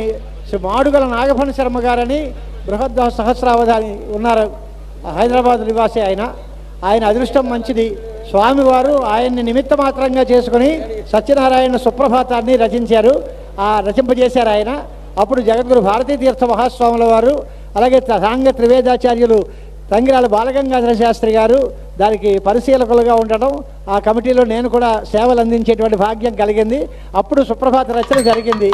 శ్రీ మాడుగల నాగభణ శర్మ గారని బృహద్ సహస్రావధాని ఉన్నారు. హైదరాబాద్ నివాసి ఆయన అదృష్టం మంచిది. స్వామివారు ఆయన్ని నిమిత్త మాత్రంగా చేసుకుని సత్యనారాయణ సుప్రభాతాన్ని రచించారు. రచింపజేశారు ఆయన. అప్పుడు జగద్గురు భారతీ తీర్థ మహాస్వాముల వారు, అలాగే సాంగ త్రివేదాచార్యులు తంగిరాల బాలగంగాధర శాస్త్రి గారు దానికి పరిశీలకులుగా ఉండటం, ఆ కమిటీలో నేను కూడా సేవలు అందించేటువంటి భాగ్యం కలిగింది. అప్పుడు సుప్రభాత రచన జరిగింది.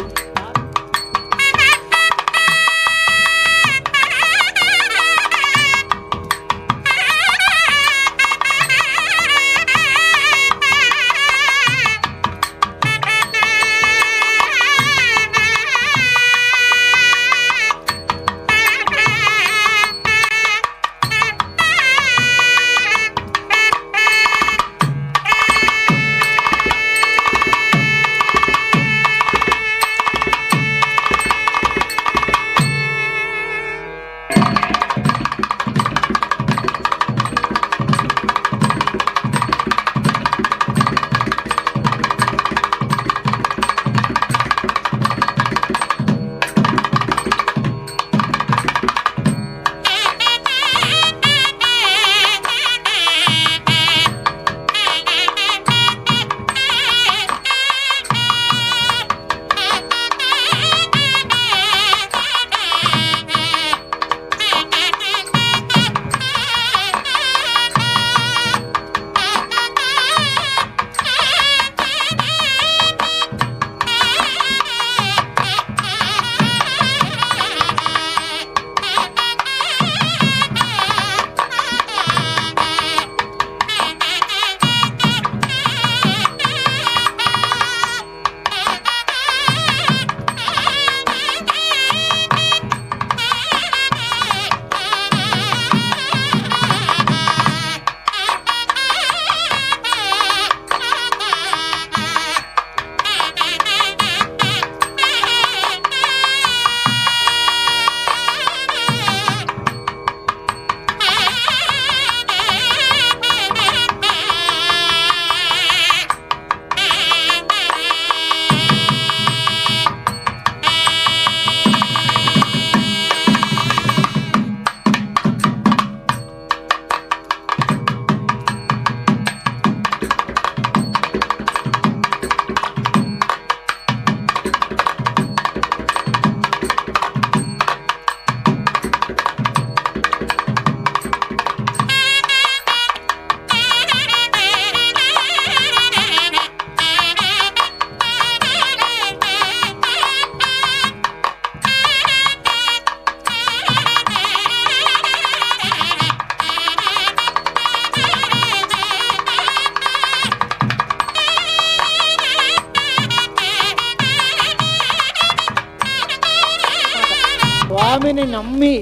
స్వామిని నమ్మి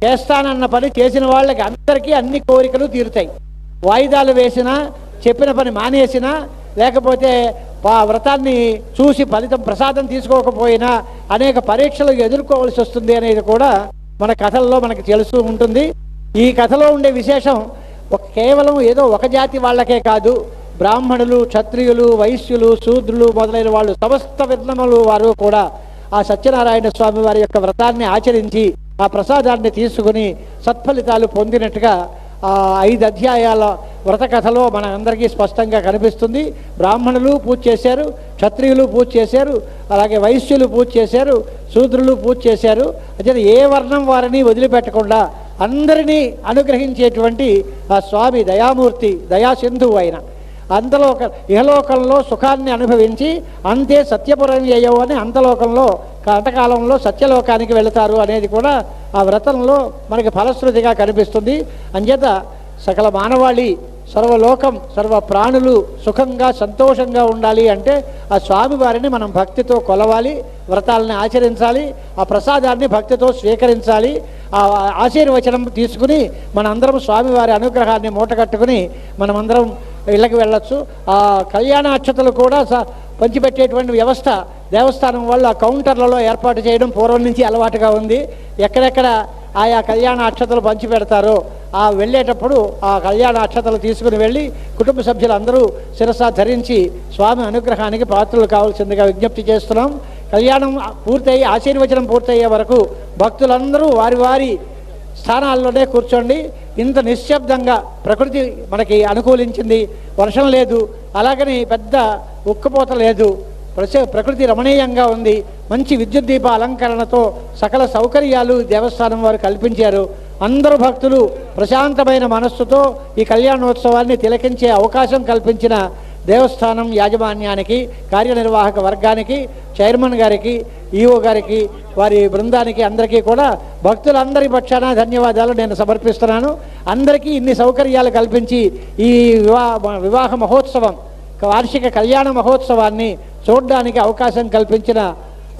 చేస్తానన్న పని చేసిన వాళ్ళకి అందరికీ అన్ని కోరికలు తీరుతాయి. వాయిదాలు వేసినా, చెప్పిన పని మానేసినా, లేకపోతే వ్రతాన్ని చూసి ఫలితం ప్రసాదం తీసుకోకపోయినా అనేక పరీక్షలు ఎదుర్కోవాల్సి వస్తుంది అనేది కూడా మన కథల్లో మనకు తెలుస్తూ ఉంటుంది. ఈ కథలో ఉండే విశేషం, కేవలం ఏదో ఒక జాతి వాళ్ళకే కాదు, బ్రాహ్మణులు, క్షత్రియులు, వైశ్యులు, శూద్రులు మొదలైన వాళ్ళు సమస్త వర్ణములు వారు కూడా ఆ సత్యనారాయణ స్వామి వారి యొక్క వ్రతాన్ని ఆచరించి ఆ ప్రసాదాన్ని తీసుకుని సత్ఫలితాలు పొందినట్టుగా ఆ 5 అధ్యాయాల వ్రత కథలో మన అందరికీ స్పష్టంగా కనిపిస్తుంది. బ్రాహ్మణులు పూజ చేశారు, క్షత్రియులు పూజ చేశారు, అలాగే వైశ్యులు పూజ చేశారు, శూద్రులు పూజ చేశారు. అంటే ఏ వర్ణం వారిని వదిలిపెట్టకుండా అందరినీ అనుగ్రహించేటువంటి ఆ స్వామి దయామూర్తి, దయాసింధువు ఆయన. ఇహలోకంలో సుఖాన్ని అనుభవించి అంతే సత్యపురం అయ్యవు అని అంతలోకంలో అంతకాలంలో సత్యలోకానికి వెళతారు అనేది కూడా ఆ వ్రతంలో మనకి ఫలశ్రుతిగా కనిపిస్తుంది. అంచేత సకల మానవాళి, సర్వలోకం, సర్వ ప్రాణులు సుఖంగా సంతోషంగా ఉండాలి అంటే ఆ స్వామివారిని మనం భక్తితో కొలవాలి, వ్రతాలని ఆచరించాలి, ఆ ప్రసాదాన్ని భక్తితో స్వీకరించాలి. ఆ ఆశీర్వచనం తీసుకుని మనందరం స్వామివారి అనుగ్రహాన్ని మూటగట్టుకుని మనమందరం ఇళ్ళకి వెళ్ళొచ్చు. ఆ కళ్యాణ అక్షతలు కూడా పంచిపెట్టేటువంటి వ్యవస్థ దేవస్థానం వాళ్ళు ఆ కౌంటర్లలో ఏర్పాటు చేయడం పూర్వం నుంచి అలవాటుగా ఉంది. ఎక్కడెక్కడ ఆయా కళ్యాణ అక్షతలు పంచి పెడతారో ఆ వెళ్ళేటప్పుడు ఆ కళ్యాణ అక్షతలు తీసుకుని వెళ్ళి కుటుంబ సభ్యులందరూ శిరస ధరించి స్వామి అనుగ్రహానికి పాత్రలు కావాల్సిందిగా విజ్ఞప్తి చేస్తున్నాం. కళ్యాణం పూర్తయి ఆశీర్వచనం పూర్తయ్యే వరకు భక్తులందరూ వారి వారి స్థానాల్లోనే కూర్చోండి. ఇంత నిశ్శబ్దంగా ప్రకృతి మనకి అనుకూలించింది, వర్షం లేదు, అలాగని పెద్ద ఉక్కపోత లేదు, ప్రకృతి రమణీయంగా ఉంది. మంచి విద్యుత్ దీప అలంకరణతో సకల సౌకర్యాలు దేవస్థానం వారు కల్పించారు. అందరూ భక్తులు ప్రశాంతమైన మనస్సుతో ఈ కళ్యాణోత్సవాన్ని తిలకించే అవకాశం కల్పించిన దేవస్థానం యాజమాన్యానికి, కార్యనిర్వాహక వర్గానికి, చైర్మన్ గారికి, ఈఓ గారికి, వారి బృందానికి అందరికీ కూడా భక్తులందరి పక్షాన ధన్యవాదాలు నేను సమర్పిస్తున్నాను. అందరికీ ఇన్ని సౌకర్యాలు కల్పించి ఈ వివాహ మహోత్సవం, వార్షిక కళ్యాణ మహోత్సవాన్ని చూడడానికి అవకాశం కల్పించిన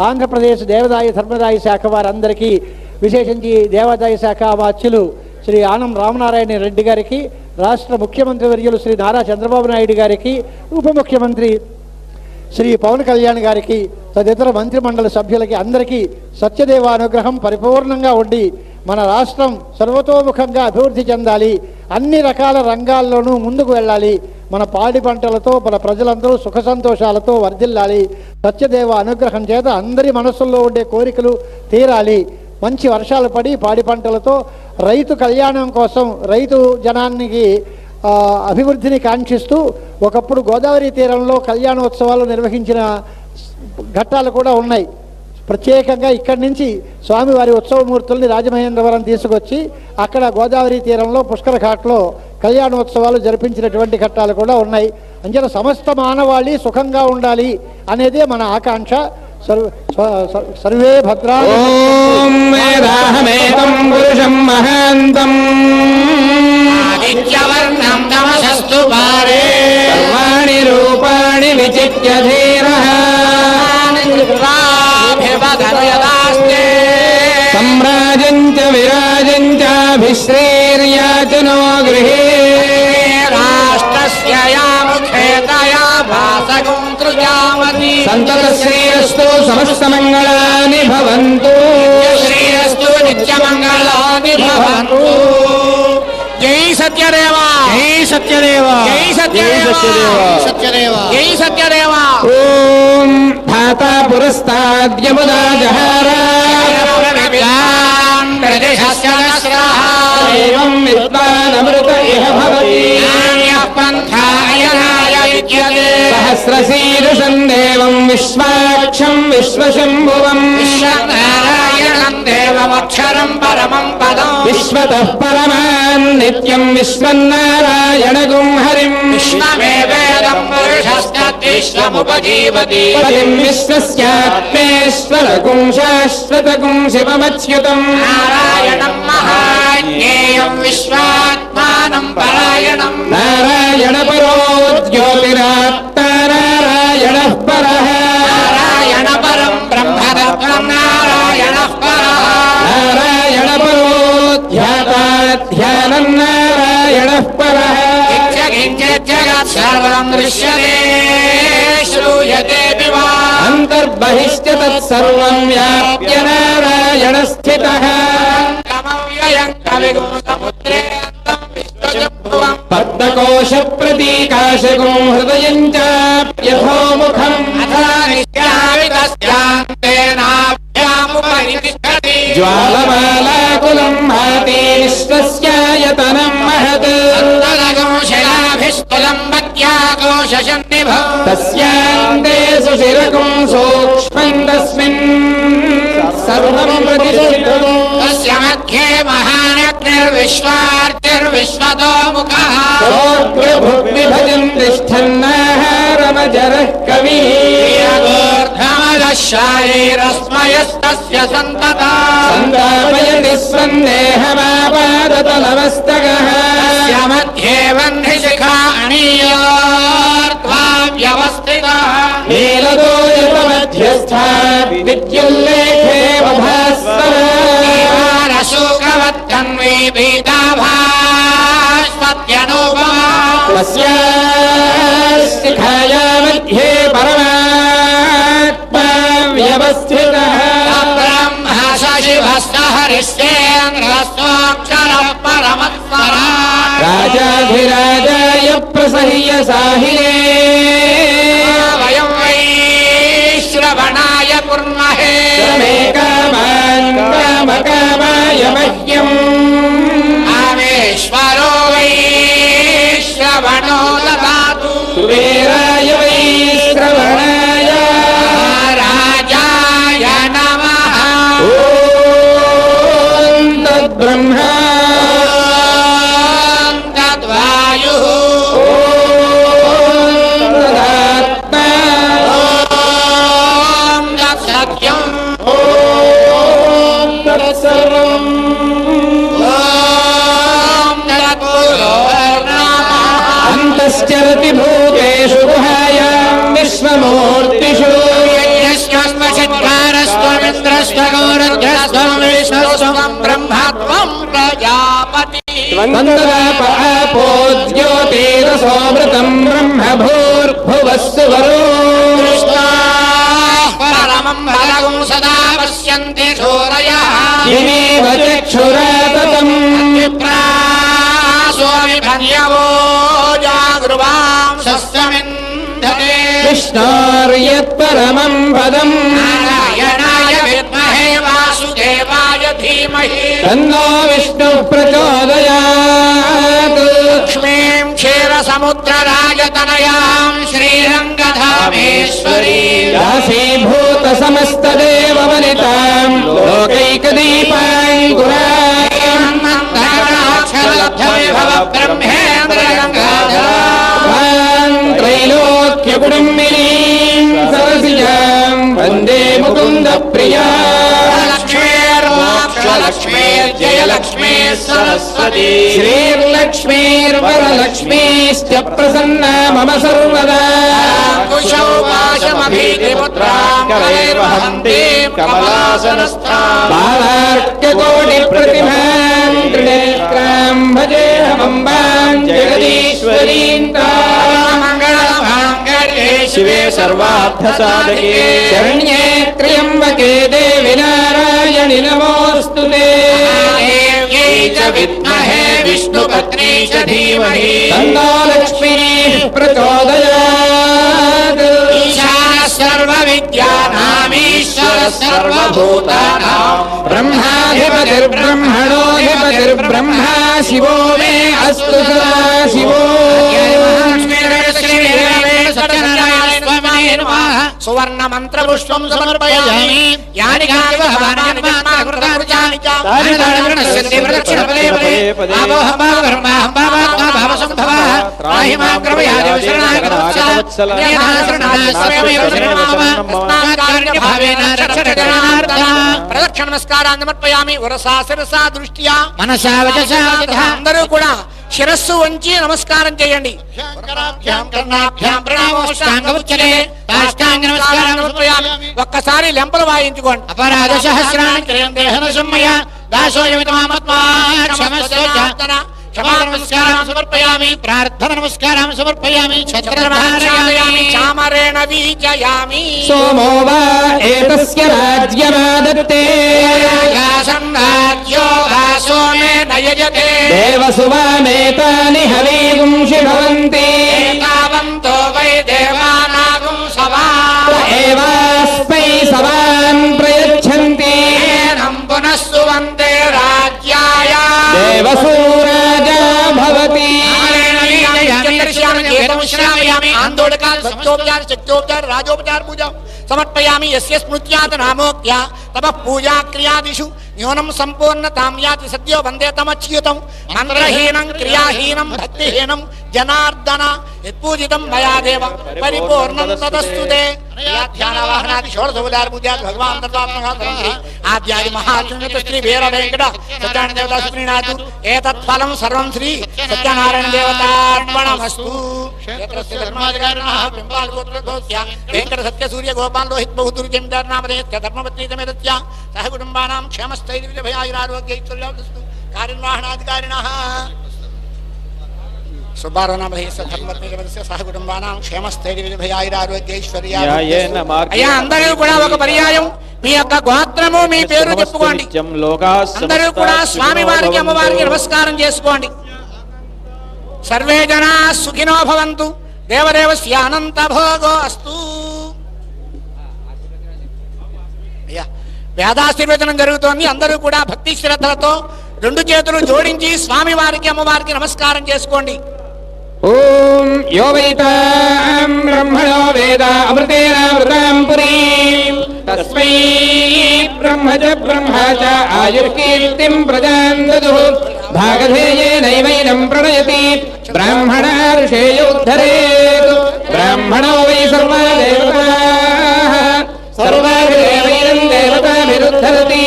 ఆంధ్రప్రదేశ్ దేవాదాయ ధర్మదాయ శాఖ వారందరికీ, విశేషించి దేవాదాయ శాఖ అమాత్యులు శ్రీ ఆనం రామనారాయణ రెడ్డి గారికి, రాష్ట్ర ముఖ్యమంత్రి వర్యులు శ్రీ నారా చంద్రబాబు నాయుడు గారికి, ఉప ముఖ్యమంత్రి శ్రీ పవన్ కళ్యాణ్ గారికి, తదితర మంత్రిమండలి సభ్యులకి అందరికీ సత్యదేవ అనుగ్రహం పరిపూర్ణంగా ఉండి మన రాష్ట్రం సర్వతోముఖంగా అభివృద్ధి చెందాలి, అన్ని రకాల రంగాల్లోనూ ముందుకు వెళ్ళాలి, మన పాడి పంటలతో మన ప్రజలందరూ సుఖ సంతోషాలతో వర్ధిల్లాలి. సత్యదేవ అనుగ్రహం చేత అందరి మనస్సుల్లో ఉండే కోరికలు తీరాలి. మంచి వర్షాలు పడి పాడి పంటలతో రైతు కళ్యాణం కోసం రైతు జనానికి అభివృద్ధిని కాంక్షిస్తూ ఒకప్పుడు గోదావరి తీరంలో కళ్యాణోత్సవాలు నిర్వహించిన ఘట్టాలు కూడా ఉన్నాయి. ప్రత్యేకంగా ఇక్కడి నుంచి స్వామివారి ఉత్సవమూర్తుల్ని రాజమహేంద్రవరం తీసుకొచ్చి అక్కడ గోదావరి తీరంలో పుష్కర ఘాట్లో కళ్యాణోత్సవాలు జరిపించినటువంటి ఘట్టాలు కూడా ఉన్నాయి. అంచేత సమస్త మానవాళి సుఖంగా ఉండాలి అనేదే మన ఆకాంక్ష. సర్వే భద్రా. ఓం వేదాహమేతం పురుషం మహాంతం ఆదిత్యవర్ణం తమసస్తు పారే సర్వాణి రూపాణి విచిత్య ధీరః సమ్రాజం చ విరాజం చాభిశ్రేర్యాచనో గృహే రాష్ట్రస్య యా ముఖేతయా భాసగం కృజామతి సంతత శ్రేయస్సు సమస్త మంగళాని భవంతు శ్రేయస్సు నిత్యమంగళాని భవంతు. జై సత్యదేవ, జై సత్యదేవ, జై సత్యదేవ, సత్యదేవ, జై సత్యదేవ. ఓం ధాతా పురస్తాద్యముదా జహార ఏవం విద్వానమృత ఇహ భవతి సహస్రశీర్షం దేవం విశ్వాక్షం విశ్వశంభువం నారాయణం దేవమక్షరం పరమం పదం విశ్వతః పరమాన్ నిత్యం విశ్వన్నారాయణగుం హరిం విశ్వమేవేదం పురుషస్తద్విశ్వముపజీవతి పతిం విశ్వస్యాత్మేశ్వరగుం శాశ్వతగుం శివమచ్యుతం నారాయణం మహాజ్ఞేయం విశ్వాత్మానం పరాయణం నారాయణ పరో జ్యోతిరాత్మా నారాయణః పరః నారాయణ పరం బ్రహ్మతత్వం నారాయణః పరః నారాయణ పరో ధ్యాతా ధ్యానం నారాయణః పరః జగత్ సర్వం దృశ్యతే శ్రూయతే వివా అంతర్బహిశ్చ తత్సర్వం వ్యాప్య నారాయణ స్థితః వ్యయం కవిగుణ సముద్రే పద్మకోశ ప్రతీకాశకం హృదయం చాప్యథోముఖం జ్వాలమాలాకులం మహతి విశ్వస్యాయతనం మహత్ తస్యాంతే సుశిరకం సూక్ష్మం తస్మిన్ సర్వం ప్రతిష్ఠితం తస్య మధ్యే మహానగ్నిర్విశ్వార్తిర్విశ్వతో ముఖః భుగ్విభజం తిష్టన్నాహారమజరః కవిః శారీరస్మయస్తస్య సంతతా సందాపయతి స్వందేహమాపాదతలమస్తకః తస్య మధ్యే వహ్నిశిఖా అణీయోర్ధ్వావ్యవస్థితः నీలదోయమధ్యస్థా విద్యుల్లేఖే శూకవత్తన్వీ పీతాభాస్పత్యనూపమా తస్యాశిఖాయా మధ్యే పరమాత్మా వ్యవస్థితః బ్రహ్మ శివస్త హరిశ్చేంద్రస్తోక్షరః పరమత్పరాట్ రాజాధిరాజాయ ప్రసహ్య సాహినే వయం వై శ్రవణాయ కుర్మహే మే కామాన్ కామకామాయ మహ్యం ఆమేశ్వరో వై శ్రవణో దదాతు కుబేరాయ వై శ్రవణాయ రాజాయ నమః ఓం తద్బ్రహ్మ ఓం తద్వాయుః ఓం తదాత్మా ఓం తత్సత్యం ఓం తత్సర్వం ఓం తత్పురోర్నమః అంతశ్చరతి భూతేషు గుహాయాం విశ్వమూర్తిషు బ్రహ్మత్వం ప్రజాపతి త్వంతదాపో జ్యోతిరసోమృతం బ్రహ్మ భూర్భువస్సు వరో పరమం బలగం సదా పశ్యంతి శూరయః దినేవ చక్షురాతతం విప్రాసోమి భన్యవో జాగృవాం సస్యమింధతే విష్ణోర్యత్పరమం పదం నారాయణాయ విద్మహే వాసుదేవాయ ధీమహి తన్నో విష్ణు ప్రచోదయాత్ లక్ష్మీం క్షీరసముద్రరాజతనయాం శ్రీరంగధామేశ్వరీం దాసీభూత సమస్తదేవవనితాం లోకైకదీపాంకురాం మంత్రాక్షరలబ్ధవిభవ బ్రహ్మేంద్రగంగాధరాం త్రైలోక్యకుడుంబినీం సరసిజాం వందే ముకుంద ప్రియా లక్ష్మీర్జయలక్ష్మీ సరస్వతీ శ్రీర్లక్ష్మీర్వరలక్ష్మీశ్చ ప్రసన్నా మమ సర్వదా కుశౌపాశమభీతిపుత్రాం కలైర్వహంతీం కమలాసనస్థాం బాలార్క్యకోటి ప్రతిభాం త్రినేత్రాం భజేహమంబాం జగదీశ్వరీం మంగళమాంగళ్యే శివే సర్వార్థసాధకే శరణ్యే త్ర్యంబకే దేవి నారాయణి నమోస్తుతే దేవ్యై చ విద్మహే విష్ణుపత్నీ చ ధీమహి తన్నో లక్ష్మీ ప్రచోదయాత్ ఈశాన సర్వవిద్యానామీశ్వర సర్వభూతానాం బ్రహ్మాధిపతిర్బ్రహ్మణోధిపతిర్బ్రహ్మా శివో మే అస్తు సదా శివో సువర్ణ మంత్ర పుష్పం సమర్పయామి యాని కాని భవానాని కృతాని చ సిద్ధి ప్రదక్షిణ పదే పదే ఆవోహం భావధర్మాహం భావాత్మా భావసంభవః రాహి మాం కృపయా దేవ శరణాగతవత్సల ప్రదక్షిణ నమస్కారాన్ని సమర్పయామి వరసా శిరసా దృష్ట్యా మనసా వచసా అందరూ కూడా శిరస్సు వంచి నమస్కారం చేయండి ఒక్కసారి లెంపలు వాయించుకోండి అపరాధ సహస్రాన్ని నమస్కారం సమర్పయామి ప్రార్థన నమస్కారం సమర్పయామి ఛత్రధారయామి చామరేణ వీజయామి సోమో వా ఏతస్య రాజ్యమాదత్తే రాజ్యో వాసో మే నయజతే దేవసువామేతాని హవీగుంషి భవంతి ఏతావంతో వై దేవానాగుం సవా ఏవాస్మై సవాన్ ప్రయచ్చంతి ఏనం పునః సువందే రాజ్యాయ దేవసూరాజా భవతి ఆందోళకాలు సత్యోపచార శక్తోపచార రాజోపచార పూజ సమర్పయామి యస్య స్మృత్యాత్ నామోక్త్య తప పూజా క్రియాదిషు న్యూనం సంపూర్ణతాం యాతి సద్యో వందే తమచ్యుతం మంత్రహీనం క్రియాహీనం భక్తిహీనం జనార్దన యత్పూజితం మయా దేవ పరిపూర్ణం తదస్తుతే ధ్యానవాహనాది షోడశోపచార పూజ భగవాన్ ఆద్యాది మహాశూన్యత శ్రీ వీర వెంకట సత్యనారాయణ దేవతా శ్రీనాథు ఏతత్ ఫలం సర్వం శ్రీ సత్యనారాయణ దేవతార్పణమస్తు వెంకట సత్య సూర్య గోపాల్ లోహిత్ బహుదుర్ జమీందార్ నామధేయ ధర్మపత్ని సమేతస్య సహ కుటుంబానాం క్షేమస్థైర్య భయాయురారోగ్యైశ్వర్యాస్తు కార్యనిర్వహణాధికారిణః సుబ్బారావు నామధేయ ధర్మపత్ని సమేతస్య సహ కుటుంబానాం క్షేమస్థైర్య భయాయురారోగ్యైశ్వర్య అయ్యా అందరూ కూడా ఒక పర్యాయం మీ యొక్క గోత్రము మీ పేరు చెప్పుకోండి అందరూ కూడా స్వామి వారికి అమ్మవారికి నమస్కారం చేసుకోండి సర్వే జనా సుఖినో భవంతు దేవదేవస్య అనంత భోగో అస్తు అయ్యా వేదాశీర్వచనం జరుగుతోంది అందరూ కూడా భక్తి శ్రద్ధలతో రెండు చేతులు జోడించి స్వామి వారికి అమ్మవారికి నమస్కారం చేసుకోండి ఓం యో వైతాం బ్రహ్మణో వేద అమృతేనామృతాం పురీం తస్మై బ్రహ్మ చ ఆయుర్కీర్తిం ప్రజాం దదుః భాగధేయేనైవైనం ప్రణయతి బ్రాహ్మణ ఋషేయోద్ధరేత్ బ్రాహ్మణో వై సర్వా దేవతాః సర్వాభిరేవైనం దేవతాభిరుద్ధరతి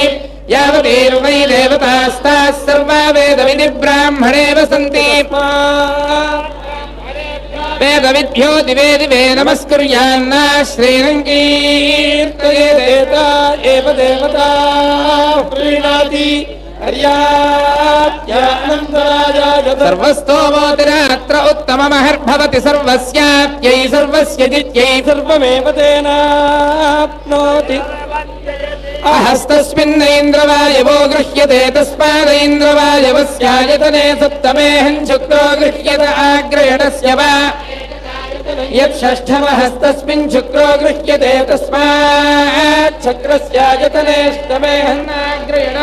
యావదేర్వై దేవతాస్తాః సర్వా వేదవిధి బ్రాహ్మణే వసంతి వేదవిద్యో దివే దివే నమస్కుర్యాన్నా శ్రీరంగీర్తయేదేత ఏవ దేవతా ప్రీణాతి సర్వస్తోమోతిరాత్ర ఉత్తమమహర్భవతి సర్వస్యాప్యై సర్వస్య జిత్యై సర్వమేవ తేనాప్నోతి అహస్తస్మిన్నేంద్రవాయవో గృహ్యతే తస్మాదైంద్రవాయవస్యాయతనే సప్తమేహం శుక్రో గృహ్యత ఆగ్రయణస్య వా యచ్చష్టమహస్తస్మిన్ శుక్రో గృహ్యతే తస్మాత్ శుక్రస్యాయతనేష్టమేహం ఆగ్రయణ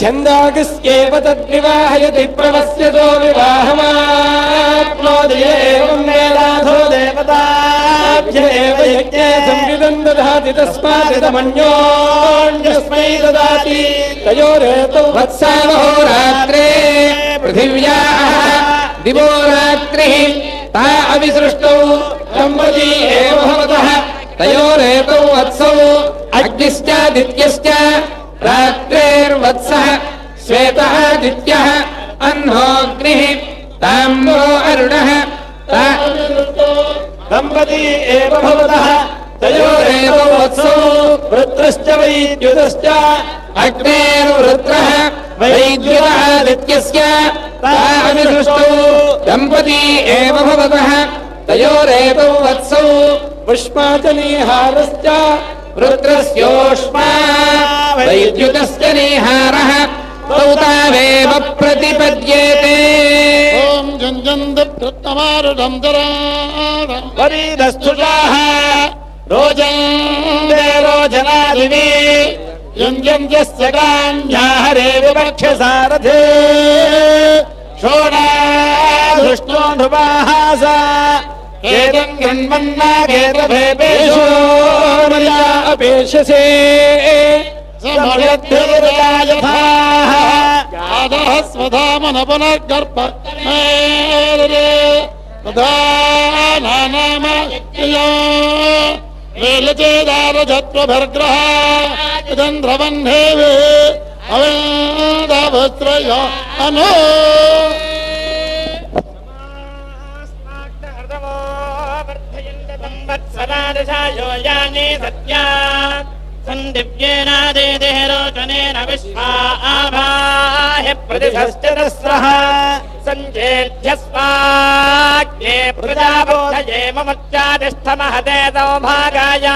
ఛందాగస్యేవ తద్వివాహయతి ప్రవస్యతో వివాహమాప్నోతి ఏవం వేదాధో దేవతాభ్య ఏవ యజ్ఞే సంవిదం దదాతి తస్మాదిదమన్యోన్యస్మై దదాతి తయోరేతౌ వత్సావహోరాత్రే పృథివ్యాః దివో రాత్రిః తా అవిసృష్టౌ దంపతి ఏవ భవతః తయోరేతౌ వత్సౌ అగ్నిశ్చాదిత్యశ్చ రాత్రేర్వత్సః శ్వేతాదిత్యః అహ్నోగ్నిః తామ్నో అరుణః దంపతి ఏవ భవతః తయోరేవ వత్సౌ వృత్రశ్చ వైద్యుతశ్చ అగ్నేర్వృత్రః వైద్యుతాదిత్యస్య తావిసృష్టౌ దంపతి ఏవ భవతః తయోరేవ వత్సౌ పుష్పాచనీహారశ్చ వృత్రస్యోష్మా వైద్యుతశ్చ నీహారః తౌ తావేవ ప్రతిపద్యేతే ఓం జంజందమారుఢం వరీదస్థుషాః రోజందే రోజనాదివి యుంజంజస్య కాన్యాహరే వివక్షసారథే షోడాధృష్టో నృపాహాస ఏదం గన్మన్నాగేతభేపేషో మయా అపేక్షసే సమయద్ధేరయాయథాః యాదః స్వధామన పునర్గర్భ తదానామ వేలచేదారజత్వభర్గ్రహ చంద్రవన్నేవే అవేదవస్త్రయ అనో సందివ్యేనాదేదేరోచనేన విశ్వాభాహ్య ప్రతిష్ఠస్రః సంజేధ్యస్వాగ్నే ప్రజాబోధయే మమత్యాతిష్ఠమహతే సౌభాగాయ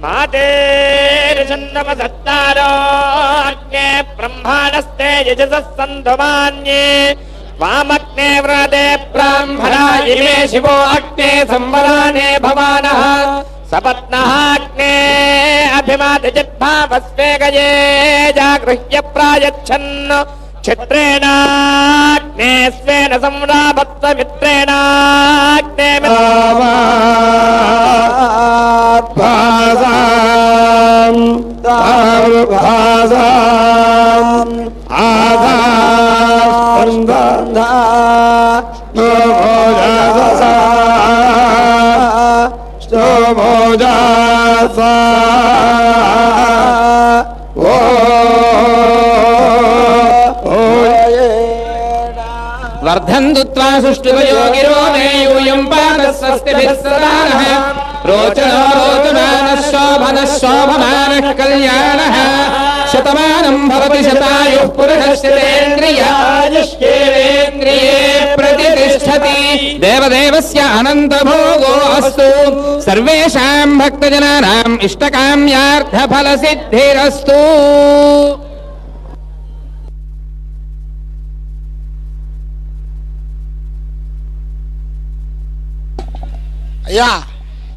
మాతేర్షన్నమసత్తారో అగ్నే బ్రహ్మాణస్తే యజసः సంధుమాన్యే వామగ్నే వ్రతే బ్రాహ్మణా ఇమే శివో అగ్నే సంవరానే భవానః సపత్నః అగ్నే అభిమాదిజిద్భావస్వేగయే జాగృహ్య ప్రాయచ్చన్ క్షత్రేణాగ్నే స్వేన సంరాభత్వమిత్రేణాగ్నే వర్ధంతు త్వా సుష్ఠువయో గిరో మే యూయం పాదః స్వస్తిభిః సదా నః రోచనో రోచమానః శోభనః శోభమానః కళ్యాణః శతమానం భవతి శతాయుః పురుషస్యేంద్రియాయుష్యేంద్రియే ప్రతిష్టతి దేవదేవస్య అనంత భోగో అస్తు సర్వేషాం భక్తజనానాం ఇష్టకామ్యార్థ ఫల సిద్ధిరస్తు. అయ్యా